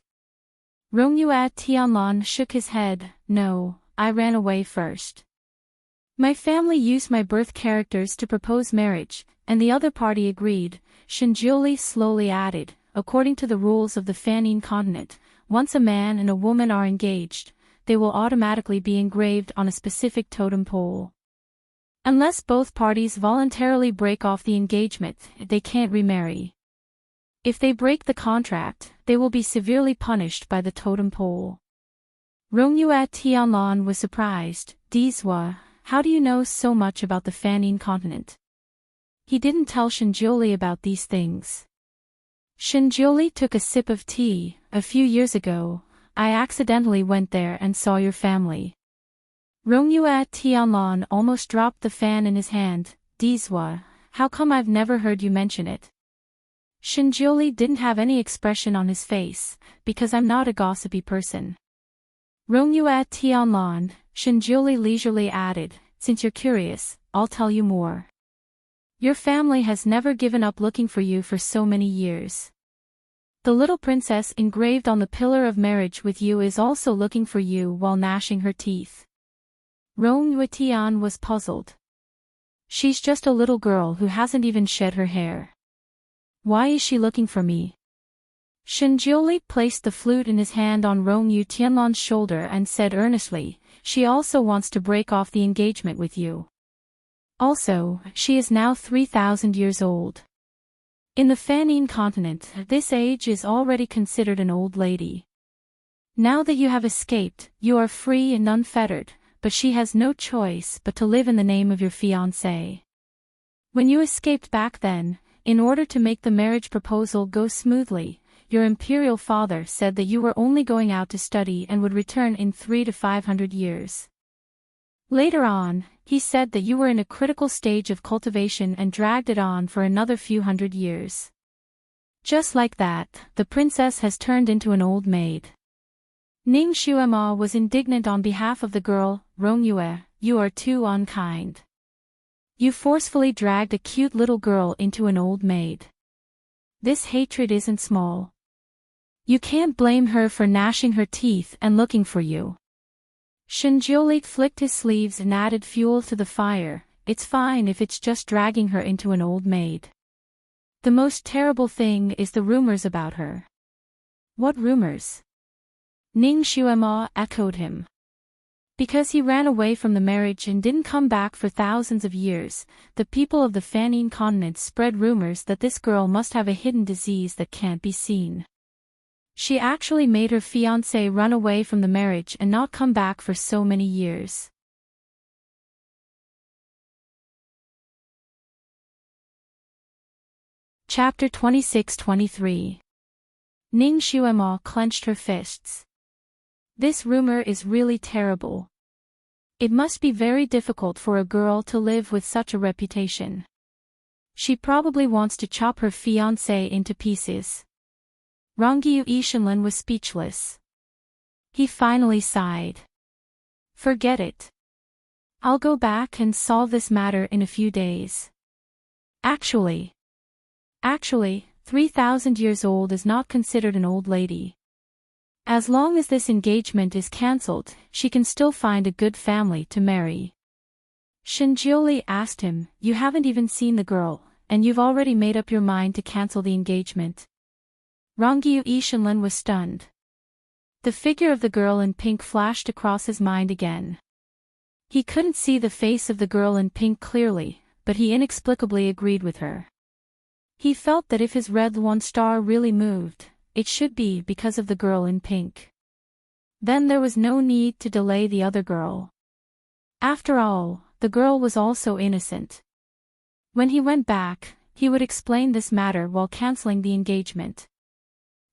Rongyue Tianlan shook his head, no, I ran away first. My family used my birth characters to propose marriage, and the other party agreed. Shinjiuli slowly added, according to the rules of the Fanine continent, once a man and a woman are engaged, they will automatically be engraved on a specific totem pole. Unless both parties voluntarily break off the engagement, they can't remarry. If they break the contract, they will be severely punished by the totem pole. Rongyue Tianlan was surprised. Dizwa, how do you know so much about the Fanine continent? He didn't tell Shinjiuli about these things. Shinjiuli took a sip of tea. A few years ago, I accidentally went there and saw your family. Rongyue Tianlan almost dropped the fan in his hand. Dizwa, how come I've never heard you mention it? Shinjiuli didn't have any expression on his face, because I'm not a gossipy person. Rongyue Tianlan, Shinjiuli leisurely added, since you're curious, I'll tell you more. Your family has never given up looking for you for so many years. The little princess engraved on the pillar of marriage with you is also looking for you while gnashing her teeth. Rongyue Tian was puzzled. She's just a little girl who hasn't even shed her hair. Why is she looking for me? Shinjiuli placed the flute in his hand on Rongyue Tianlan's shoulder and said earnestly, she also wants to break off the engagement with you. Also, she is now 3,000 years old. In the Fanine continent, this age is already considered an old lady. Now that you have escaped, you are free and unfettered, but she has no choice but to live in the name of your fiancé. When you escaped back then, in order to make the marriage proposal go smoothly, your imperial father said that you were only going out to study and would return in 300 to 500 years. Later on, he said that you were in a critical stage of cultivation and dragged it on for another few hundred years. Just like that, the princess has turned into an old maid. Ning Xuema was indignant on behalf of the girl. Rongyue, you are too unkind. You forcefully dragged a cute little girl into an old maid. This hatred isn't small. You can't blame her for gnashing her teeth and looking for you. Shinjioli flicked his sleeves and added fuel to the fire. It's fine if it's just dragging her into an old maid. The most terrible thing is the rumors about her. What rumors? Ning Xuema echoed him. Because he ran away from the marriage and didn't come back for thousands of years, the people of the Fanine continent spread rumors that this girl must have a hidden disease that can't be seen. She actually made her fiancé run away from the marriage and not come back for so many years. Chapter 26-23. Ning Xuema clenched her fists. This rumor is really terrible. It must be very difficult for a girl to live with such a reputation. She probably wants to chop her fiancé into pieces. Rongyu Ishinlin was speechless. He finally sighed. Forget it. I'll go back and solve this matter in a few days. Actually, 3,000 years old is not considered an old lady. As long as this engagement is cancelled, she can still find a good family to marry. Shinjioli asked him, You haven't even seen the girl, and you've already made up your mind to cancel the engagement. Rongyu Ishinlin was stunned. The figure of the girl in pink flashed across his mind again. He couldn't see the face of the girl in pink clearly, but he inexplicably agreed with her. He felt that if his red one star really moved, it should be because of the girl in pink. Then there was no need to delay the other girl. After all, the girl was also innocent. When he went back, he would explain this matter while canceling the engagement.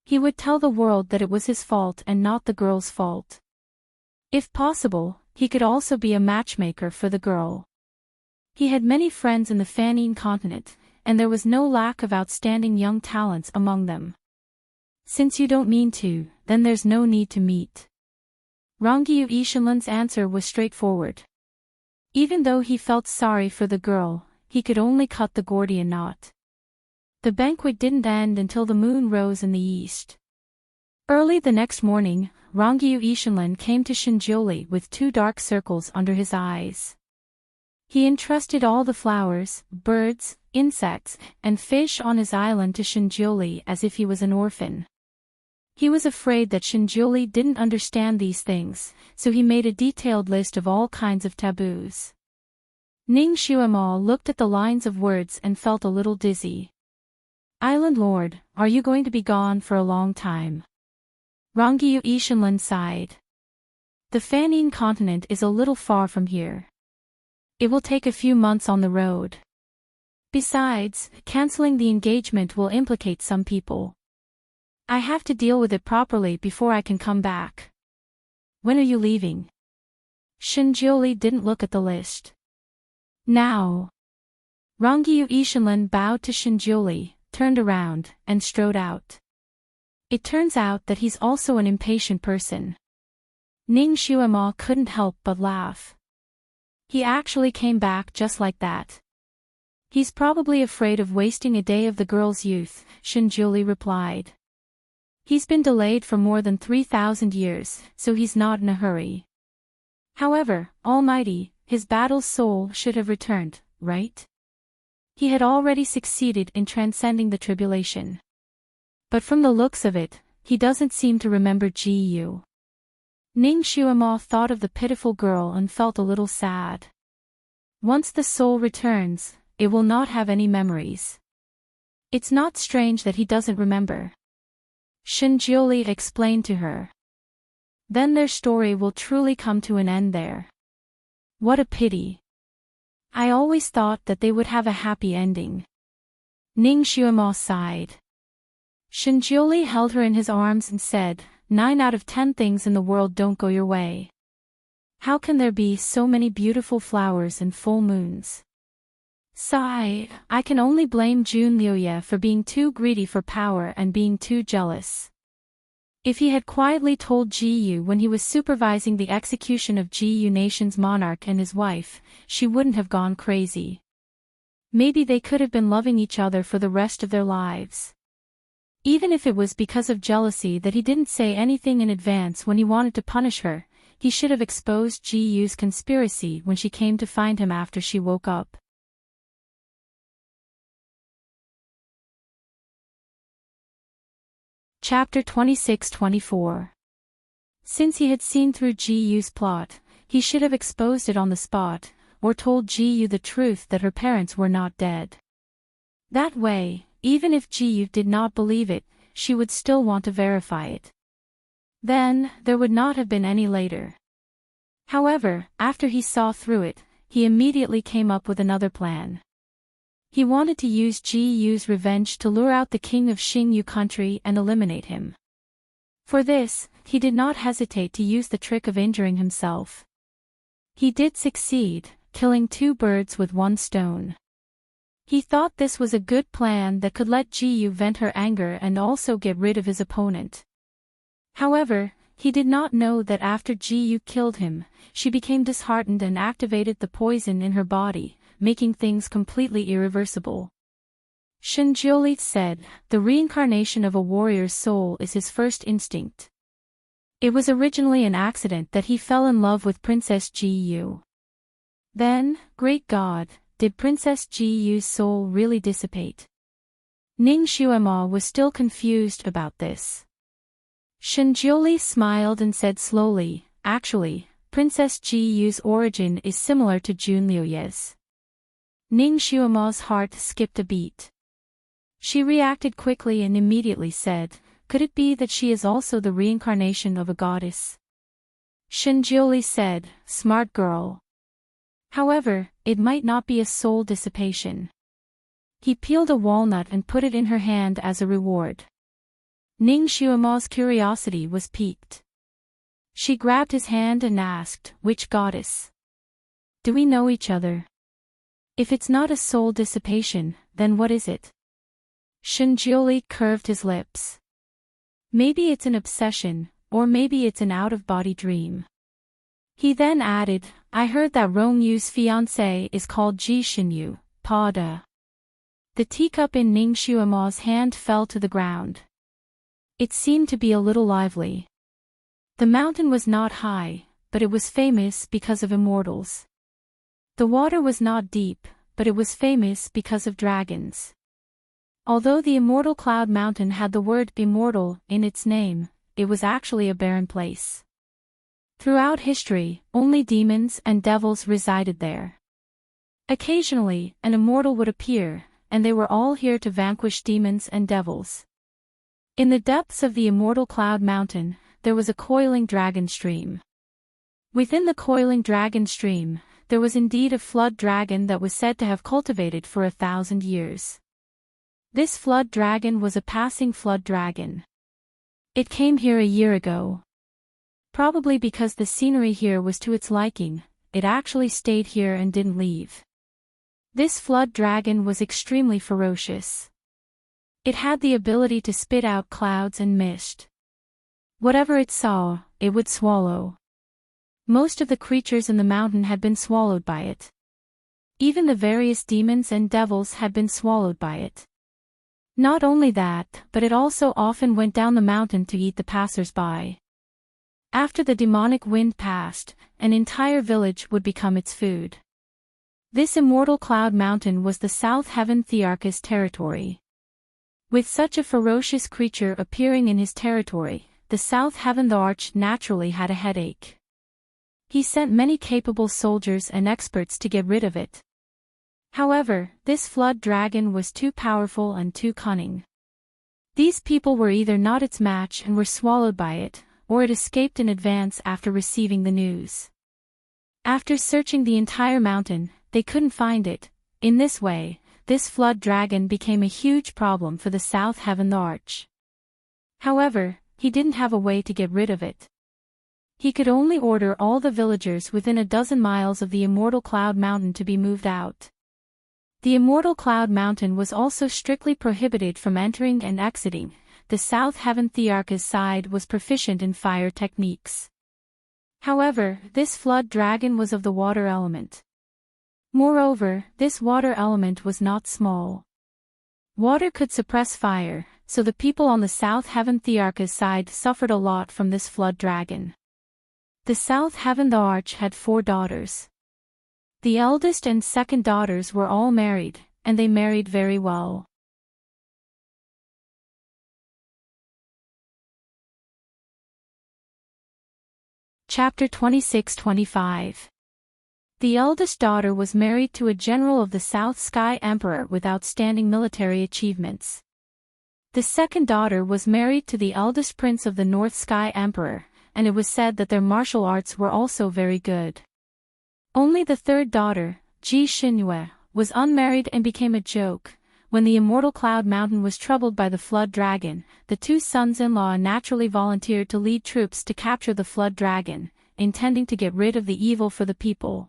He would tell the world that it was his fault and not the girl's fault. If possible, he could also be a matchmaker for the girl. He had many friends in the Fanine continent, and there was no lack of outstanding young talents among them. Since you don't mean to, then there's no need to meet. Rongyu Ishinlin's answer was straightforward. Even though he felt sorry for the girl, he could only cut the Gordian knot. The banquet didn't end until the moon rose in the east. Early the next morning, Rongyu Ishinlin came to Shinjioli with 2 dark circles under his eyes. He entrusted all the flowers, birds, insects, and fish on his island to Shinjioli as if he was an orphan. He was afraid that Shinjioli didn't understand these things, so he made a detailed list of all kinds of taboos. Ning Xuema looked at the lines of words and felt a little dizzy. Island Lord, are you going to be gone for a long time? Rongyu Ishinlin sighed. The Fanine continent is a little far from here. It will take a few months on the road. Besides, canceling the engagement will implicate some people. I have to deal with it properly before I can come back. When are you leaving? Shinjioli didn't look at the list. Now. Rongyu Ishinlin bowed to Shinjioli, turned around, and strode out. It turns out that he's also an impatient person. Ning Xuema couldn't help but laugh. He actually came back just like that. He's probably afraid of wasting a day of the girl's youth, Shinjioli replied. He's been delayed for more than 3,000 years, so he's not in a hurry. However, Almighty, his battle's soul should have returned, right? He had already succeeded in transcending the tribulation. But from the looks of it, he doesn't seem to remember Gu. Ning Xuema thought of the pitiful girl and felt a little sad. Once the soul returns, it will not have any memories. It's not strange that he doesn't remember. Shinjioli explained to her. Then their story will truly come to an end there. What a pity. I always thought that they would have a happy ending. Ning Xuema sighed. Shinjioli held her in his arms and said, 9 out of 10 things in the world don't go your way. How can there be so many beautiful flowers and full moons? Sigh, I can only blame Jun Liuye for being too greedy for power and being too jealous. If he had quietly told Gu when he was supervising the execution of Gu Nation's monarch and his wife, she wouldn't have gone crazy. Maybe they could have been loving each other for the rest of their lives. Even if it was because of jealousy that he didn't say anything in advance when he wanted to punish her, he should have exposed Ji-Yu's conspiracy when she came to find him after she woke up. Chapter 26-24. Since he had seen through Ji-Yu's plot, he should have exposed it on the spot, or told Ji-Yu the truth that her parents were not dead. That way, even if Ji-Yu did not believe it, she would still want to verify it. Then, there would not have been any later. However, after he saw through it, he immediately came up with another plan. He wanted to use Ji-Yu's revenge to lure out the king of Xingyu country and eliminate him. For this, he did not hesitate to use the trick of injuring himself. He did succeed, killing 2 birds with 1 stone. He thought this was a good plan that could let Ji-Yu vent her anger and also get rid of his opponent. However, he did not know that after Ji-Yu killed him, she became disheartened and activated the poison in her body, making things completely irreversible. Shinjioli said, the reincarnation of a warrior's soul is his first instinct. It was originally an accident that he fell in love with Princess Ji-Yu. Then, great God, did Princess Ji-Yu's soul really dissipate? Ning Xuema was still confused about this. Shinjioli smiled and said slowly, actually, Princess Ji-Yu's origin is similar to Junliu's. Ning Xuema's heart skipped a beat. She reacted quickly and immediately said, could it be that she is also the reincarnation of a goddess? Shinjioli said, smart girl. However, it might not be a soul dissipation. He peeled a walnut and put it in her hand as a reward. Ning Xuema's curiosity was piqued. She grabbed his hand and asked, which goddess? Do we know each other? If it's not a soul dissipation, then what is it? Shinjioli curved his lips. Maybe it's an obsession, or maybe it's an out-of-body dream. He then added, I heard that Rongyu's fiancé is called Ji Xinyu, Pada. The teacup in Ning Xuema's hand fell to the ground. It seemed to be a little lively. The mountain was not high, but it was famous because of immortals. The water was not deep, but it was famous because of dragons. Although the immortal Cloud Mountain had the word immortal in its name, it was actually a barren place. Throughout history, only demons and devils resided there. Occasionally, an immortal would appear, and they were all here to vanquish demons and devils. In the depths of the immortal Cloud Mountain, there was a coiling dragon stream. Within the coiling dragon stream, there was indeed a flood dragon that was said to have cultivated for 1,000 years. This flood dragon was a passing flood dragon. It came here a year ago. Probably because the scenery here was to its liking, it actually stayed here and didn't leave. This flood dragon was extremely ferocious. It had the ability to spit out clouds and mist. Whatever it saw, it would swallow. Most of the creatures in the mountain had been swallowed by it. Even the various demons and devils had been swallowed by it. Not only that, but it also often went down the mountain to eat the passers-by. After the demonic wind passed, an entire village would become its food. This immortal Cloud Mountain was the South Heaven Thearch's territory. With such a ferocious creature appearing in his territory, the South Heaven Thearch naturally had a headache. He sent many capable soldiers and experts to get rid of it. However, this flood dragon was too powerful and too cunning. These people were either not its match and were swallowed by it, or it escaped in advance after receiving the news. After searching the entire mountain, they couldn't find it. In this way, this flood dragon became a huge problem for the South Heaven Thearch. However, he didn't have a way to get rid of it. He could only order all the villagers within a dozen miles of the immortal Cloud Mountain to be moved out. The immortal Cloud Mountain was also strictly prohibited from entering and exiting. The South Heaven Thearch's side was proficient in fire techniques. However, this flood dragon was of the water element. Moreover, this water element was not small. Water could suppress fire, so the people on the South Heaven Thearch's side suffered a lot from this flood dragon. The South Heaven Thearch had 4 daughters. The eldest and second daughters were all married, and they married very well. Chapter 26-25. The eldest daughter was married to a general of the South Sky Emperor with outstanding military achievements. The second daughter was married to the eldest prince of the North Sky Emperor, and it was said that their martial arts were also very good. Only the third daughter, Ji Xinyue, was unmarried and became a joke. When the immortal Cloud Mountain was troubled by the flood dragon, the 2 sons-in-law naturally volunteered to lead troops to capture the flood dragon, intending to get rid of the evil for the people.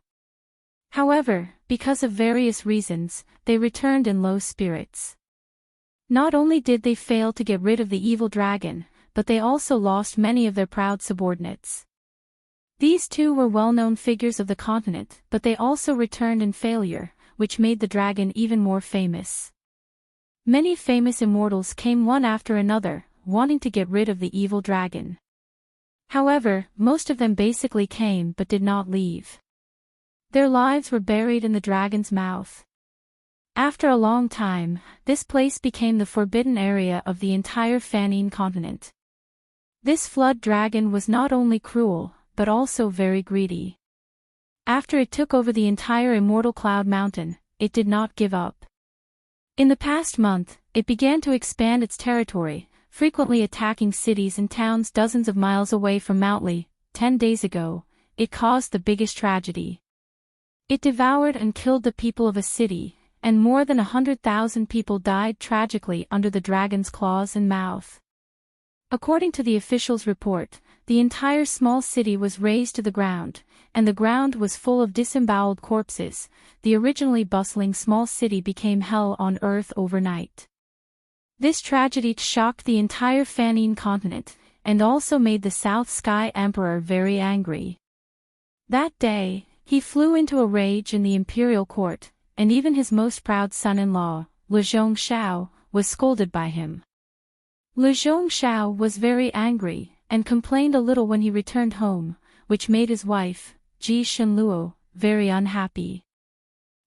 However, because of various reasons, they returned in low spirits. Not only did they fail to get rid of the evil dragon, but they also lost many of their proud subordinates. These 2 were well-known figures of the continent, but they also returned in failure, which made the dragon even more famous. Many famous immortals came one after another, wanting to get rid of the evil dragon. However, most of them basically came but did not leave. Their lives were buried in the dragon's mouth. After a long time, this place became the forbidden area of the entire Fanine continent. This flood dragon was not only cruel, but also very greedy. After it took over the entire immortal Cloud Mountain, it did not give up. In the past month, it began to expand its territory, frequently attacking cities and towns dozens of miles away from Mount Li. 10 days ago, it caused the biggest tragedy. It devoured and killed the people of a city, and more than 100,000 people died tragically under the dragon's claws and mouth. According to the officials' report, the entire small city was razed to the ground, and the ground was full of disemboweled corpses. The originally bustling small city became hell on earth overnight. This tragedy shocked the entire Fanine continent, and also made the South Sky Emperor very angry. That day, he flew into a rage in the imperial court, and even his most proud son-in-law, Le Zhongxiao, was scolded by him. Le Zhongxiao was very angry, and complained a little when he returned home, which made his wife, Ji Shenluo, very unhappy.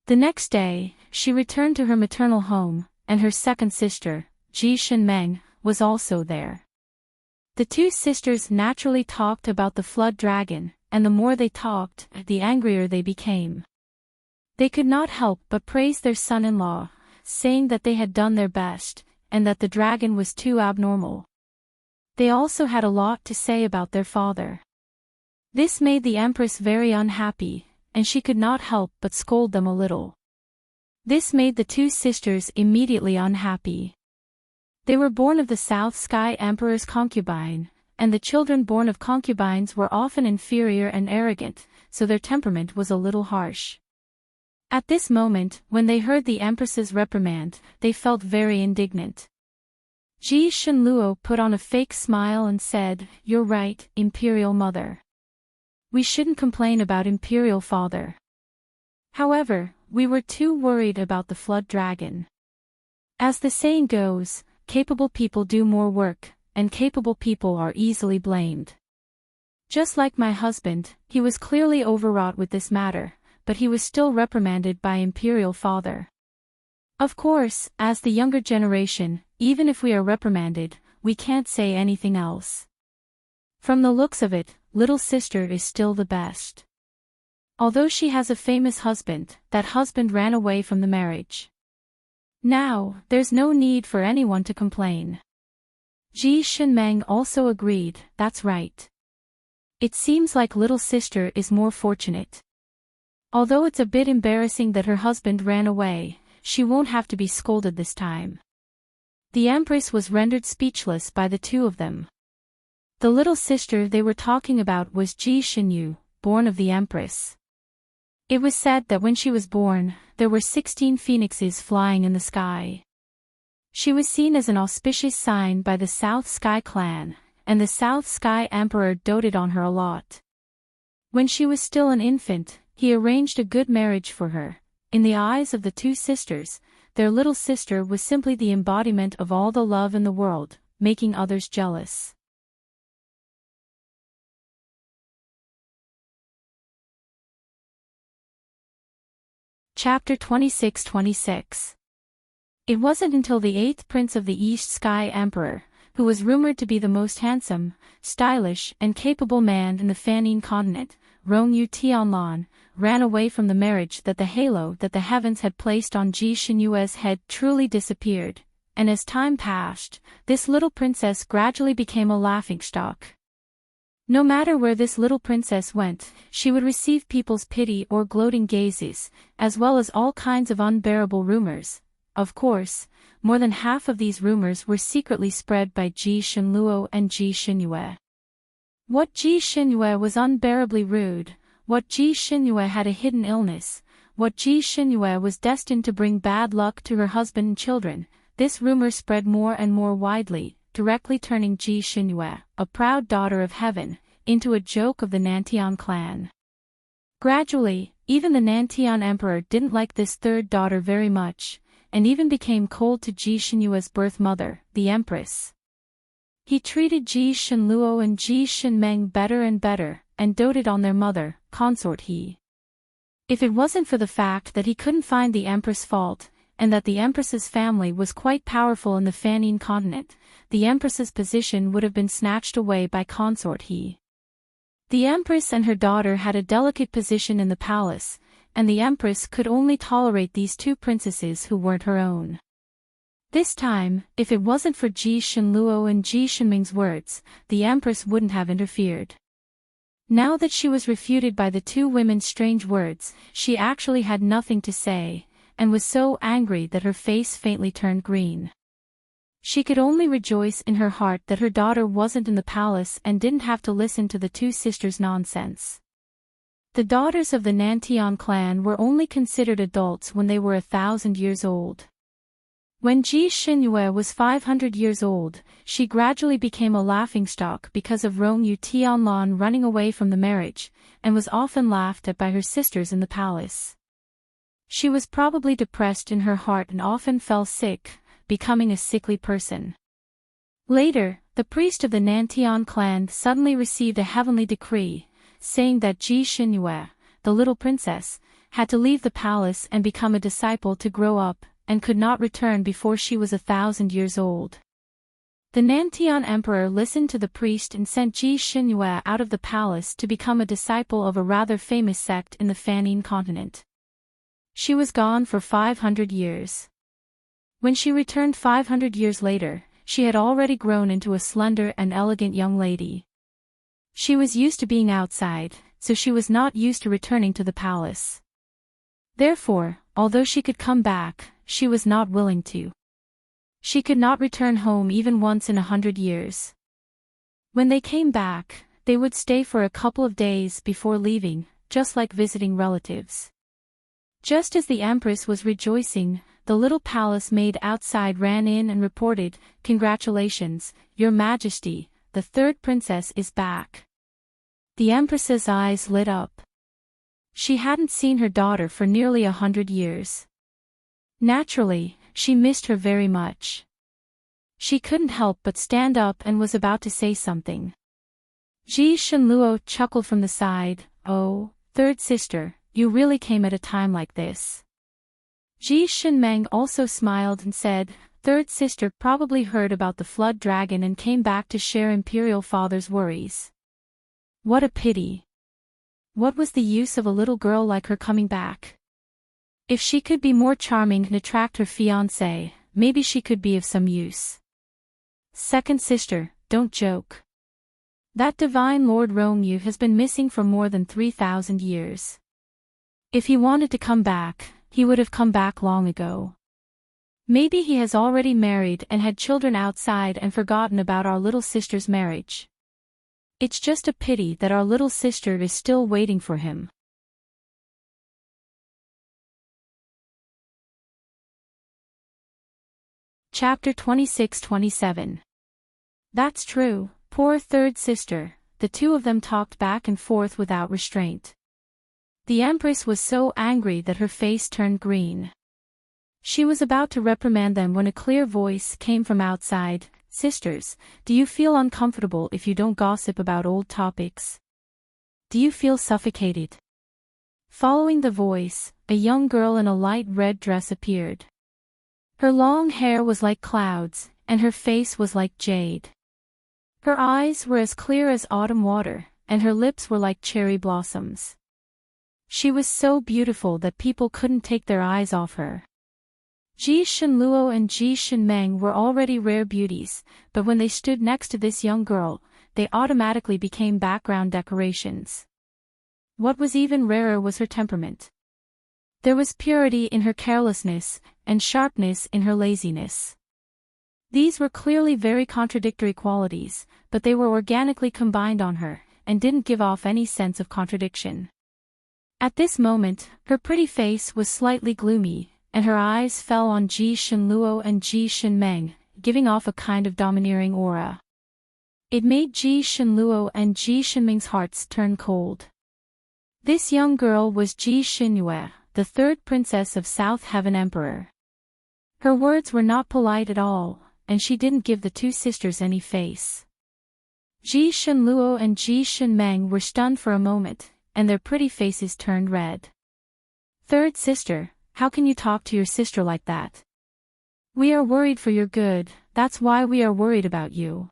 The next day, she returned to her maternal home, and her second sister, Ji Shenmeng, was also there. The 2 sisters naturally talked about the flood dragon, and the more they talked, the angrier they became. They could not help but praise their son-in-law, saying that they had done their best, and that the dragon was too abnormal. They also had a lot to say about their father. This made the Empress very unhappy, and she could not help but scold them a little. This made the 2 sisters immediately unhappy. They were born of the South Sky Emperor's concubine, and the children born of concubines were often inferior and arrogant, so their temperament was a little harsh. At this moment, when they heard the Empress's reprimand, they felt very indignant. Ji Shenluo put on a fake smile and said, "You're right, Imperial Mother. We shouldn't complain about Imperial Father. However, we were too worried about the flood dragon. As the saying goes, capable people do more work, and capable people are easily blamed. Just like my husband, he was clearly overwrought with this matter, but he was still reprimanded by Imperial Father. Of course, as the younger generation, even if we are reprimanded, we can't say anything else. From the looks of it, little sister is still the best. Although she has a famous husband, that husband ran away from the marriage. Now, there's no need for anyone to complain." Ji Shenmeng also agreed, "That's right. It seems like little sister is more fortunate. Although it's a bit embarrassing that her husband ran away, she won't have to be scolded this time." The Empress was rendered speechless by the 2 of them. The little sister they were talking about was Ji Shenyu, born of the Empress. It was said that when she was born, there were 16 phoenixes flying in the sky. She was seen as an auspicious sign by the South Sky clan, and the South Sky Emperor doted on her a lot. When she was still an infant, he arranged a good marriage for her. In the eyes of the 2 sisters, their little sister was simply the embodiment of all the love in the world, making others jealous. Chapter 26-26. It wasn't until the 8th prince of the East Sky Emperor, who was rumored to be the most handsome, stylish, and capable man in the Fanine continent, Rongyu Tianlan, ran away from the marriage that the halo that the heavens had placed on Ji Xinyue's head truly disappeared, and as time passed, this little princess gradually became a laughingstock. No matter where this little princess went, she would receive people's pity or gloating gazes, as well as all kinds of unbearable rumors. Of course, more than half of these rumors were secretly spread by Ji Shenluo and Ji Xinyue. What Ji Xinyue was unbearably rude, what Ji Xinyue had a hidden illness, what Ji Xinyue was destined to bring bad luck to her husband and children, this rumor spread more and more widely, directly turning Ji Xinyue, a proud daughter of heaven, into a joke of the Nantian clan. Gradually, even the Nantian emperor didn't like this third daughter very much, and even became cold to Ji Xinyue's birth mother, the empress. He treated Ji Shenluo and Ji Shenmeng better and better, and doted on their mother, consort He. If it wasn't for the fact that he couldn't find the empress' fault, and that the empress's family was quite powerful in the Fanine continent, the empress's position would have been snatched away by consort He. The empress and her daughter had a delicate position in the palace, and the empress could only tolerate these two princesses who weren't her own. This time, if it wasn't for Ji Shenluo and Ji Shenming's words, the empress wouldn't have interfered. Now that she was refuted by the two women's strange words, she actually had nothing to say, and was so angry that her face faintly turned green. She could only rejoice in her heart that her daughter wasn't in the palace and didn't have to listen to the two sisters' nonsense. The daughters of the Nantian clan were only considered adults when they were 1,000 years old. When Ji Xinyue was 500 years old, she gradually became a laughingstock because of Rongyu Tianlan running away from the marriage, and was often laughed at by her sisters in the palace. She was probably depressed in her heart and often fell sick, becoming a sickly person. Later, the priest of the Nantian clan suddenly received a heavenly decree, saying that Ji Xinyue, the little princess, had to leave the palace and become a disciple to grow up, and could not return before she was 1,000 years old. The Nantian emperor listened to the priest and sent Ji Xinyue out of the palace to become a disciple of a rather famous sect in the Fanine continent. She was gone for 500 years. When she returned 500 years later, she had already grown into a slender and elegant young lady. She was used to being outside, so she was not used to returning to the palace. Therefore, although she could come back, she was not willing to. She could not return home even once in 100 years. When they came back, they would stay for a couple of days before leaving, just like visiting relatives. Just as the empress was rejoicing, the little palace maid outside ran in and reported, "Congratulations, Your Majesty, the third princess is back." The empress's eyes lit up. She hadn't seen her daughter for nearly 100 years. Naturally, she missed her very much. She couldn't help but stand up and was about to say something. Ji Shenluo chuckled from the side, "Oh, third sister, you really came at a time like this." Ji Shenmeng also smiled and said, "Third sister probably heard about the flood dragon and came back to share imperial father's worries. What a pity. What was the use of a little girl like her coming back? If she could be more charming and attract her fiancé, maybe she could be of some use." "Second sister, don't joke. That divine Lord Rongyu has been missing for more than 3,000 years. If he wanted to come back, he would have come back long ago. Maybe he has already married and had children outside and forgotten about our little sister's marriage. It's just a pity that our little sister is still waiting for him." Chapter 26-27. That's true, poor third sister, the two of them talked back and forth without restraint. The empress was so angry that her face turned green. She was about to reprimand them when a clear voice came from outside. Sisters, do you feel uncomfortable if you don't gossip about old topics? Do you feel suffocated? Following the voice, a young girl in a light red dress appeared. Her long hair was like clouds, and her face was like jade. Her eyes were as clear as autumn water, and her lips were like cherry blossoms. She was so beautiful that people couldn't take their eyes off her. Ji Shenluo and Ji Shenmeng were already rare beauties, but when they stood next to this young girl, they automatically became background decorations. What was even rarer was her temperament. There was purity in her carelessness, and sharpness in her laziness. These were clearly very contradictory qualities, but they were organically combined on her, and didn't give off any sense of contradiction. At this moment, her pretty face was slightly gloomy, and her eyes fell on Ji Shenluo and Ji Shenmeng, giving off a kind of domineering aura. It made Ji Shenluo and Ji Shenmeng's hearts turn cold. This young girl was Ji Xinyue, the third princess of South Heaven Emperor. Her words were not polite at all, and she didn't give the two sisters any face. Ji Shenluo and Ji Shenmeng were stunned for a moment, and their pretty faces turned red. Third sister, how can you talk to your sister like that? We are worried for your good, that's why we are worried about you.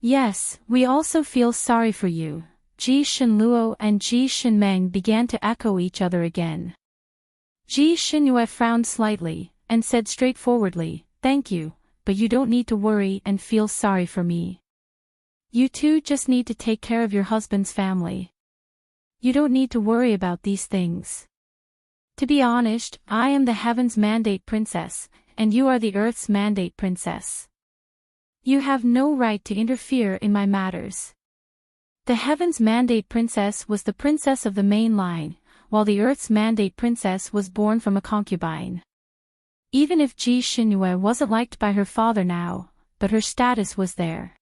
Yes, we also feel sorry for you. Ji Shenluo and Ji Shenmeng began to echo each other again. Ji Xinyue frowned slightly, and said straightforwardly, "Thank you, but you don't need to worry and feel sorry for me. You two just need to take care of your husband's family. You don't need to worry about these things. To be honest, I am the Heaven's Mandate Princess, and you are the Earth's Mandate Princess. You have no right to interfere in my matters." The Heaven's Mandate Princess was the princess of the main line, while the Earth's Mandate Princess was born from a concubine. Even if Ji Xinyue wasn't liked by her father now, but her status was there.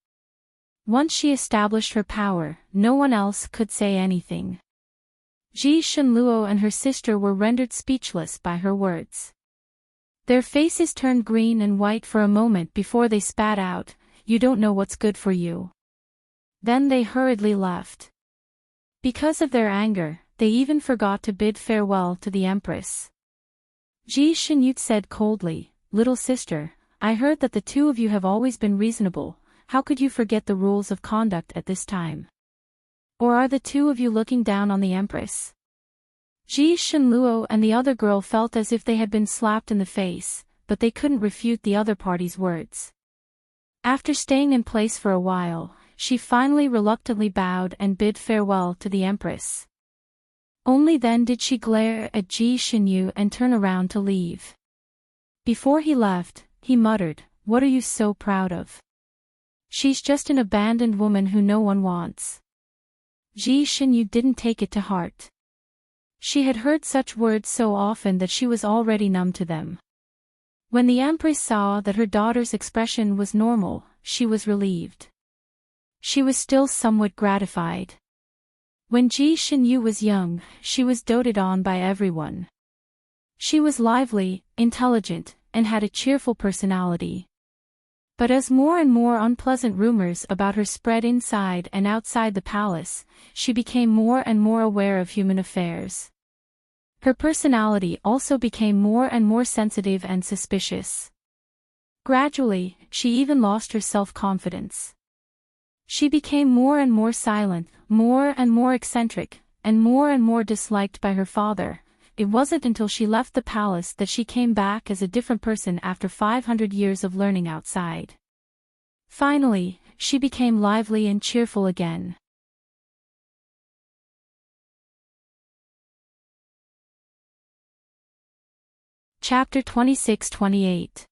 Once she established her power, no one else could say anything. Ji Shenluo and her sister were rendered speechless by her words. Their faces turned green and white for a moment before they spat out, "You don't know what's good for you." Then they hurriedly left. Because of their anger, they even forgot to bid farewell to the Empress. Ji Xinyue said coldly, "Little sister, I heard that the two of you have always been reasonable. How could you forget the rules of conduct at this time? Or are the two of you looking down on the Empress?" Ji Shenluo and the other girl felt as if they had been slapped in the face, but they couldn't refute the other party's words. After staying in place for a while, she finally reluctantly bowed and bid farewell to the Empress. Only then did she glare at Ji Xinyue and turn around to leave. Before he left, he muttered, "What are you so proud of? She's just an abandoned woman who no one wants." Ji Xinyue didn't take it to heart. She had heard such words so often that she was already numb to them. When the Empress saw that her daughter's expression was normal, she was relieved. She was still somewhat gratified. When Ji Xinyue was young, she was doted on by everyone. She was lively, intelligent, and had a cheerful personality. But as more and more unpleasant rumors about her spread inside and outside the palace, she became more and more aware of human affairs. Her personality also became more and more sensitive and suspicious. Gradually, she even lost her self-confidence. She became more and more silent, more and more eccentric, and more disliked by her father. It wasn't until she left the palace that she came back as a different person after 500 years of learning outside. Finally, she became lively and cheerful again. Chapter 26-28.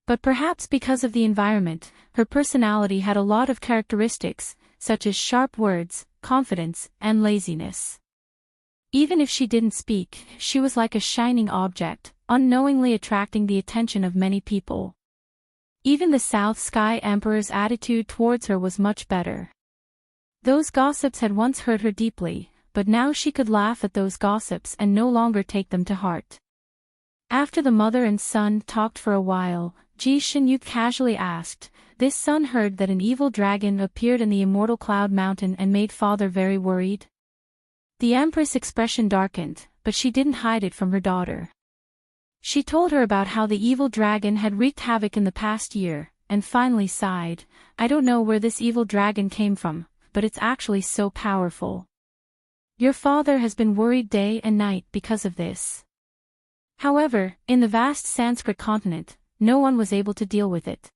But perhaps because of the environment, her personality had a lot of characteristics, such as sharp words, confidence, and laziness. Even if she didn't speak, she was like a shining object, unknowingly attracting the attention of many people. Even the South Sky Emperor's attitude towards her was much better. Those gossips had once hurt her deeply, but now she could laugh at those gossips and no longer take them to heart. After the mother and son talked for a while, Ji Shinyu casually asked, "This son heard that an evil dragon appeared in the immortal cloud mountain and made father very worried?" The Empress' expression darkened, but she didn't hide it from her daughter. She told her about how the evil dragon had wreaked havoc in the past year, and finally sighed, "I don't know where this evil dragon came from, but it's actually so powerful. Your father has been worried day and night because of this." However, in the vast Sanskrit continent, no one was able to deal with it.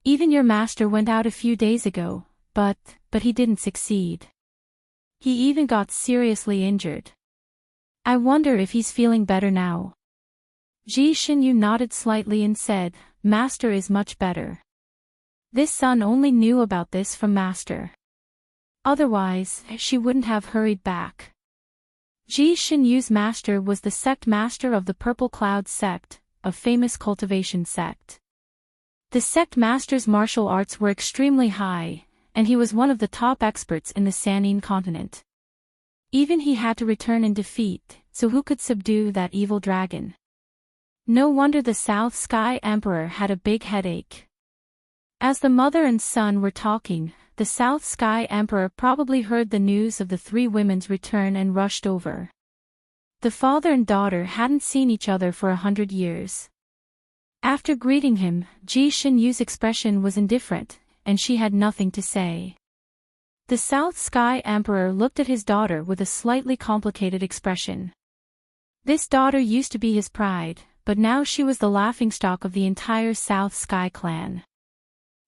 Even your master went out a few days ago, but he didn't succeed. He even got seriously injured. I wonder if he's feeling better now. Ji Shinyu nodded slightly and said, "Master is much better." This son only knew about this from master. Otherwise, she wouldn't have hurried back. Ji Shinyu's master was the sect master of the Purple Cloud sect, a famous cultivation sect. The sect master's martial arts were extremely high, and he was one of the top experts in the Sanine continent. Even he had to return in defeat, so who could subdue that evil dragon? No wonder the South Sky Emperor had a big headache. As the mother and son were talking, the South Sky Emperor probably heard the news of the three women's return and rushed over. The father and daughter hadn't seen each other for 100 years. After greeting him, Ji Shinyu's expression was indifferent, and she had nothing to say. The South Sky Emperor looked at his daughter with a slightly complicated expression. This daughter used to be his pride, but now she was the laughingstock of the entire South Sky clan.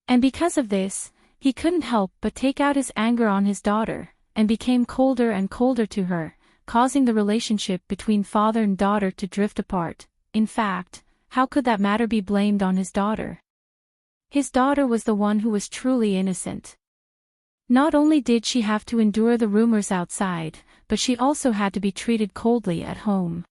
And because of this, he couldn't help but take out his anger on his daughter, and became colder and colder to her, causing the relationship between father and daughter to drift apart. In fact, how could that matter be blamed on his daughter? His daughter was the one who was truly innocent. Not only did she have to endure the rumors outside, but she also had to be treated coldly at home.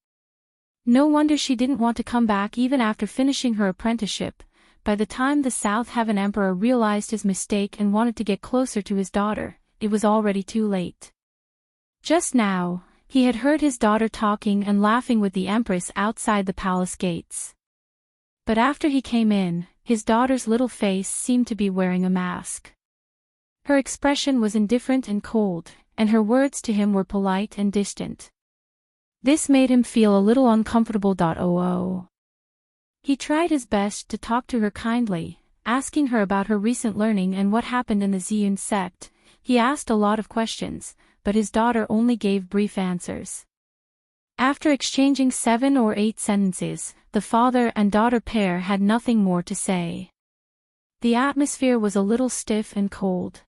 No wonder she didn't want to come back even after finishing her apprenticeship. By the time the South Heaven Emperor realized his mistake and wanted to get closer to his daughter, it was already too late. Just now, he had heard his daughter talking and laughing with the Empress outside the palace gates. But after he came in, his daughter's little face seemed to be wearing a mask. Her expression was indifferent and cold, and her words to him were polite and distant. This made him feel a little uncomfortable. He tried his best to talk to her kindly, asking her about her recent learning and what happened in the Ziyun sect. He asked a lot of questions, but his daughter only gave brief answers. After exchanging 7 or 8 sentences, the father and daughter pair had nothing more to say. The atmosphere was a little stiff and cold.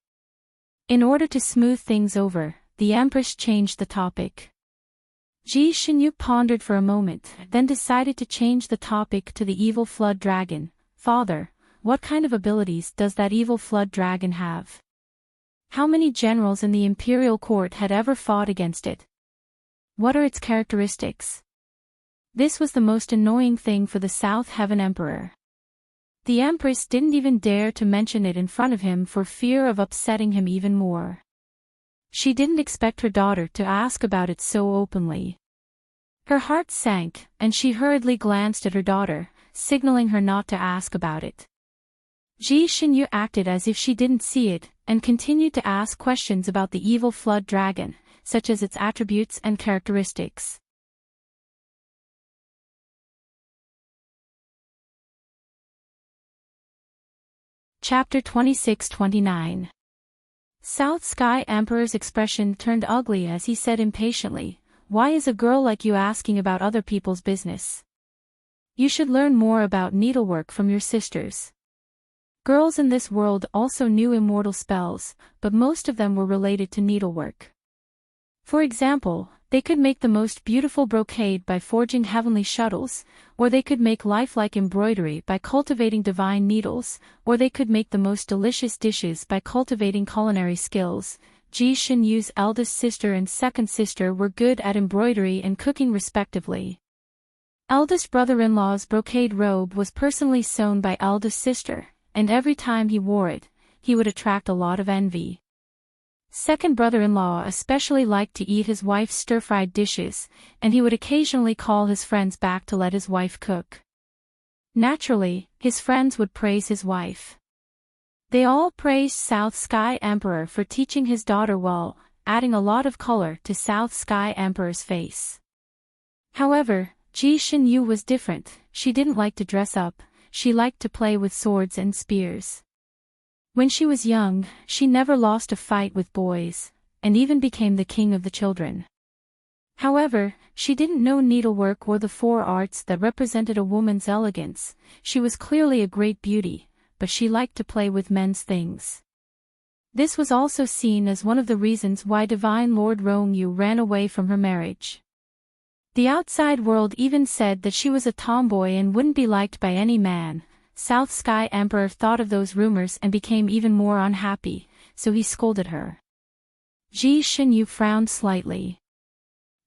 In order to smooth things over, the Empress changed the topic. Ji Shinyu pondered for a moment, then decided to change the topic to the evil flood dragon. "Father, what kind of abilities does that evil flood dragon have? How many generals in the imperial court had ever fought against it? What are its characteristics?" This was the most annoying thing for the South Heaven Emperor. The Empress didn't even dare to mention it in front of him for fear of upsetting him even more. She didn't expect her daughter to ask about it so openly. Her heart sank, and she hurriedly glanced at her daughter, signaling her not to ask about it. Ji Shinyu acted as if she didn't see it, and continued to ask questions about the evil flood dragon, such as its attributes and characteristics. Chapter 26-29. South Sky Emperor's expression turned ugly as he said impatiently, "Why is a girl like you asking about other people's business? You should learn more about needlework from your sisters." Girls in this world also knew immortal spells, but most of them were related to needlework. For example, they could make the most beautiful brocade by forging heavenly shuttles, or they could make lifelike embroidery by cultivating divine needles, or they could make the most delicious dishes by cultivating culinary skills. Ji Shinyu's eldest sister and second sister were good at embroidery and cooking respectively. Eldest brother-in-law's brocade robe was personally sewn by eldest sister, and every time he wore it, he would attract a lot of envy. Second brother-in-law especially liked to eat his wife's stir-fried dishes, and he would occasionally call his friends back to let his wife cook. Naturally, his friends would praise his wife. They all praised South Sky Emperor for teaching his daughter well, adding a lot of color to South Sky Emperor's face. However, Ji Xinyu was different. She didn't like to dress up, she liked to play with swords and spears. When she was young, she never lost a fight with boys, and even became the king of the children. However, she didn't know needlework or the four arts that represented a woman's elegance. She was clearly a great beauty, but she liked to play with men's things. This was also seen as one of the reasons why Divine Lord Rongyu ran away from her marriage. The outside world even said that she was a tomboy and wouldn't be liked by any man. South Sky Emperor thought of those rumors and became even more unhappy, so he scolded her. Ji Xinyu frowned slightly.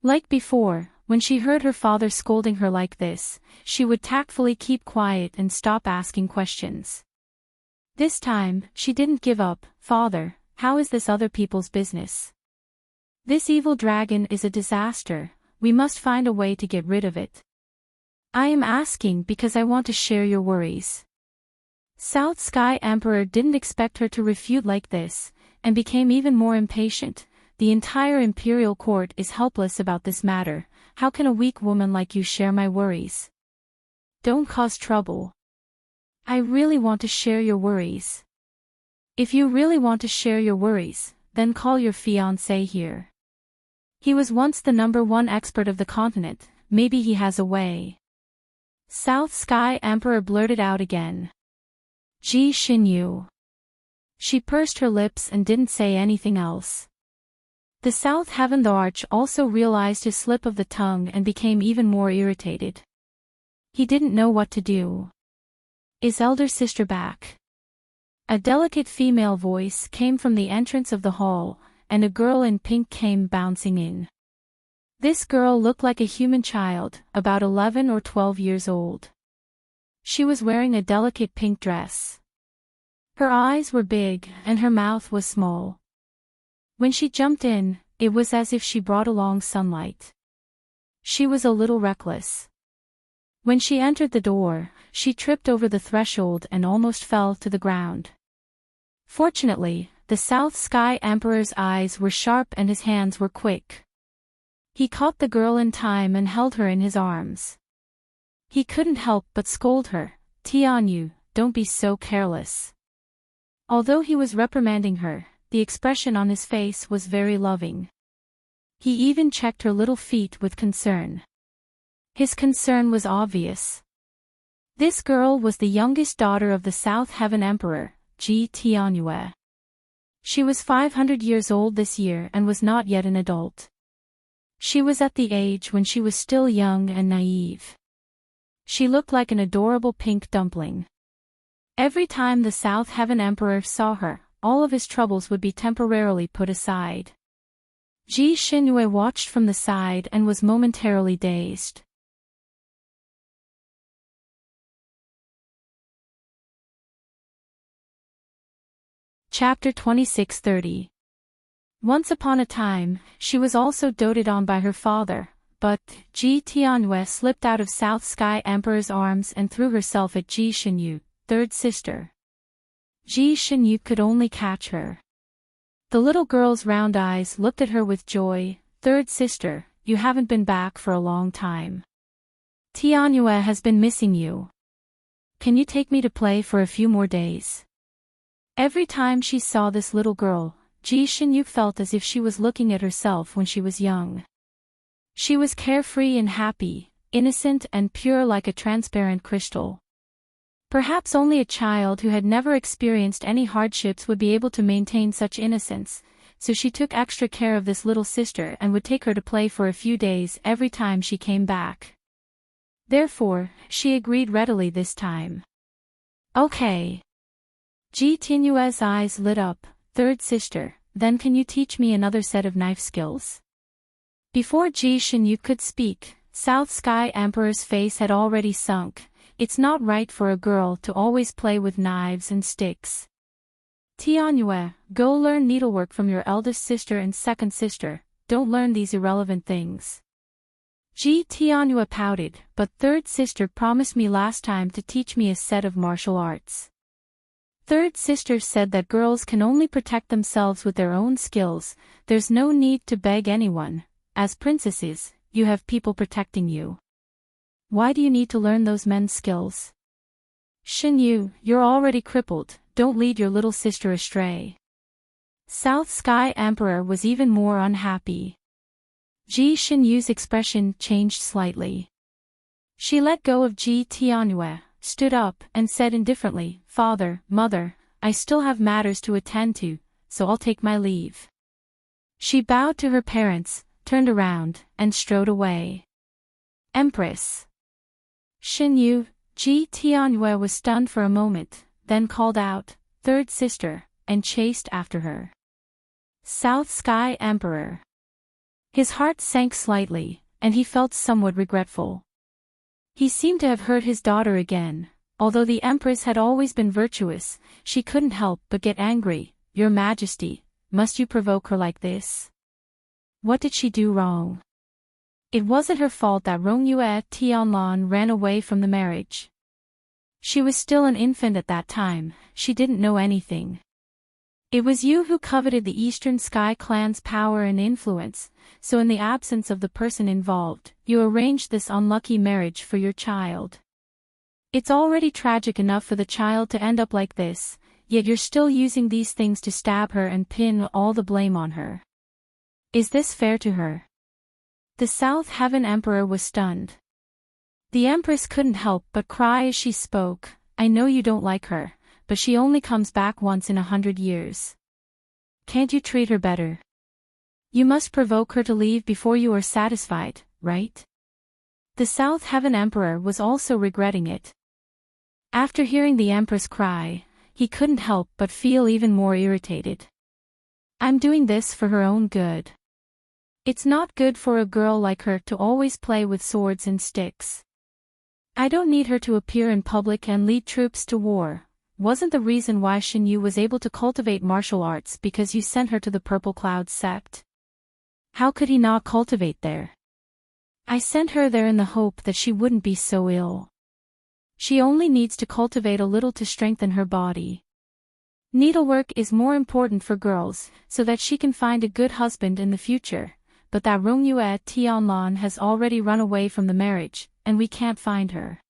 Like before, when she heard her father scolding her like this, she would tactfully keep quiet and stop asking questions. This time, she didn't give up. "Father, how is this other people's business? This evil dragon is a disaster, we must find a way to get rid of it. I am asking because I want to share your worries." South Sky Emperor didn't expect her to refute like this, and became even more impatient. "The entire imperial court is helpless about this matter. How can a weak woman like you share my worries? Don't cause trouble. I really want to share your worries." "If you really want to share your worries, then call your fiancé here. He was once the #1 expert of the continent, maybe he has a way." South Sky Emperor blurted out again. "Ji Xinyu." She pursed her lips and didn't say anything else. The South Heaven the Arch also realized his slip of the tongue and became even more irritated. He didn't know what to do. "Is elder sister back?" A delicate female voice came from the entrance of the hall, and a girl in pink came bouncing in. This girl looked like a human child, about 11 or 12 years old. She was wearing a delicate pink dress. Her eyes were big, and her mouth was small. When she jumped in, it was as if she brought along sunlight. She was a little reckless. When she entered the door, she tripped over the threshold and almost fell to the ground. Fortunately, the South Sky Emperor's eyes were sharp and his hands were quick. He caught the girl in time and held her in his arms. He couldn't help but scold her. "Tianyu, don't be so careless." Although he was reprimanding her, the expression on his face was very loving. He even checked her little feet with concern. His concern was obvious. This girl was the youngest daughter of the South Heaven Emperor, Ji Tianyue. She was 500 years old this year and was not yet an adult. She was at the age when she was still young and naive. She looked like an adorable pink dumpling. Every time the South Heaven Emperor saw her, all of his troubles would be temporarily put aside. Ji Xinyu watched from the side and was momentarily dazed. Chapter 26:30. Once upon a time, she was also doted on by her father, but Ji Tianyue slipped out of South Sky Emperor's arms and threw herself at Ji Xinyu, third sister. Ji Xinyu could only catch her. The little girl's round eyes looked at her with joy. "Third sister, you haven't been back for a long time. Tianyue has been missing you. Can you take me to play for a few more days?" Every time she saw this little girl, Ji Xinyu felt as if she was looking at herself when she was young. She was carefree and happy, innocent and pure like a transparent crystal. Perhaps only a child who had never experienced any hardships would be able to maintain such innocence, so she took extra care of this little sister and would take her to play for a few days every time she came back. Therefore, she agreed readily this time. "Okay." Ji Tianyue's eyes lit up. "Third sister, then can you teach me another set of knife skills?" Before Ji Xinyu could speak, South Sky Emperor's face had already sunk. It's not right for a girl to always play with knives and sticks. Tianyue, go learn needlework from your eldest sister and second sister, don't learn these irrelevant things. Tianyue pouted, but third sister promised me last time to teach me a set of martial arts. Third sister said that girls can only protect themselves with their own skills, there's no need to beg anyone, as princesses, you have people protecting you. Why do you need to learn those men's skills? Xinyu, you're already crippled, don't lead your little sister astray. South Sky Emperor was even more unhappy. Xinyu's expression changed slightly. She let go of Tianyue, stood up, and said indifferently, Father, Mother, I still have matters to attend to, so I'll take my leave. She bowed to her parents, turned around, and strode away. Empress. Xinyu, Tianyue was stunned for a moment, then called out, Third sister, and chased after her. South Sky Emperor. His heart sank slightly, and he felt somewhat regretful. He seemed to have hurt his daughter again. Although the Empress had always been virtuous, she couldn't help but get angry. Your Majesty, must you provoke her like this? What did she do wrong? It wasn't her fault that Rongyue Tianlan ran away from the marriage. She was still an infant at that time, she didn't know anything. It was you who coveted the Eastern Sky Clan's power and influence, so in the absence of the person involved, you arranged this unlucky marriage for your child. It's already tragic enough for the child to end up like this, yet you're still using these things to stab her and pin all the blame on her. Is this fair to her? The South Heaven Emperor was stunned. The Empress couldn't help but cry as she spoke, I know you don't like her, but she only comes back once in 100 years. Can't you treat her better? You must provoke her to leave before you are satisfied, right? The South Heaven Emperor was also regretting it. After hearing the Empress cry, he couldn't help but feel even more irritated. I'm doing this for her own good. It's not good for a girl like her to always play with swords and sticks. I don't need her to appear in public and lead troops to war. Wasn't the reason why Xinyu was able to cultivate martial arts because you sent her to the Purple Cloud sect? How could he not cultivate there? I sent her there in the hope that she wouldn't be so ill. She only needs to cultivate a little to strengthen her body. Needlework is more important for girls, so that she can find a good husband in the future, but that Rongyue Tianlan has already run away from the marriage, and we can't find her.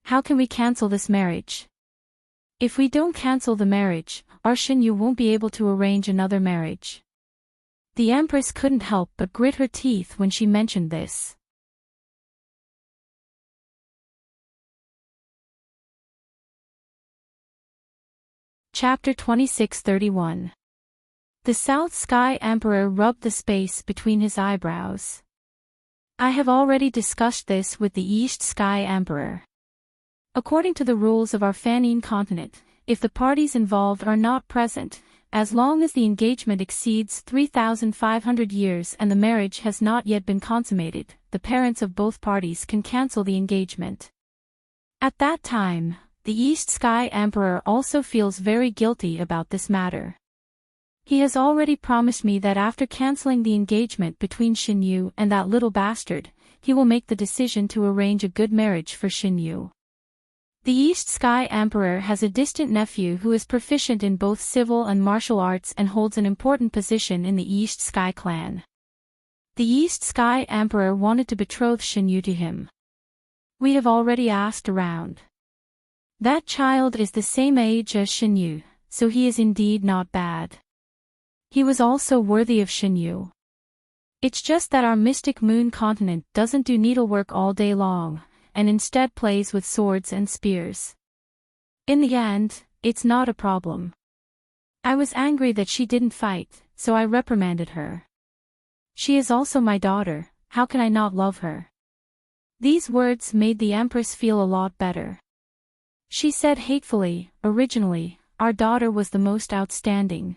How can we cancel this marriage? If we don't cancel the marriage, our Xinyu won't be able to arrange another marriage. The Empress couldn't help but grit her teeth when she mentioned this. Chapter 26:31. The South Sky Emperor rubbed the space between his eyebrows. I have already discussed this with the East Sky Emperor. According to the rules of our Fanine continent, if the parties involved are not present, as long as the engagement exceeds 3,500 years and the marriage has not yet been consummated, the parents of both parties can cancel the engagement. At that time, the East Sky Emperor also feels very guilty about this matter. He has already promised me that after canceling the engagement between Xinyu and that little bastard, he will make the decision to arrange a good marriage for Xinyu. The East Sky Emperor has a distant nephew who is proficient in both civil and martial arts and holds an important position in the East Sky Clan. The East Sky Emperor wanted to betroth Xinyu to him. We have already asked around. That child is the same age as Xinyu, so he is indeed not bad. He was also worthy of Xinyu. It's just that our Mystic Moon continent doesn't do needlework all day long, and instead plays with swords and spears. In the end, it's not a problem. I was angry that she didn't fight, so I reprimanded her. She is also my daughter, how can I not love her? These words made the Empress feel a lot better. She said hatefully, originally, our daughter was the most outstanding.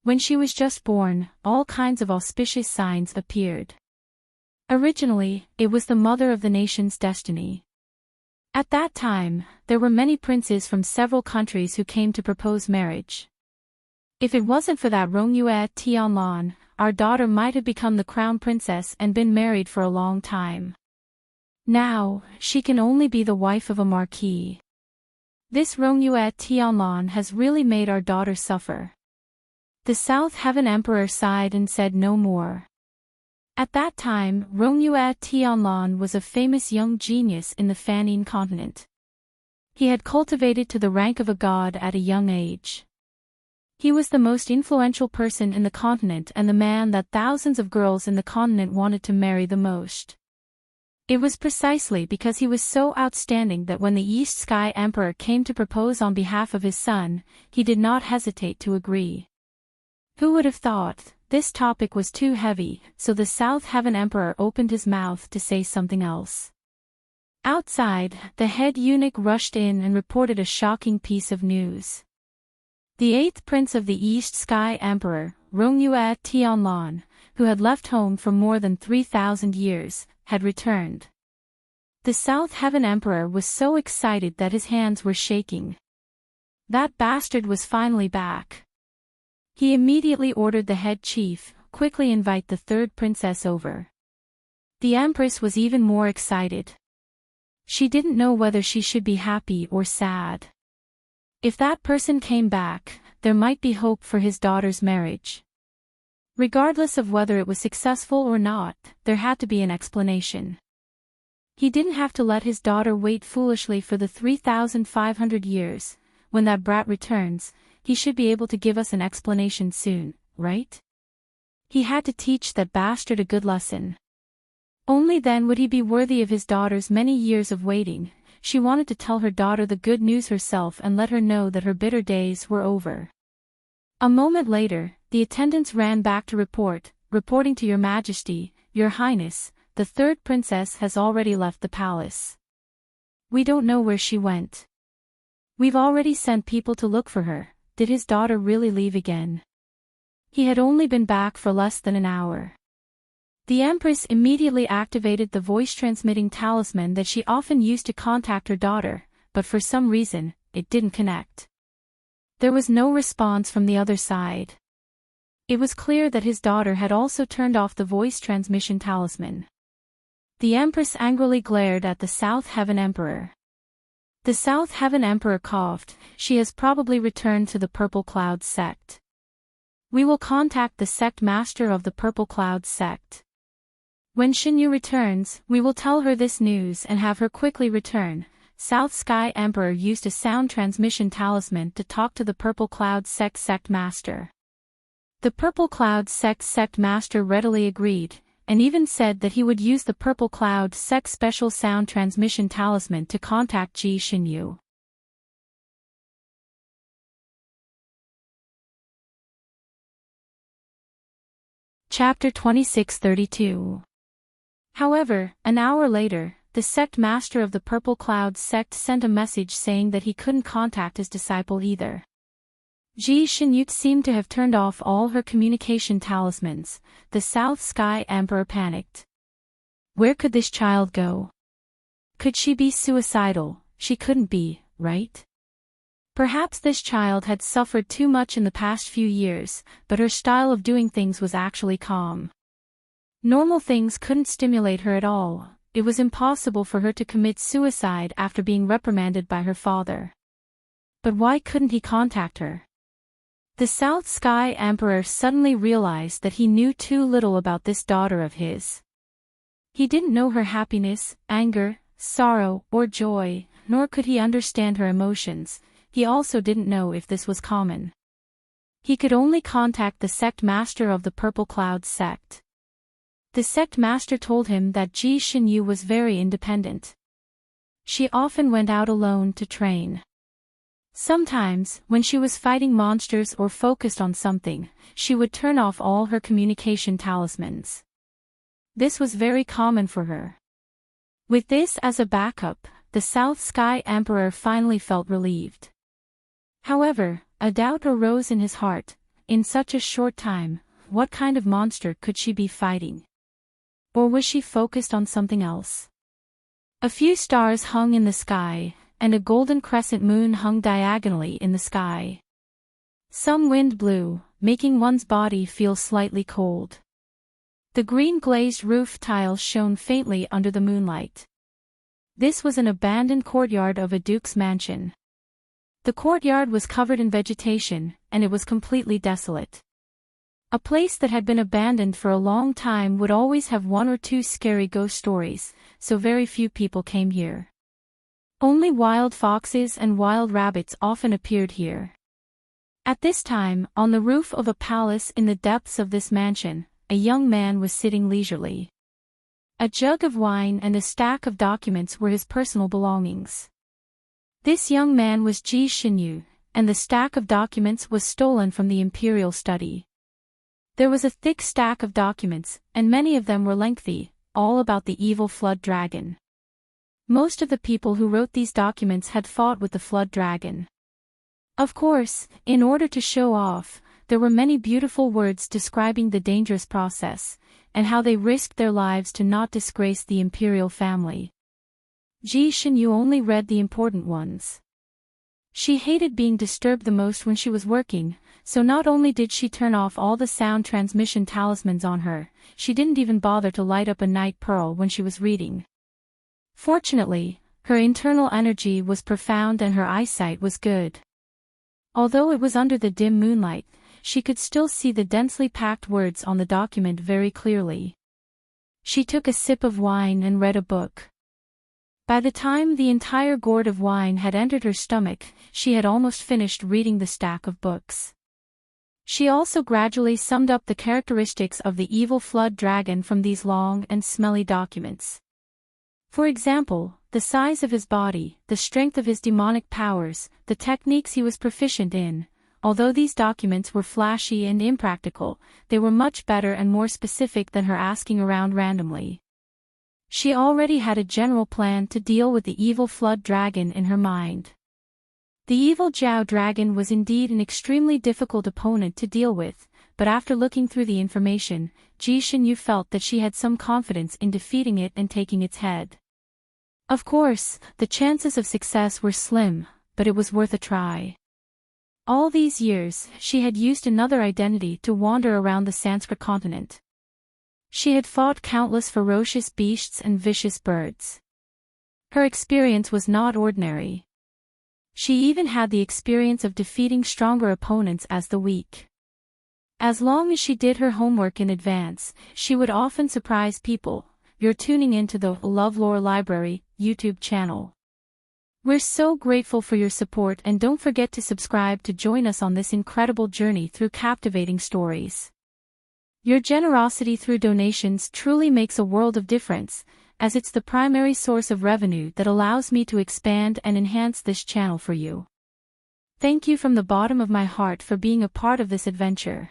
When she was just born, all kinds of auspicious signs appeared. Originally, it was the mother of the nation's destiny. At that time, there were many princes from several countries who came to propose marriage. If it wasn't for that Rongyue Tianlan, our daughter might have become the crown princess and been married for a long time. Now, she can only be the wife of a marquis. This Rongyue Tianlan has really made our daughter suffer." The South Heaven Emperor sighed and said no more. At that time, Rongyue Tianlan was a famous young genius in the Fanning continent. He had cultivated to the rank of a god at a young age. He was the most influential person in the continent and the man that thousands of girls in the continent wanted to marry the most. It was precisely because he was so outstanding that when the East Sky Emperor came to propose on behalf of his son, he did not hesitate to agree. Who would have thought? This topic was too heavy, so the South Heaven Emperor opened his mouth to say something else. Outside, the head eunuch rushed in and reported a shocking piece of news. The 8th Prince of the East Sky Emperor, Rongyue Tianlan, who had left home for more than 3,000 years, had returned. The South Heaven Emperor was so excited that his hands were shaking. That bastard was finally back. He immediately ordered the head chief, "Quickly invite the 3rd princess over." The Empress was even more excited. She didn't know whether she should be happy or sad. If that person came back, there might be hope for his daughter's marriage. Regardless of whether it was successful or not, there had to be an explanation. He didn't have to let his daughter wait foolishly for the 3,500 years. When that brat returns, he should be able to give us an explanation soon, right? He had to teach that bastard a good lesson. Only then would he be worthy of his daughter's many years of waiting. She wanted to tell her daughter the good news herself and let her know that her bitter days were over. A moment later, the attendants ran back to reporting to Your Majesty, Your Highness, the 3rd princess has already left the palace. We don't know where she went. We've already sent people to look for her. Did his daughter really leave again? He had only been back for less than an hour. The Empress immediately activated the voice-transmitting talisman that she often used to contact her daughter, but for some reason, it didn't connect. There was no response from the other side. It was clear that his daughter had also turned off the voice transmission talisman. The Empress angrily glared at the South Heaven Emperor. The South Heaven Emperor coughed. She has probably returned to the Purple Cloud sect. We will contact the sect master of the Purple Cloud sect. When Xinyu returns, we will tell her this news and have her quickly return. South Sky Emperor used a sound transmission talisman to talk to the Purple Cloud sect master. The Purple Cloud sect master readily agreed, and even said that he would use the Purple Cloud sect special sound transmission talisman to contact Ji Xinyu. Chapter 2632. However, an hour later, the sect master of the Purple Cloud sect sent a message saying that he couldn't contact his disciple either. Ji Xinyu seemed to have turned off all her communication talismans. The South Sky Emperor panicked. Where could this child go? Could she be suicidal? She couldn't be, right? Perhaps this child had suffered too much in the past few years, but her style of doing things was actually calm. Normal things couldn't stimulate her at all. It was impossible for her to commit suicide after being reprimanded by her father. But why couldn't he contact her? The South Sky Emperor suddenly realized that he knew too little about this daughter of his. He didn't know her happiness, anger, sorrow, or joy, nor could he understand her emotions. He also didn't know if this was common. He could only contact the sect master of the Purple Cloud sect. The sect master told him that Ji Xinyu was very independent. She often went out alone to train. Sometimes, when she was fighting monsters or focused on something, she would turn off all her communication talismans. This was very common for her. With this as a backup, the South Sky Emperor finally felt relieved. However, a doubt arose in his heart. In such a short time, what kind of monster could she be fighting? Or was she focused on something else? A few stars hung in the sky, and a golden crescent moon hung diagonally in the sky. Some wind blew, making one's body feel slightly cold. The green glazed roof tiles shone faintly under the moonlight. This was an abandoned courtyard of a duke's mansion. The courtyard was covered in vegetation, and it was completely desolate. A place that had been abandoned for a long time would always have one or two scary ghost stories, so very few people came here. Only wild foxes and wild rabbits often appeared here. At this time, on the roof of a palace in the depths of this mansion, a young man was sitting leisurely. A jug of wine and a stack of documents were his personal belongings. This young man was Ji Xinyu, and the stack of documents was stolen from the imperial study. There was a thick stack of documents, and many of them were lengthy, all about the evil flood dragon. Most of the people who wrote these documents had fought with the flood dragon. Of course, in order to show off, there were many beautiful words describing the dangerous process, and how they risked their lives to not disgrace the imperial family. Ji Xinyu only read the important ones. She hated being disturbed the most when she was working, so not only did she turn off all the sound transmission talismans on her, she didn't even bother to light up a night pearl when she was reading. Fortunately, her internal energy was profound and her eyesight was good. Although it was under the dim moonlight, she could still see the densely packed words on the document very clearly. She took a sip of wine and read a book. By the time the entire gourd of wine had entered her stomach, she had almost finished reading the stack of books. She also gradually summed up the characteristics of the evil flood dragon from these long and smelly documents. For example, the size of his body, the strength of his demonic powers, the techniques he was proficient in. Although these documents were flashy and impractical, they were much better and more specific than her asking around randomly. She already had a general plan to deal with the evil flood dragon in her mind. The evil Jiao dragon was indeed an extremely difficult opponent to deal with, but after looking through the information, Ji Xinyu felt that she had some confidence in defeating it and taking its head. Of course, the chances of success were slim, but it was worth a try. All these years, she had used another identity to wander around the Sanskrit continent. She had fought countless ferocious beasts and vicious birds. Her experience was not ordinary. She even had the experience of defeating stronger opponents as the weak. As long as she did her homework in advance, she would often surprise people. You're tuning into the LoveLore Library YouTube channel. We're so grateful for your support, and don't forget to subscribe to join us on this incredible journey through captivating stories. Your generosity through donations truly makes a world of difference, as it's the primary source of revenue that allows me to expand and enhance this channel for you. Thank you from the bottom of my heart for being a part of this adventure.